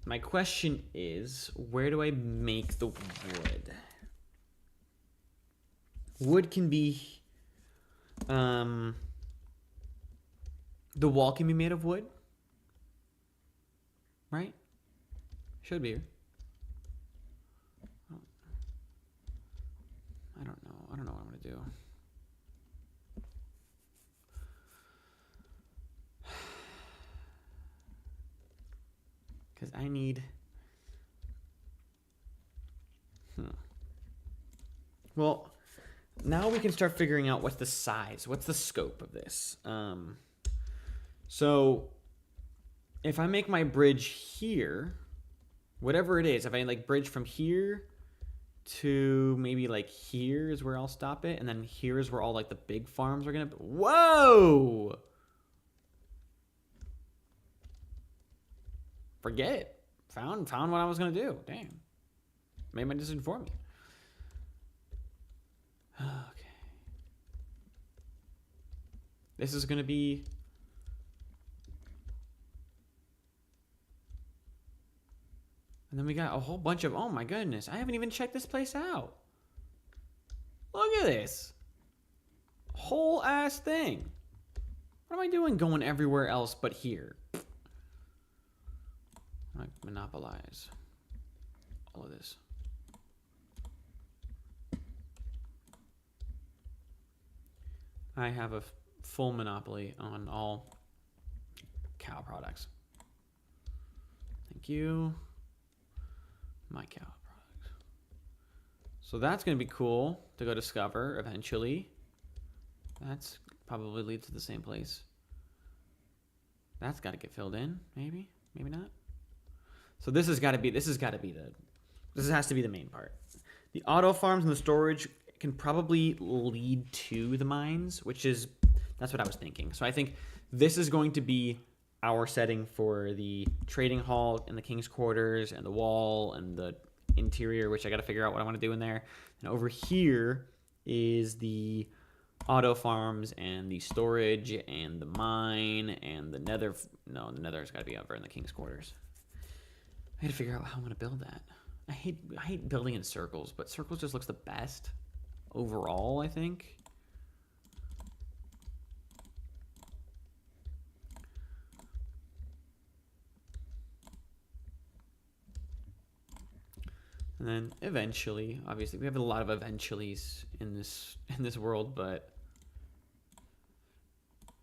my question is, where do I make the wood? Wood can be, the wall can be made of wood. right? Should be here. I don't know. I don't know what I'm gonna do. Because I need... Well, now we can start figuring out what's the size. What's the scope of this? So, if I make my bridge here, whatever it is, if I like bridge from here to maybe like here is where I'll stop it, and then here is where all like the big farms are gonna be. Whoa! Forget it. Found what I was gonna do. Damn. Made my decision for me. Okay. This is gonna be... And then we got a whole bunch of... Oh my goodness. I haven't even checked this place out. Look at this. Whole ass thing. What am I doing going everywhere else but here? I monopolize all of this. I have a full monopoly on all cow products. Thank you. My cow products. So that's going to be cool to go discover eventually. That's probably leads to the same place. That's got to get filled in, maybe, maybe not. So this has to be the main part. The auto farms and the storage can probably lead to the mines, that's what I was thinking. So I think this is going to be our setting for the trading hall and the king's quarters and the wall and the interior, which I got to figure out what I want to do in there. And over here is the auto farms and the storage and the mine and the nether. No, the nether's got to be over in the king's quarters. I got to figure out how I'm going to build that. I hate building in circles, but circles just looks the best overall, I think. And then eventually, obviously, we have a lot of eventuallys in this world, but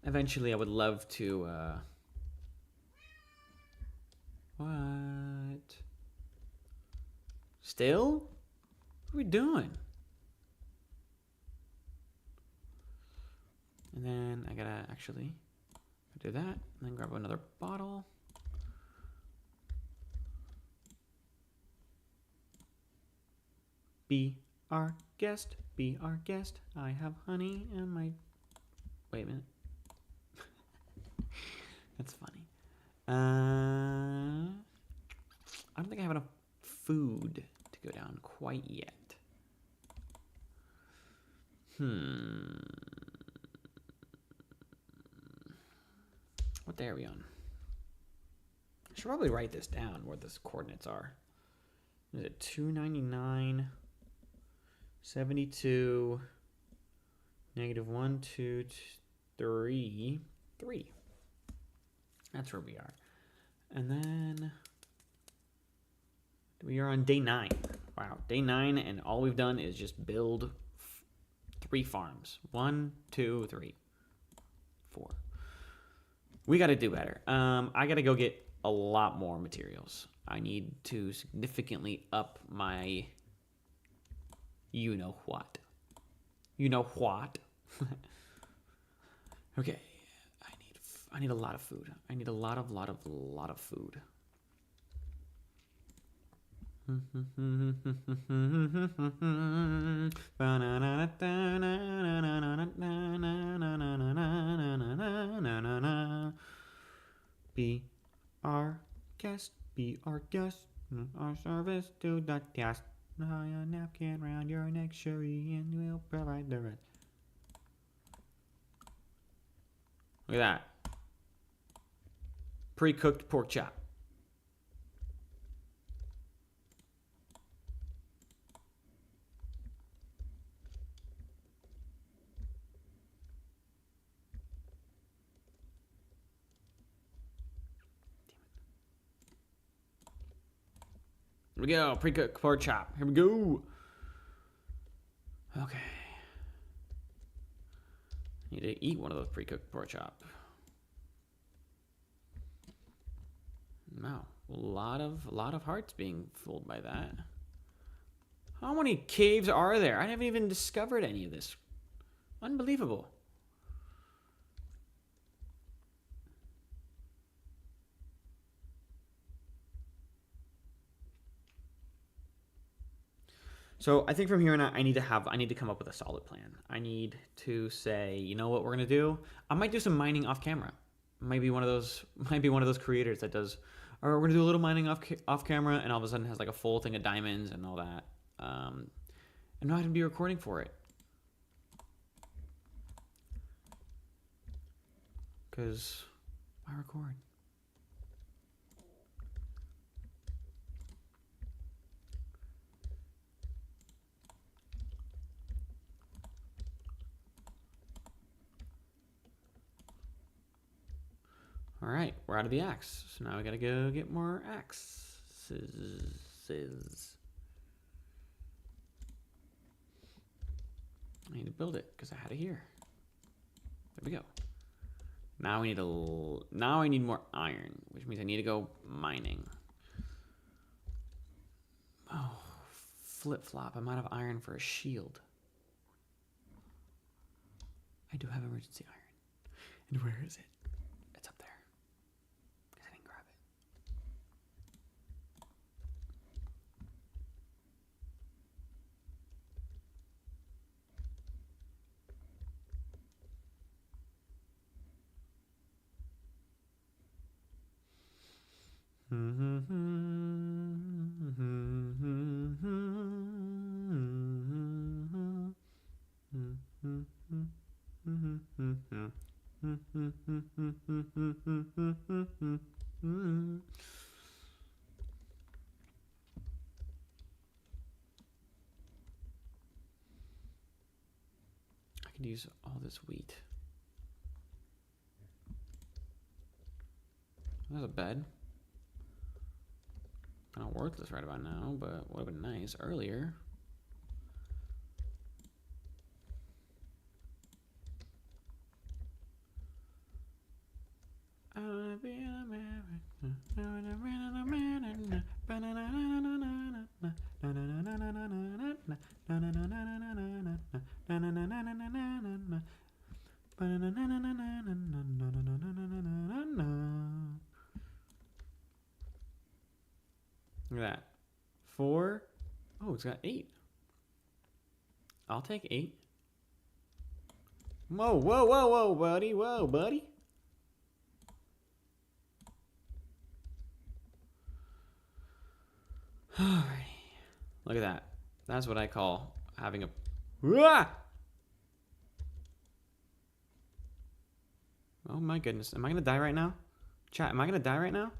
eventually I would love to what? Still? What are we doing? And then I gotta actually do that, and then grab another bottle. Be our guest, be our guest. I have honey in my... Wait a minute. That's funny. I don't think I have enough food to go down quite yet. What day are we on? I should probably write this down where the coordinates are. Is it 299, 72, negative 1, 2, 3, 3. That's where we are. And then we are on day 9. Wow, day 9, and all we've done is just build 3 farms. 1, 2, 3, 4. We got to do better. I got to go get a lot more materials. I need to significantly up my you know what. You know what? Okay. I need a lot of food. I need a lot of food. Be our guest, be our guest. Our service to the guest. Tie a napkin round your neck, Sherry, and we'll provide the rest. Look at that. Pre-cooked pork chop. we go. Pre-cooked pork chop. Here we go. Okay. Need to eat one of those pre-cooked pork chop. Wow, a lot of hearts being fooled by that. How many caves are there? I haven't even discovered any of this. Unbelievable. So I think from here on out, I need to come up with a solid plan. I need to say, you know what we're gonna do? I might do some mining off camera. Might be one of those creators that does. Or we're gonna do a little mining off camera, and all of a sudden has like a full thing of diamonds and all that. And not even be recording for it. Because why record? All right, we're out of the axe. So now we gotta go get more axes. I need to build it because I had it here. There we go. Now we need now I need more iron, which means I need to go mining. Oh, flip-flop. I'm out of iron for a shield. I do have emergency iron. And where is it? It's up there. Because I didn't grab it. I could use all this wheat. There's a bed. Kind of worthless right about now, but would have been nice earlier. Look at that. 4. Oh, it's got 8. I'll take 8. Whoa, whoa, whoa, whoa, buddy. Whoa, buddy. Alrighty. Look at that. That's what I call having a... Ah! Oh my goodness. Am I going to die right now? Chat, am I going to die right now?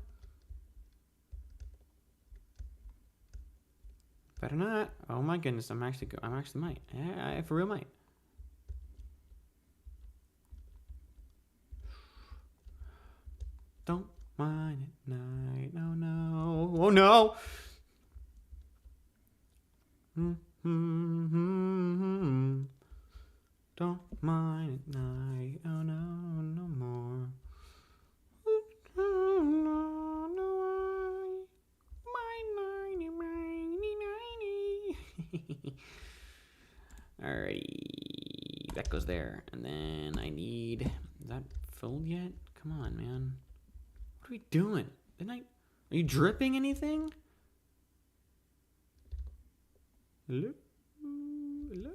Better not. Oh my goodness. I'm actually might. Yeah, I for real might. Don't mind at night. No, no. Oh no. Don't mind at night. Oh no, no more. Alrighty, that goes there, and then I need. Is that filled yet? Come on, man. What are we doing? Are you dripping anything? Hello? Hello?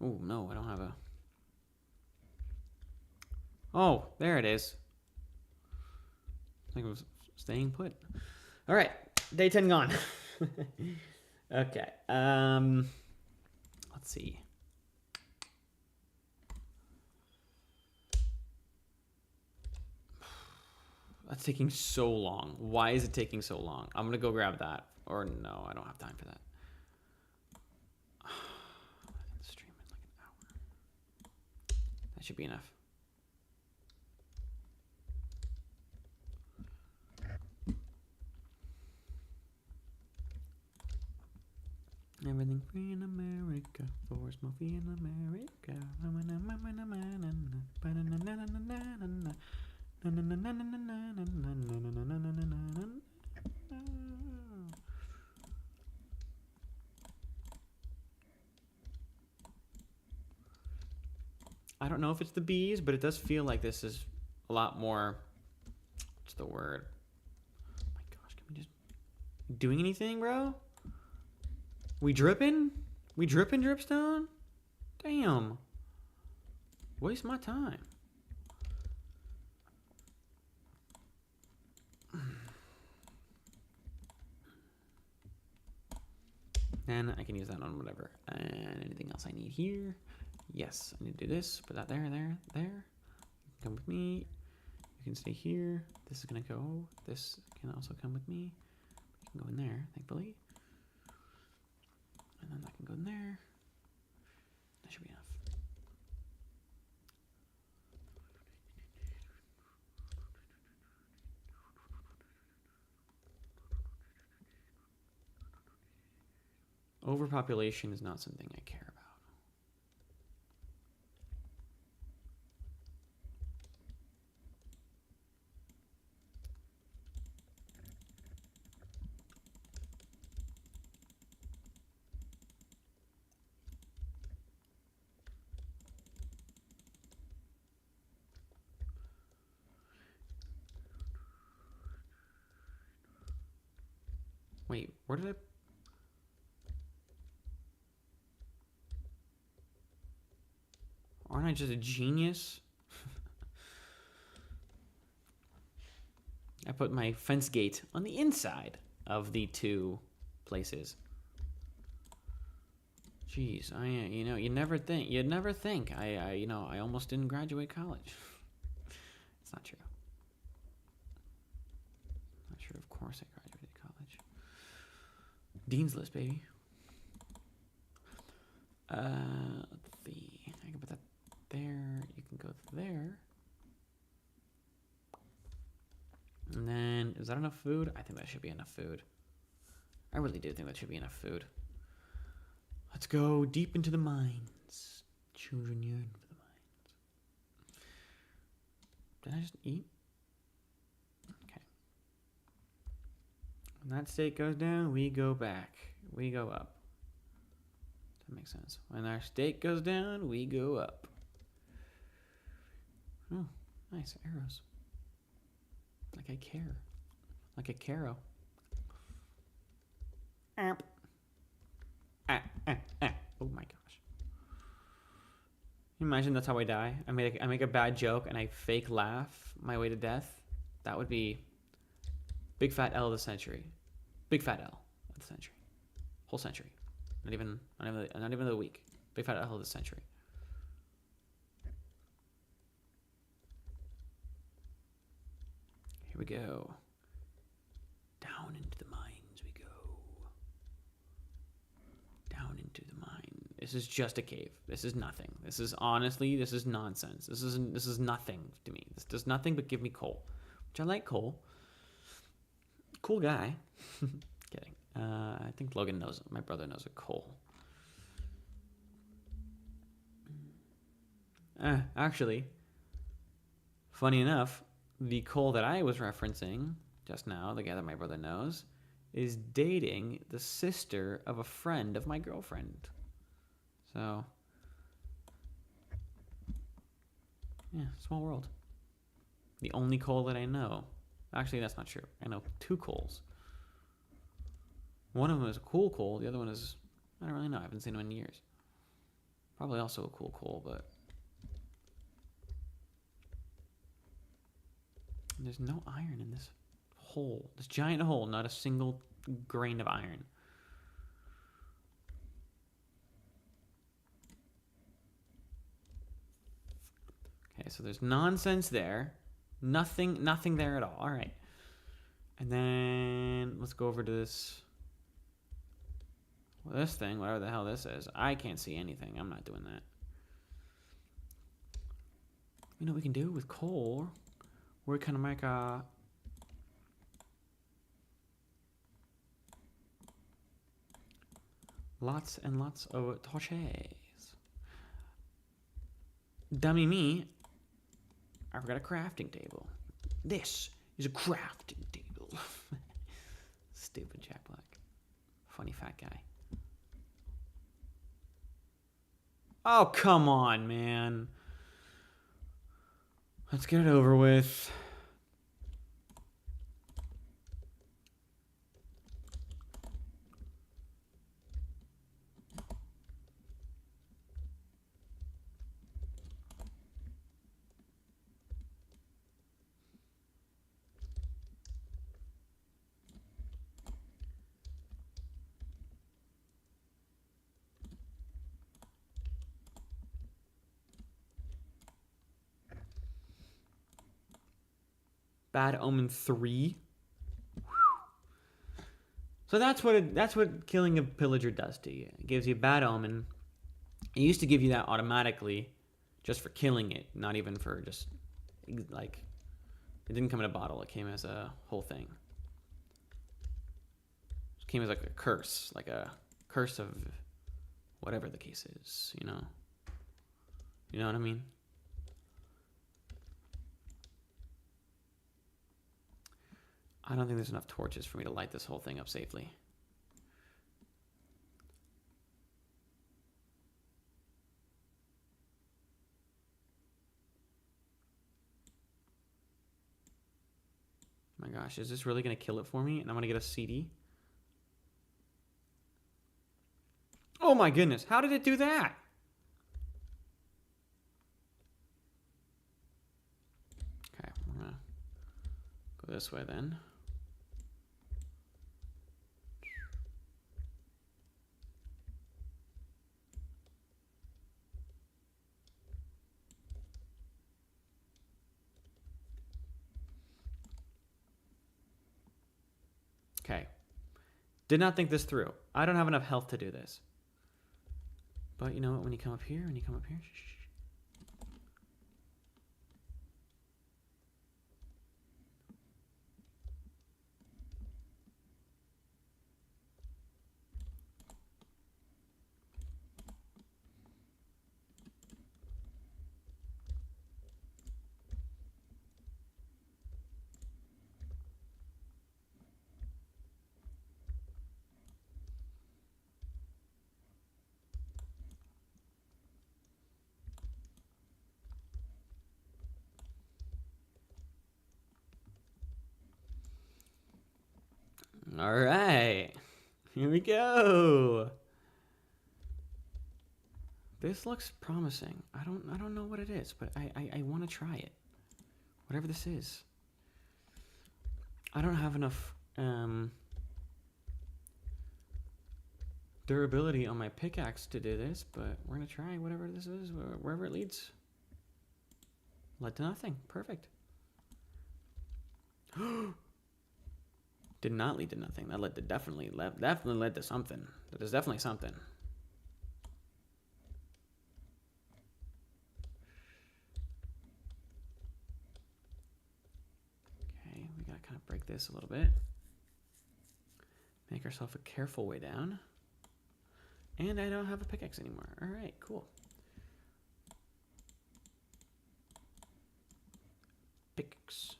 Oh, no, I don't have a... Oh, there it is. I think it was staying put. All right, day 10 gone. Okay, let's see. That's taking so long. Why is it taking so long? I'm gonna go grab that. Or no, I don't have time for that. I've been streaming like an hour. should be enough. Everything free in America, for Smurfy in America. I don't know if it's the bees, but it does feel like this is a lot more. What's the word? Oh my gosh, can we just doing anything, bro? We dripping? We dripping, Dripstone? Damn. Waste my time. And I can use that on whatever. And anything else I need here? Yes, I need to do this. Put that there, there, there. You can come with me. You can stay here. This is gonna go. This can also come with me. You can go in there, thankfully. And then that can go in there. That should be enough. Overpopulation is not something I care about. Wait, where did I... Aren't I just a genius? I put my fence gate on the inside of the two places. Jeez, you know, you'd never think. I almost didn't graduate college. It's not true. Not true. Of course I graduated college. Dean's List, baby. Let's see. I can put that there. You can go there. And then, is that enough food? I think that should be enough food. I really do think that should be enough food. Let's go deep into the mines. Children yearn for the mines. Did I just eat? Okay. When that state goes down, we go back. We go up. That makes sense. When our state goes down, we go up. Oh, nice arrows. Like I care. Like a caro. Oh my gosh. Can you imagine that's how I die? I make a bad joke and I fake laugh my way to death. That would be big fat L of the century. Big fat L of the century. Whole century. Not even the week. Big fat L of the century. Here we go. Down into the mines we go. Down into the mine. This is just a cave. This is nothing. This is nonsense. This is nothing to me. This does nothing but give me coal. Which I like coal. Cool guy. Kidding. I think Logan knows. My brother knows a coal. Actually, funny enough, the Cole that I was referencing just now, the guy that my brother knows, is dating the sister of a friend of my girlfriend. So, yeah, small world. The only Cole that I know. Actually, that's not true. I know two Coles. One of them is a cool Cole. The other one is, I don't really know. I haven't seen him in years. Probably also a cool Cole, but there's no iron in this hole. This giant hole, not a single grain of iron. Okay, so there's nonsense there. Nothing there at all. All right. And then let's go over to this thing, whatever the hell this is. I can't see anything. I'm not doing that. You know what we can do with coal? We can make a... lots and lots of torches. Dummy me. I forgot a crafting table. This is a crafting table. Stupid Jack Black. Funny fat guy. Oh, come on, man. Let's get it over with. Bad Omen 3. So that's what killing a pillager does to you. It gives you a bad omen. It used to give you that automatically, just for killing it, not even for just like it didn't come in a bottle. It came as a whole thing. It came as like a curse of whatever the case is. You know what I mean? I don't think there's enough torches for me to light this whole thing up safely. My gosh, is this really going to kill it for me? And I'm going to get a CD? Oh my goodness, how did it do that? Okay, we're going to go this way then. Okay. Did not think this through. I don't have enough health to do this. But you know what? When you come up here, shh. All right, here we go. This looks promising. I don't know what it is, but I want to try it. Whatever this is. I don't have enough durability on my pickaxe to do this, but we're gonna try whatever this is, wherever it leads. Led to nothing. Perfect. Did not lead to nothing. That led to definitely led to something. That is definitely something. Okay, we gotta kind of break this a little bit. Make ourselves a careful way down. And I don't have a pickaxe anymore. All right, cool. Pickaxe.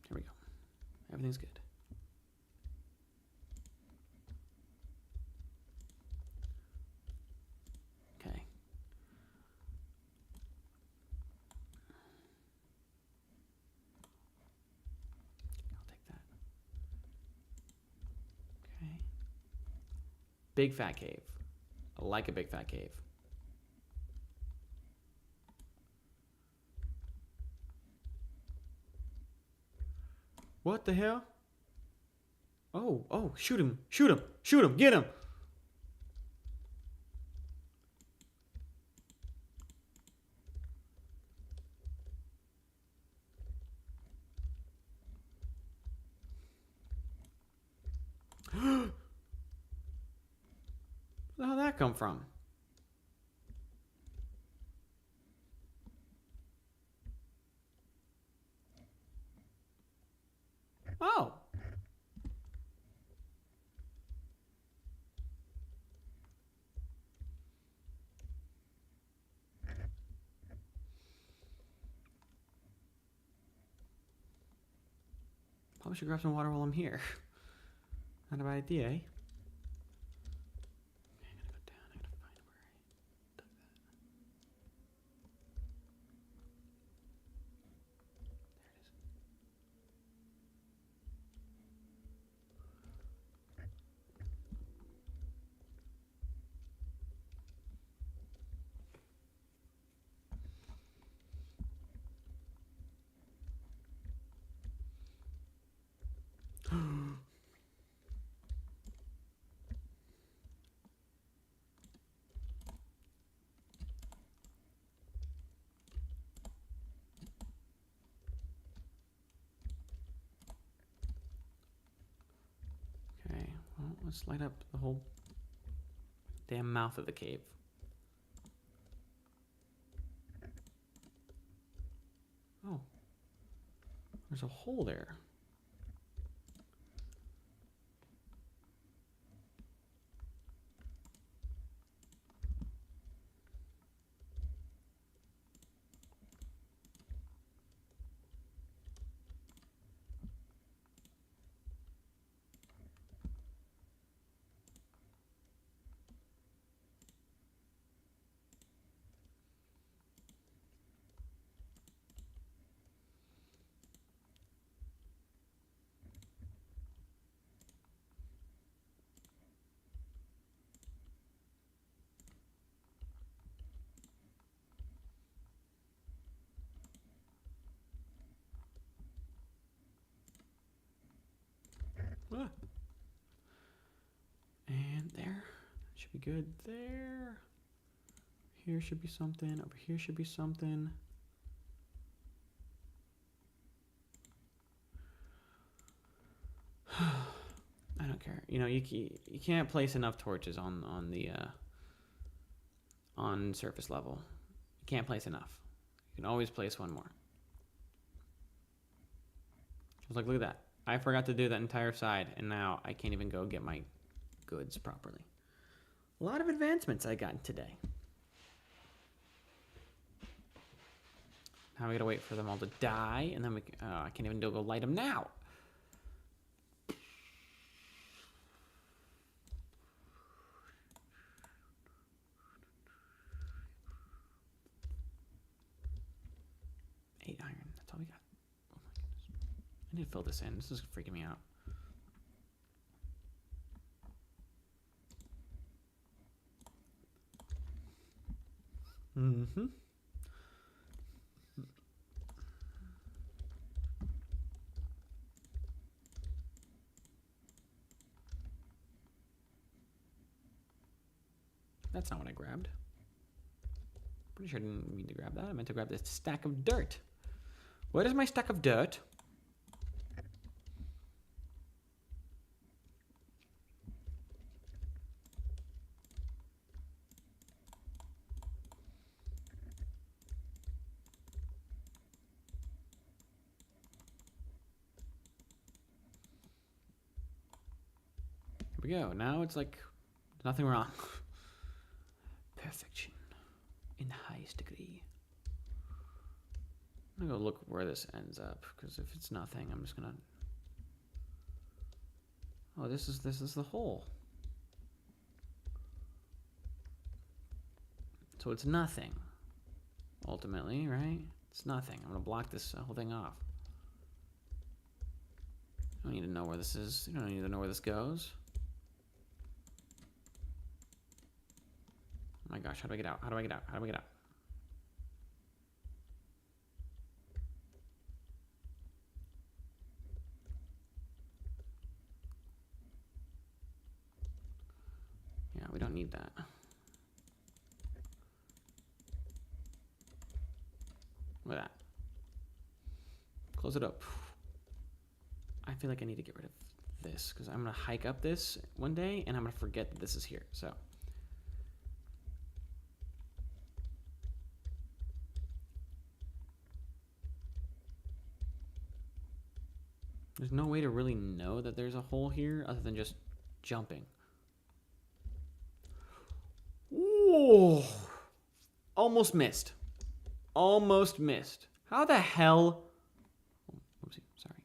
Here we go. Everything's good. Okay. I'll take that. Okay. Big fat cave. I like a big fat cave. What the hell? Oh, shoot him, get him. come from? Oh. Probably should grab some water while I'm here. Not a bad idea, eh? Okay, I gotta go down. I gotta find where I dug that. There it is. Okay, well, let's light up the whole damn mouth of the cave. Oh, there's a hole there. Ah. And there. Should be good there. Here should be something. Over here should be something. I don't care. You know, you can't place enough torches on the on surface level. You can't place enough. You can always place one more. I was like, look at that. I forgot to do that entire side, and now I can't even go get my goods properly. A lot of advancements I got today. Now we gotta wait for them all to die, and then we can, I can't even go light them now. Iron. That's all we got. Oh my goodness. I need to fill this in. This is freaking me out. Mm-hmm. That's not what I grabbed. Pretty sure I didn't mean to grab that. I meant to grab this stack of dirt. Where is my stack of dirt? Here we go. Now it's like nothing wrong. Perfection in the highest degree. I'm gonna go look where this ends up, because if it's nothing, I'm just gonna. Oh, this is the hole. So it's nothing. Ultimately, right? It's nothing. I'm gonna block this whole thing off. You don't need to know where this is. You don't need to know where this goes. Oh my gosh, how do I get out? How do I get out? How do I get out? Yeah, we don't need that. Look at that. Close it up. I feel like I need to get rid of this, because I'm going to hike up this one day, and I'm going to forget that this is here, so. There's no way to really know that there's a hole here other than just jumping. Ooh. Almost missed. Almost missed. How the hell? Oh, oopsie, sorry.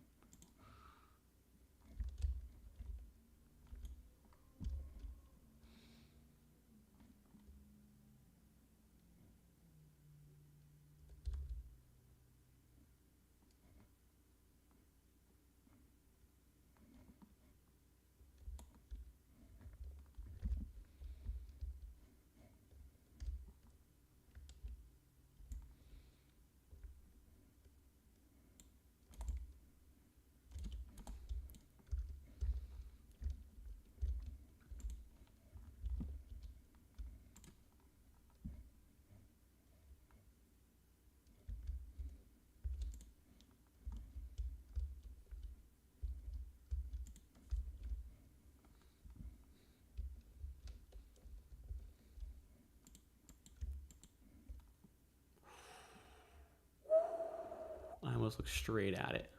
I almost looked straight at it.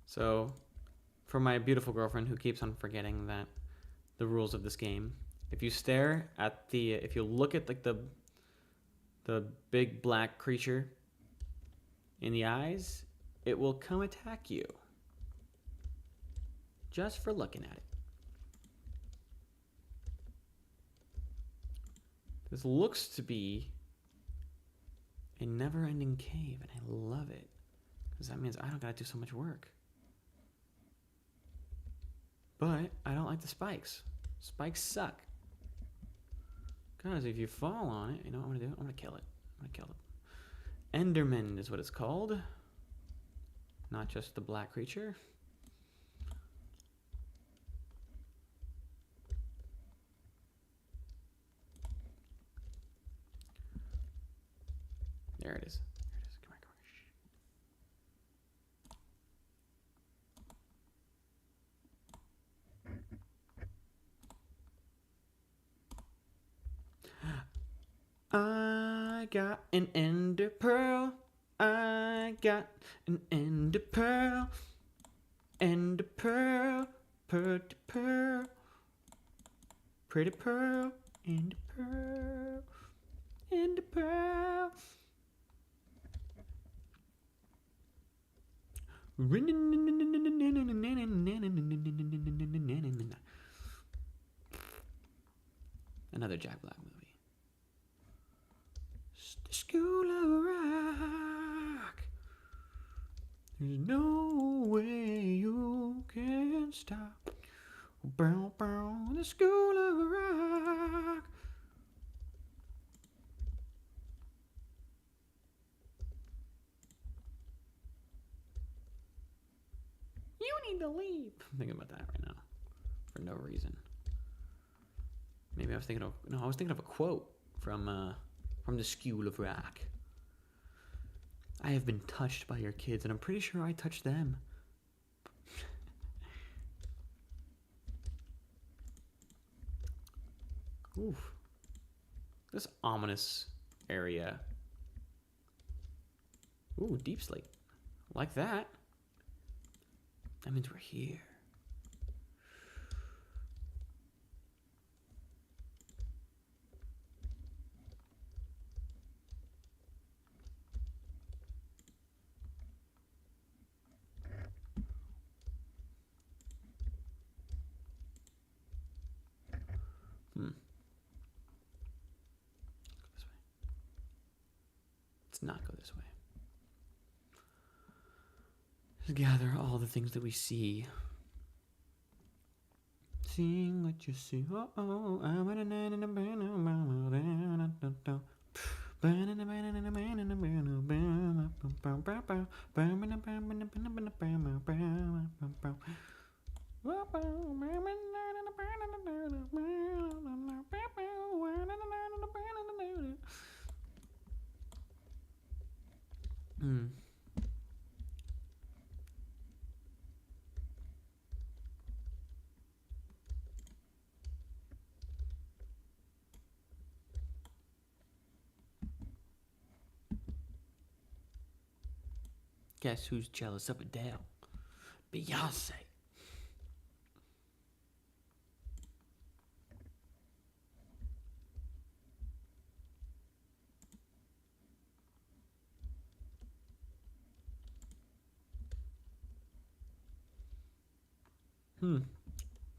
So, for my beautiful girlfriend who keeps on forgetting that the rules of this game, if you stare at the, if you look at like the big black creature in the eyes, it will come attack you. Just for looking at it. This looks to be a never-ending cave, and I love it. Because that means I don't gotta do so much work. But I don't like the spikes. Spikes suck. Because if you fall on it, you know what I'm gonna do? I'm gonna kill it. I'm gonna kill it. Enderman is what it's called. Not just the black creature. There it is. There it is. Come here, come here. I got an ender pearl. I got an ender pearl. Ender pearl. Pretty pearl. Pretty pearl. Ender pearl. Ender pearl. Another Jack Black movie. The School of Rock. There's no way you can stop. Bow, bow, the School of Rock. You need to leave. I'm thinking about that right now for no reason. Maybe I was thinking of I was thinking of a quote from the School of Rock. I have been touched by your kids, and I'm pretty sure I touched them. Oof. This ominous area. Ooh, deep slate. Like that. That means we're here. This way. Let's not go this way. Let's gather all the things that we see. Seeing what you see. Guess who's jealous of Adele? Beyonce.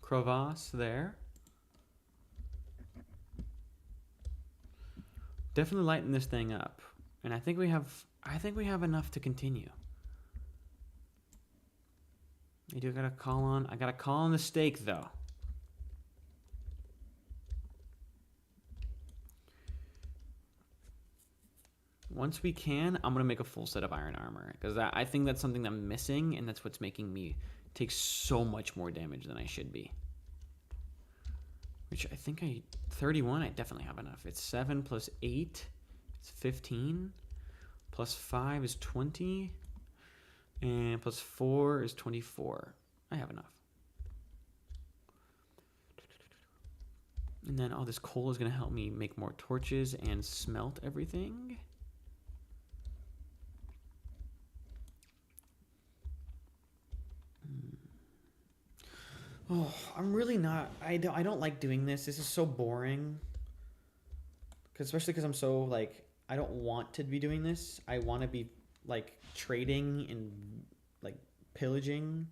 Crevasse there. Definitely lighten this thing up. And I think we have enough to continue. I gotta call on the steak though. Once we can, I'm gonna make a full set of iron armor because I think that's something I'm missing, and that's what's making me take so much more damage than I should be. Which I think 31, I definitely have enough. It's 7 plus 8, it's 15. Plus 5 is 20. And plus 4 is 24. I have enough. And then all this coal is going to help me make more torches and smelt everything. Oh, I'm really not. I don't like doing this. This is so boring. Especially because I'm so like, I don't want to be doing this. I want to be like trading and like pillaging.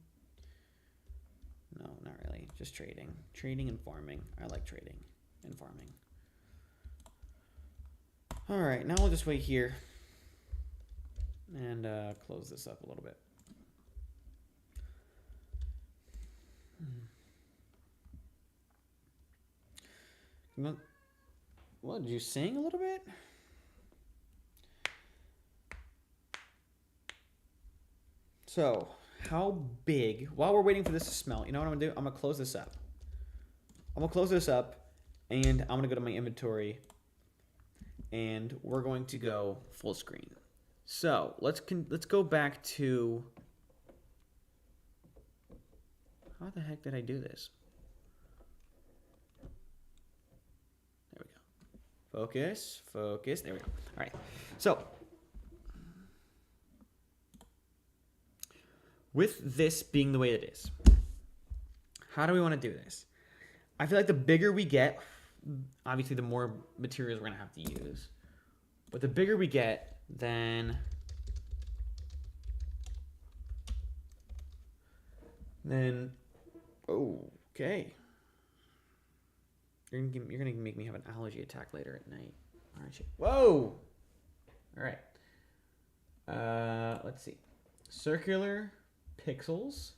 No, not really. Just trading. Trading and farming. I like trading and farming. All right, now we'll just wait here and close this up a little bit. What, did you sing a little bit? So, how big, while we're waiting for this to smelt, you know what I'm gonna do? I'm gonna close this up. I'm gonna close this up, and I'm gonna go to my inventory, and we're going to go full screen. So, let's go back to, how the heck did I do this? There we go. Focus, focus, there we go. All right, so, with this being the way it is, how do we want to do this? I feel like the bigger we get, obviously the more materials we're going to have to use. But the bigger we get, then okay. You're gonna make me have an allergy attack later at night, aren't you? Whoa! All right. Let's see. Circular pixels.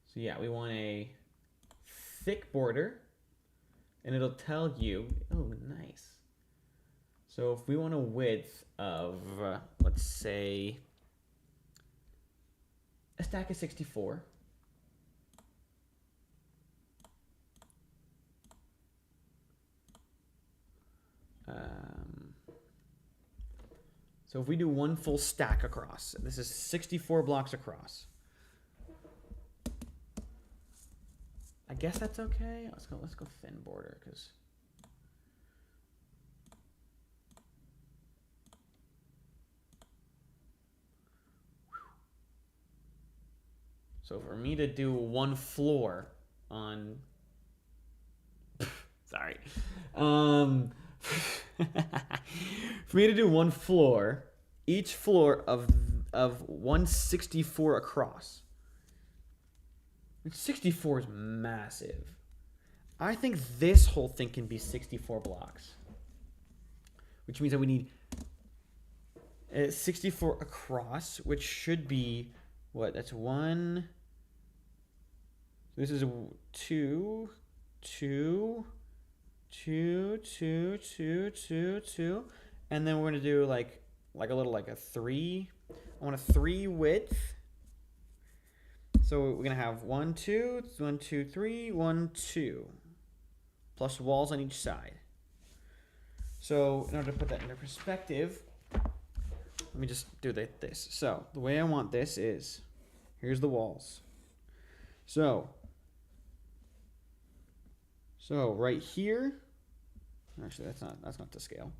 So yeah, we want a thick border, and it'll tell you, oh, nice. So if we want a width of, let's say, a stack of 64. So if we do one full stack across, this is 64 blocks across. I guess that's okay. Let's go thin border, because so for me to do one floor on sorry. For me to do one floor, each floor of 164 across. 64 is massive. I think this whole thing can be 64 blocks, which means that we need 64 across, which should be what? That's one. This is a 2, 2, 2, 2, 2, 2, 2, and then we're gonna do like a little like a 3. I want a 3 width. So we're gonna have 1, 2, 1, 2, 3, 1, 2, plus walls on each side. So in order to put that into perspective, let me just do this. So the way I want this is, here's the walls. So right here, actually that's not to scale.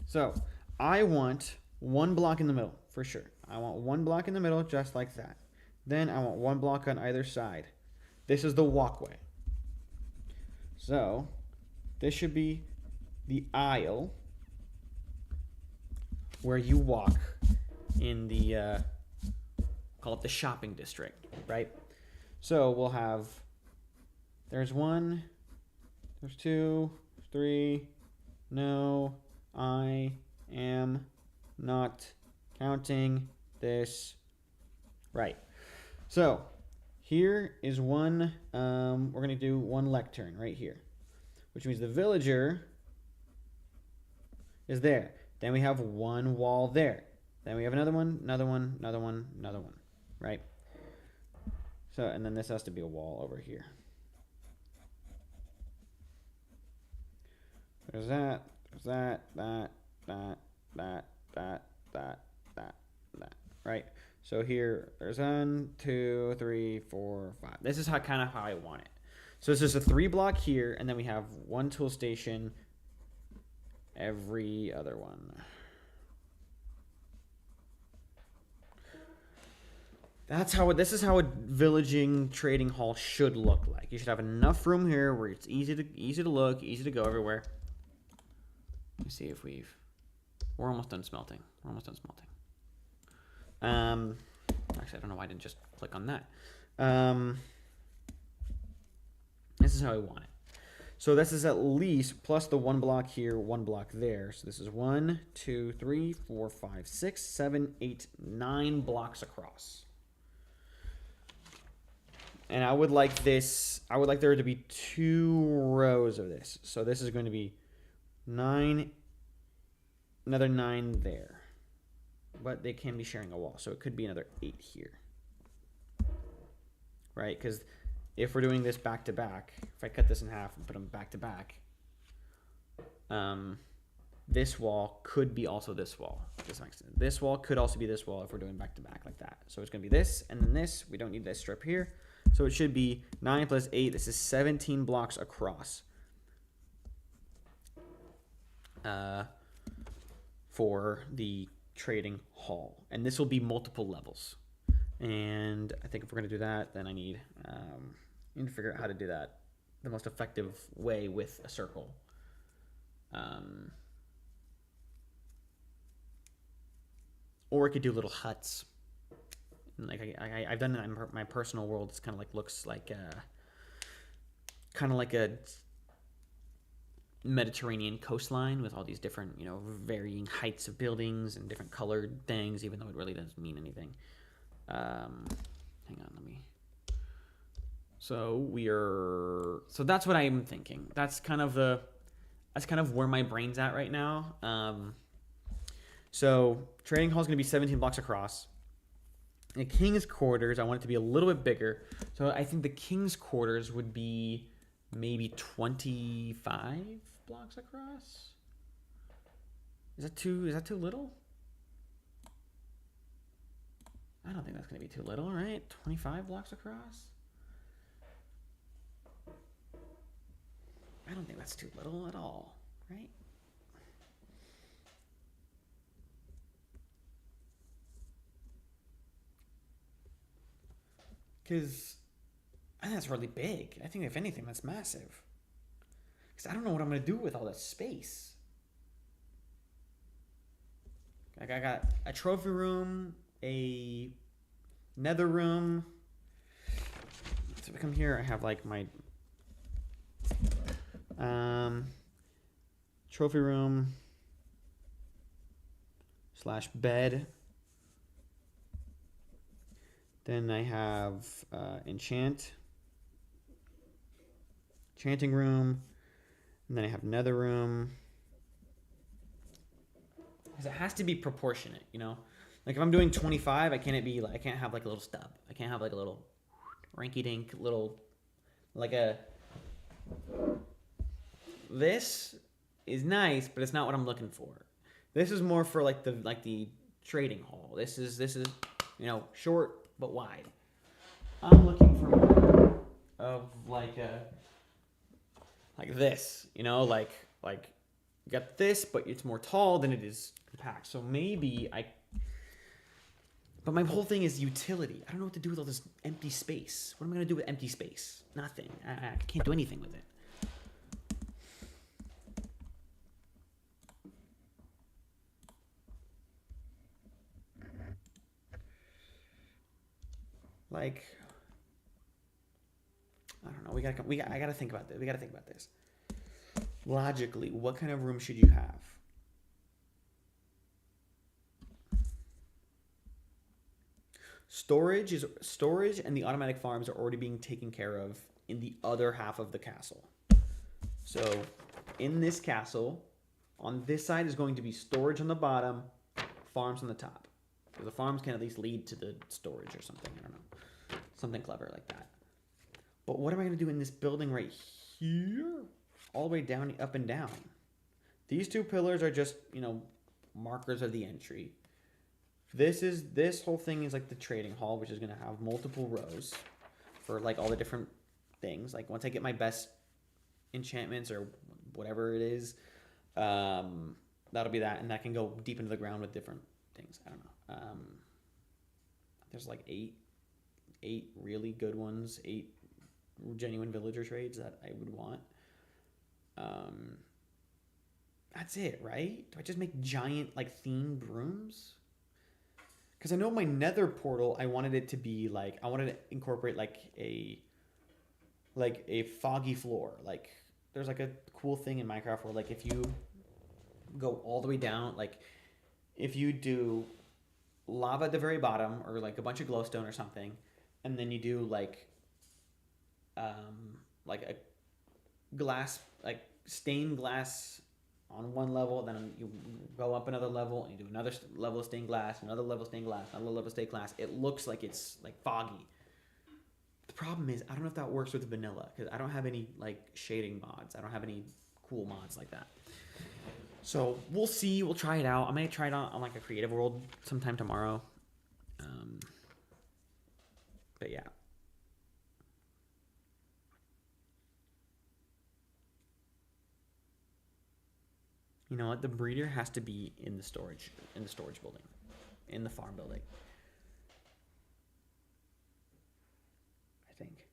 So I want one block in the middle, for sure. I want one block in the middle, just like that. Then I want one block on either side. This is the walkway. So this should be the aisle where you walk in the, call it the shopping district, right? So we'll have, there's 1, there's 2, 3, no, I am not counting this right. So here is one, we're going to do one lectern right here, which means the villager is there. Then we have one wall there. Then we have another one, another one, another one, another one, right? So, and then this has to be a wall over here. There's that, that, right? So here, there's 1, 2, 3, 4, 5. This is kind of how I want it. So this is a 3 block here, and then we have one tool station every other one. This is how a villaging trading hall should look like. You should have enough room here where it's easy to look, easy to go everywhere. Let me see if we're almost done smelting. Actually, I don't know why I didn't just click on that. This is how I want it. So this is at least plus the 1 block here, 1 block there. So this is 1, 2, 3, 4, 5, 6, 7, 8, 9 blocks across. And I would like there to be 2 rows of this. So this is going to be 9, another 9 there. But they can be sharing a wall, so it could be another 8 here. Right? Because if we're doing this back to back, if I cut this in half and put them back to back, this wall could be also this wall. This wall could also be this wall if we're doing back to back like that. So it's going to be this and then this. We don't need this strip here. So it should be 9 plus 8. This is 17 blocks across for the trading hall. And this will be multiple levels. And I think if we're going to do that, then I need to figure out how to do that the most effective way with a circle. Or we could do little huts. Like I've done it in my personal world. It's kind of like looks like kind of like a Mediterranean coastline with all these different, varying heights of buildings and different colored things, even though it really doesn't mean anything. Hang on, let me. So that's what I'm thinking. That's kind of where my brain's at right now. So trading hall is going to be 17 blocks across. The king's quarters, I want it to be a little bit bigger. So I think the king's quarters would be maybe 25 blocks across. Is that too little? I don't think that's going to be too little, right? 25 blocks across? I don't think that's too little at all, right? Because I think that's really big. I think if anything, that's massive. Because I don't know what I'm going to do with all that space. Like I got a trophy room, a nether room. So if I come here, I have like my trophy room / bed. Then I have enchanting room, and then I have nether room. Because it has to be proportionate, Like if I'm doing 25, I can't have like a little stub. I can't have like a little rinky-dink little, like a. This is nice, but it's not what I'm looking for. This is more for like the trading hall. This is short but wide. I'm looking for more of like this, like you got this, but it's more tall than it is compact. So maybe But my whole thing is utility. I don't know what to do with all this empty space. What am I going to do with empty space? Nothing. I can't do anything with it. Like, I don't know. I gotta think about this. We gotta think about this. Logically, what kind of room should you have? Storage and the automatic farms are already being taken care of in the other half of the castle. So in this castle, on this side is going to be storage on the bottom, farms on the top. So the farms can at least lead to the storage or something. I don't know. Something clever like that. But what am I going to do in this building right here? All the way down, up and down. These two pillars are just, markers of the entry. This whole thing is like the trading hall, which is going to have multiple rows for like all the different things. Like once I get my best enchantments or whatever it is, that'll be that. And that can go deep into the ground with different things. I don't know. There's like eight really good ones, 8 genuine villager trades that I would want. That's it, right? Do I just make giant like themed rooms? Because I know my nether portal, I wanted it to be like, I wanted to incorporate like a foggy floor. Like there's like a cool thing in Minecraft where like if you go all the way down, like if you do lava at the very bottom or like a bunch of glowstone or something, and then you do like a glass, like stained glass on one level, then you go up another level and you do another level of stained glass, another level of stained glass, another level of stained glass. It looks like it's like foggy. The problem is I don't know if that works with vanilla because I don't have any like shading mods. I don't have any cool mods like that. So we'll see. We'll try it out. I might try it on like a creative world sometime tomorrow. But yeah. You know what? The breeder has to be in the storage building, in the farm building. I think.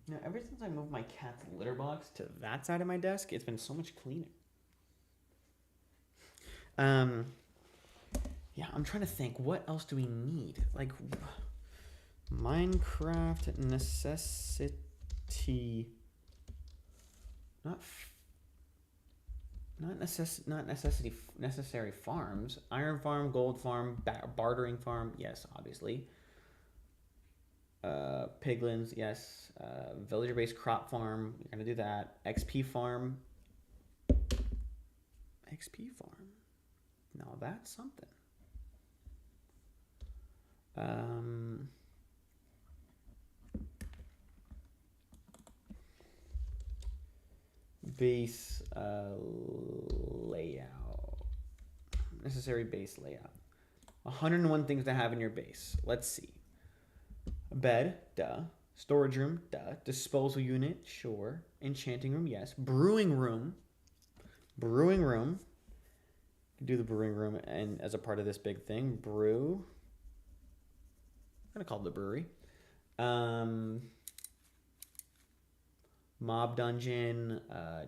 Now, ever since I moved my cat's litter box to that side of my desk, it's been so much cleaner. Yeah, I'm trying to think. What else do we need? Like, Minecraft necessity. Not necessary farms. Iron farm, gold farm, bartering farm. Yes, obviously. Piglins, yes. Villager-based crop farm. We're gonna do that. XP farm. Now that's something. Base layout. Necessary base layout. 101 things to have in your base. Let's see. A bed, duh. Storage room, duh. Disposal unit, sure. Enchanting room, yes. Brewing room. Do the brewing room and as a part of this big thing. Brew. I'm gonna call it the brewery. Mob dungeon,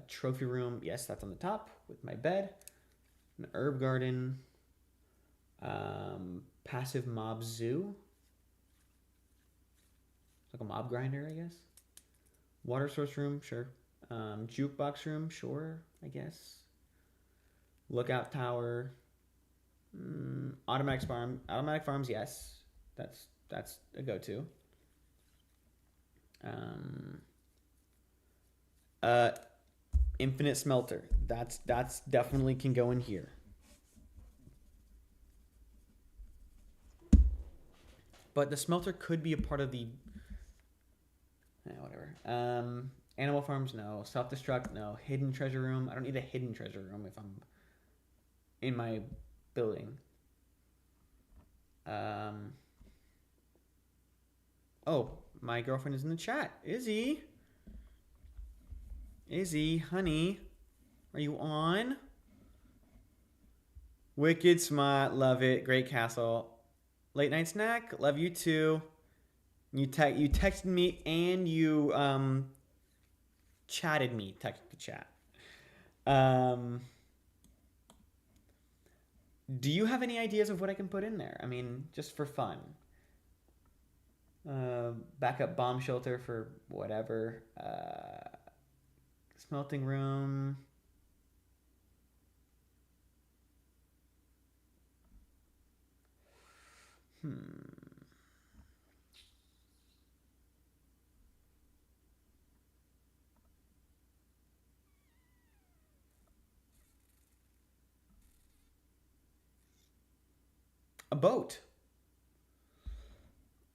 trophy room. Yes, that's on the top with my bed. An herb garden. Passive mob zoo. Like a mob grinder, I guess. Water source room, sure. Jukebox room, sure, I guess. Lookout tower. Automatic farms, yes. That's a go-to. Infinite smelter. That's definitely can go in here. But the smelter could be a part of the whatever. Animal farms, no. Self-destruct, no. Hidden treasure room. I don't need a hidden treasure room if I'm in my building. Oh, my girlfriend is in the chat. Izzy. Izzy, honey. Are you on? Wicked smart. Love it. Great castle. Late night snack. Love you too. You texted me and you chatted me. Text the chat. Do you have any ideas of what I can put in there? I mean, just for fun. Backup bomb shelter for whatever. Smelting room. A boat.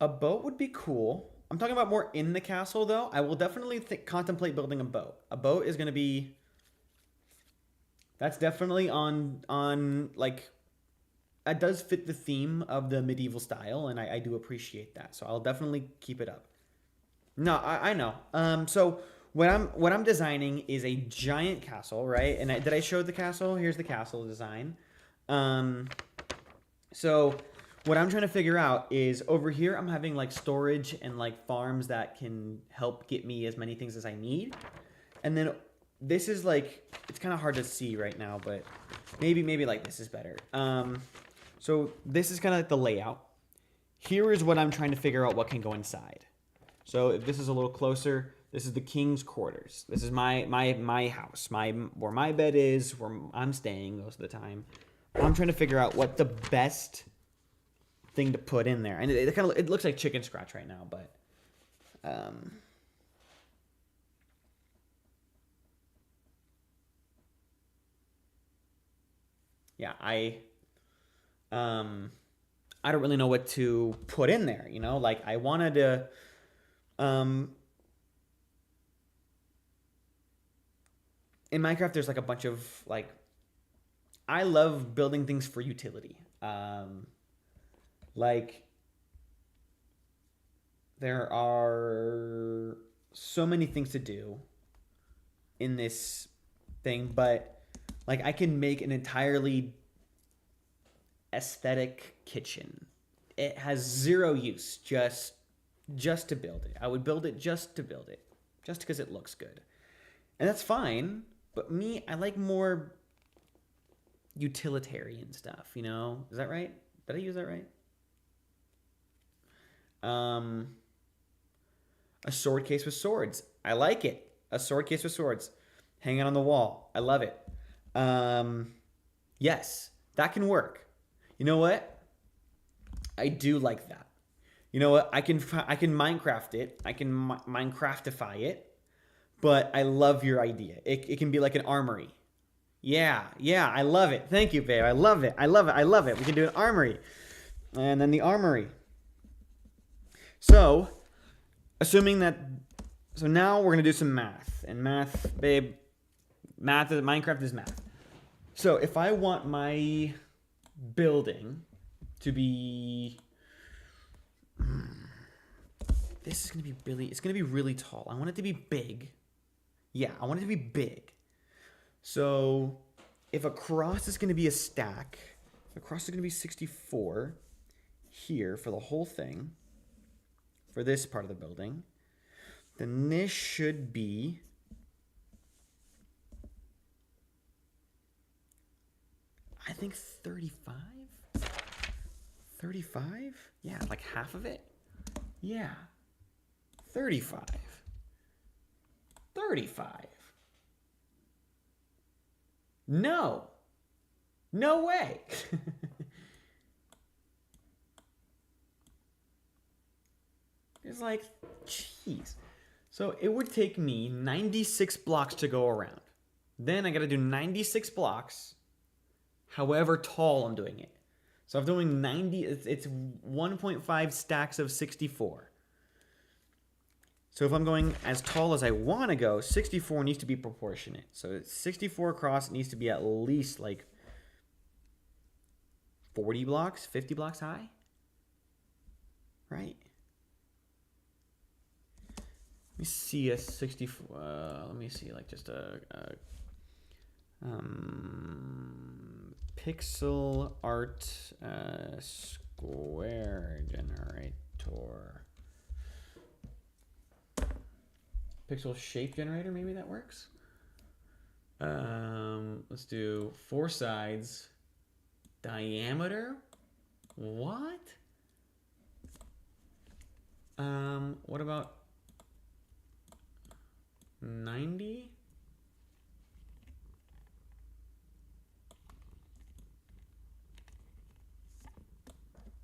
A boat would be cool. I'm talking about more in the castle, though. I will definitely contemplate building a boat. A boat is going to be... That's definitely on like... That does fit the theme of the medieval style, and I do appreciate that. So I'll definitely keep it up. No, I know. So what I'm designing is a giant castle, right? And did I show the castle? Here's the castle design. So what I'm trying to figure out is over here, I'm having like storage and like farms that can help get me as many things as I need. And then this is like, it's kind of hard to see right now, but maybe like this is better. So this is kind of like the layout. Here is what I'm trying to figure out what can go inside. So if this is a little closer, this is the king's quarters. This is my house, where my bed is, where I'm staying most of the time. I'm trying to figure out what the best thing to put in there, and it looks like chicken scratch right now, but yeah, I don't really know what to put in there. You know, like I wanted to. In Minecraft, there's like a bunch of like. I love building things for utility. Like, there are so many things to do in this thing, but like I can make an entirely aesthetic kitchen. It has zero use, just to build it. I would build it just to build it, just because it looks good, and that's fine. But me, I like more utilitarian stuff. You know, is that right? Did I use that right? A sword case with swords. I like it. A sword case with swords, hanging on the wall. I love it. Yes, that can work. You know what? I do like that. You know what? I can Minecraft it. I can Minecraftify it. But I love your idea. It can be like an armory. Yeah, I love it. Thank you, babe. I love it. We can do an armory. And then the armory. So, assuming that... So now we're going to do some math. And math, babe... Minecraft is math. So, if I want my building to be... This is going to be really... It's going to be really tall. I want it to be big. Yeah, I want it to be big. So, if across is going to be a stack... If across is going to be 64... Here, for the whole thing... For this part of the building... Then this should be... I think 35? 35? Yeah, like half of it? Yeah. 35. 35. No. No way. It's like, jeez. So it would take me 96 blocks to go around. Then I got to do 96 blocks, however tall I'm doing it. So I'm doing 90, it's 1.5 stacks of 64. So if I'm going as tall as I want to go, 64 needs to be proportionate. So it's 64 across, it needs to be at least like 40 blocks, 50 blocks high. Right? Let me see a 64. Let me see like just a pixel art square generator. Pixel shape generator, maybe that works. Let's do 4 sides. Diameter? What? What about 90?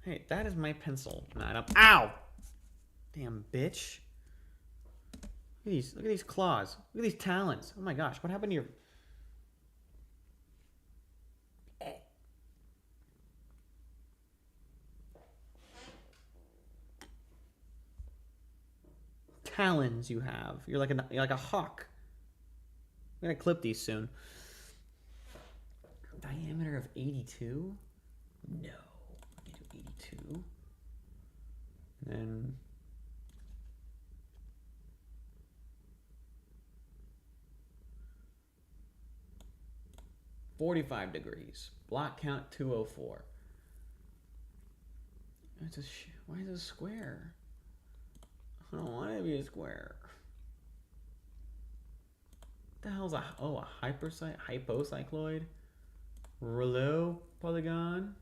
Hey, that is my pencil. Not up. Ow! Damn bitch. Look at these claws. Look at these talons. Oh my gosh, what happened to your... talons you have. You're like a hawk. I'm gonna clip these soon. Diameter of 82? No. I can do 82. And then 45 degrees. Block count 204. It's a why is it a square? I don't want to be a square. What the hell's a hypocycloid? Rouleau polygon?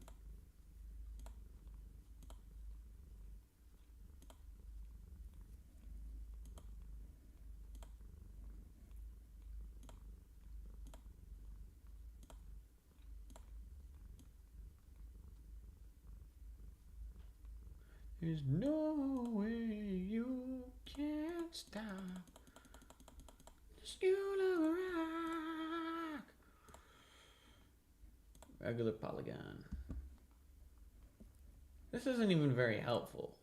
There's no way you can't stop. Just you love rock. Regular polygon. This isn't even very helpful.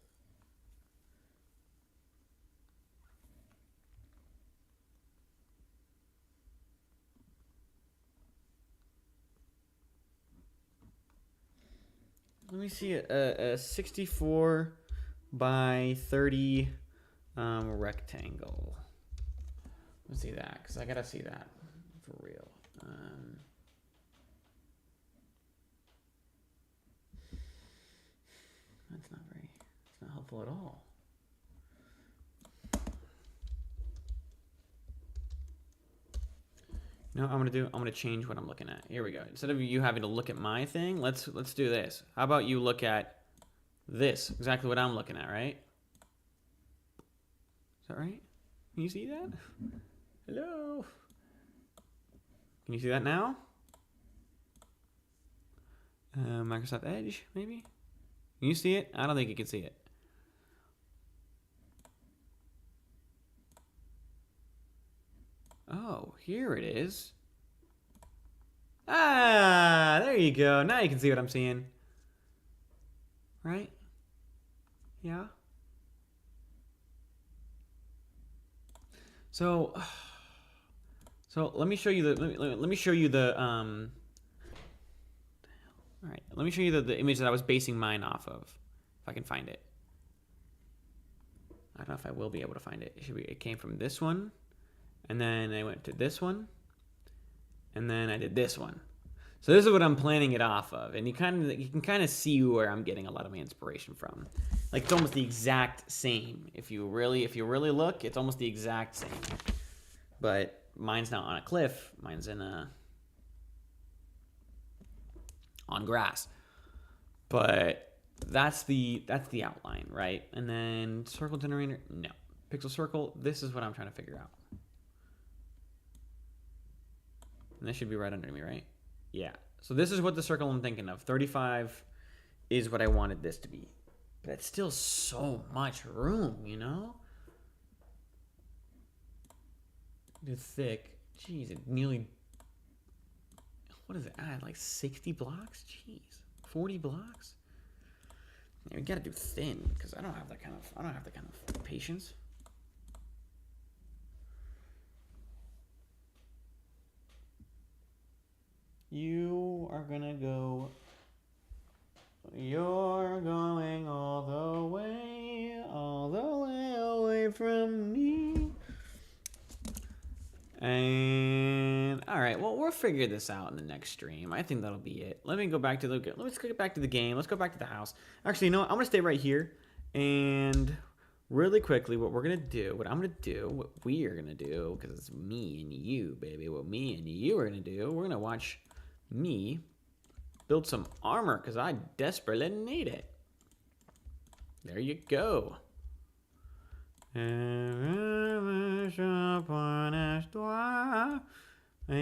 Let me see a 64 by 30 rectangle. Let's see that, because I gotta see that for real. That's not helpful at all. No, I'm gonna change what I'm looking at. Here we go. Instead of you having to look at my thing, let's do this. How about you look at this? Exactly what I'm looking at, right? Is that right? Can you see that? Hello? Can you see that now? Microsoft Edge, maybe? Can you see it? I don't think you can see it. Oh, here it is. Ah, there you go. Now you can see what I'm seeing. Right? Yeah. So let me show you the let me show you the all right, let me show you the image that I was basing mine off of, if I can find it. I don't know if I will be able to find it. It came from this one, and then I went to this one, and then I did this one. So this is what I'm planning it off of, and you can kind of see where I'm getting a lot of my inspiration from. Like it's almost the exact same. If you really look, it's almost the exact same. But mine's not on a cliff. Mine's on grass. But that's the outline, right? And then circle generator, no. Pixel circle, this is what I'm trying to figure out. And this should be right under me, right? Yeah. So this is what the circle I'm thinking of. 35 is what I wanted this to be. But it's still so much room, you know? It's thick. Jeez, it nearly... What does it add? Like 60 blocks? Jeez. 40 blocks? Yeah, we gotta do thin, because I don't have that kind of patience. You are gonna go. You're going all the way away from me. And all right, well, we'll figure this out in the next stream. I think that'll be it. Let's go back to the game. Let's go back to the house. Actually, you know what? I'm gonna stay right here, and really quickly, what we are gonna do, because it's me and you, baby. What me and you are gonna do, we're gonna watch me build some armor, because I desperately need it. There you go. It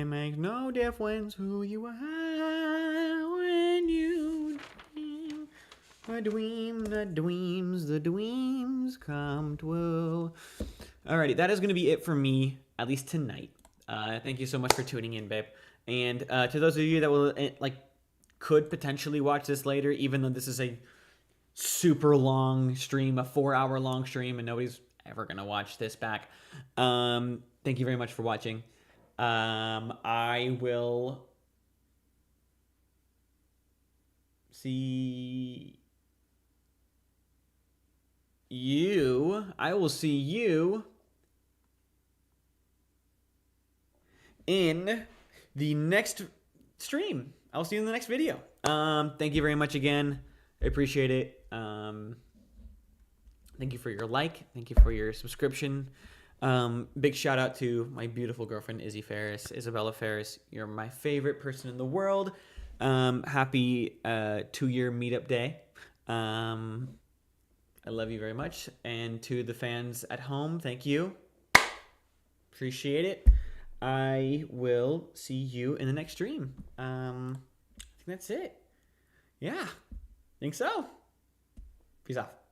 makes no difference who you are when you dream. The dreams come true. Alrighty, that is going to be it for me, at least tonight. Thank you so much for tuning in, babe. And to those of you that will could potentially watch this later, even though this is a super long stream, a 4-hour long stream, and nobody's ever gonna watch this back. Thank you very much for watching. I will see you. I will see you in the next stream. I'll see you in the next video. Thank you very much again. I appreciate it. Thank you for your like. Thank you for your subscription. Big shout out to my beautiful girlfriend, Isabella Ferris. You're my favorite person in the world. Happy 2-year meetup day. I love you very much. And to the fans at home, thank you. Appreciate it. I will see you in the next stream. I think that's it. Yeah, think so. Peace out.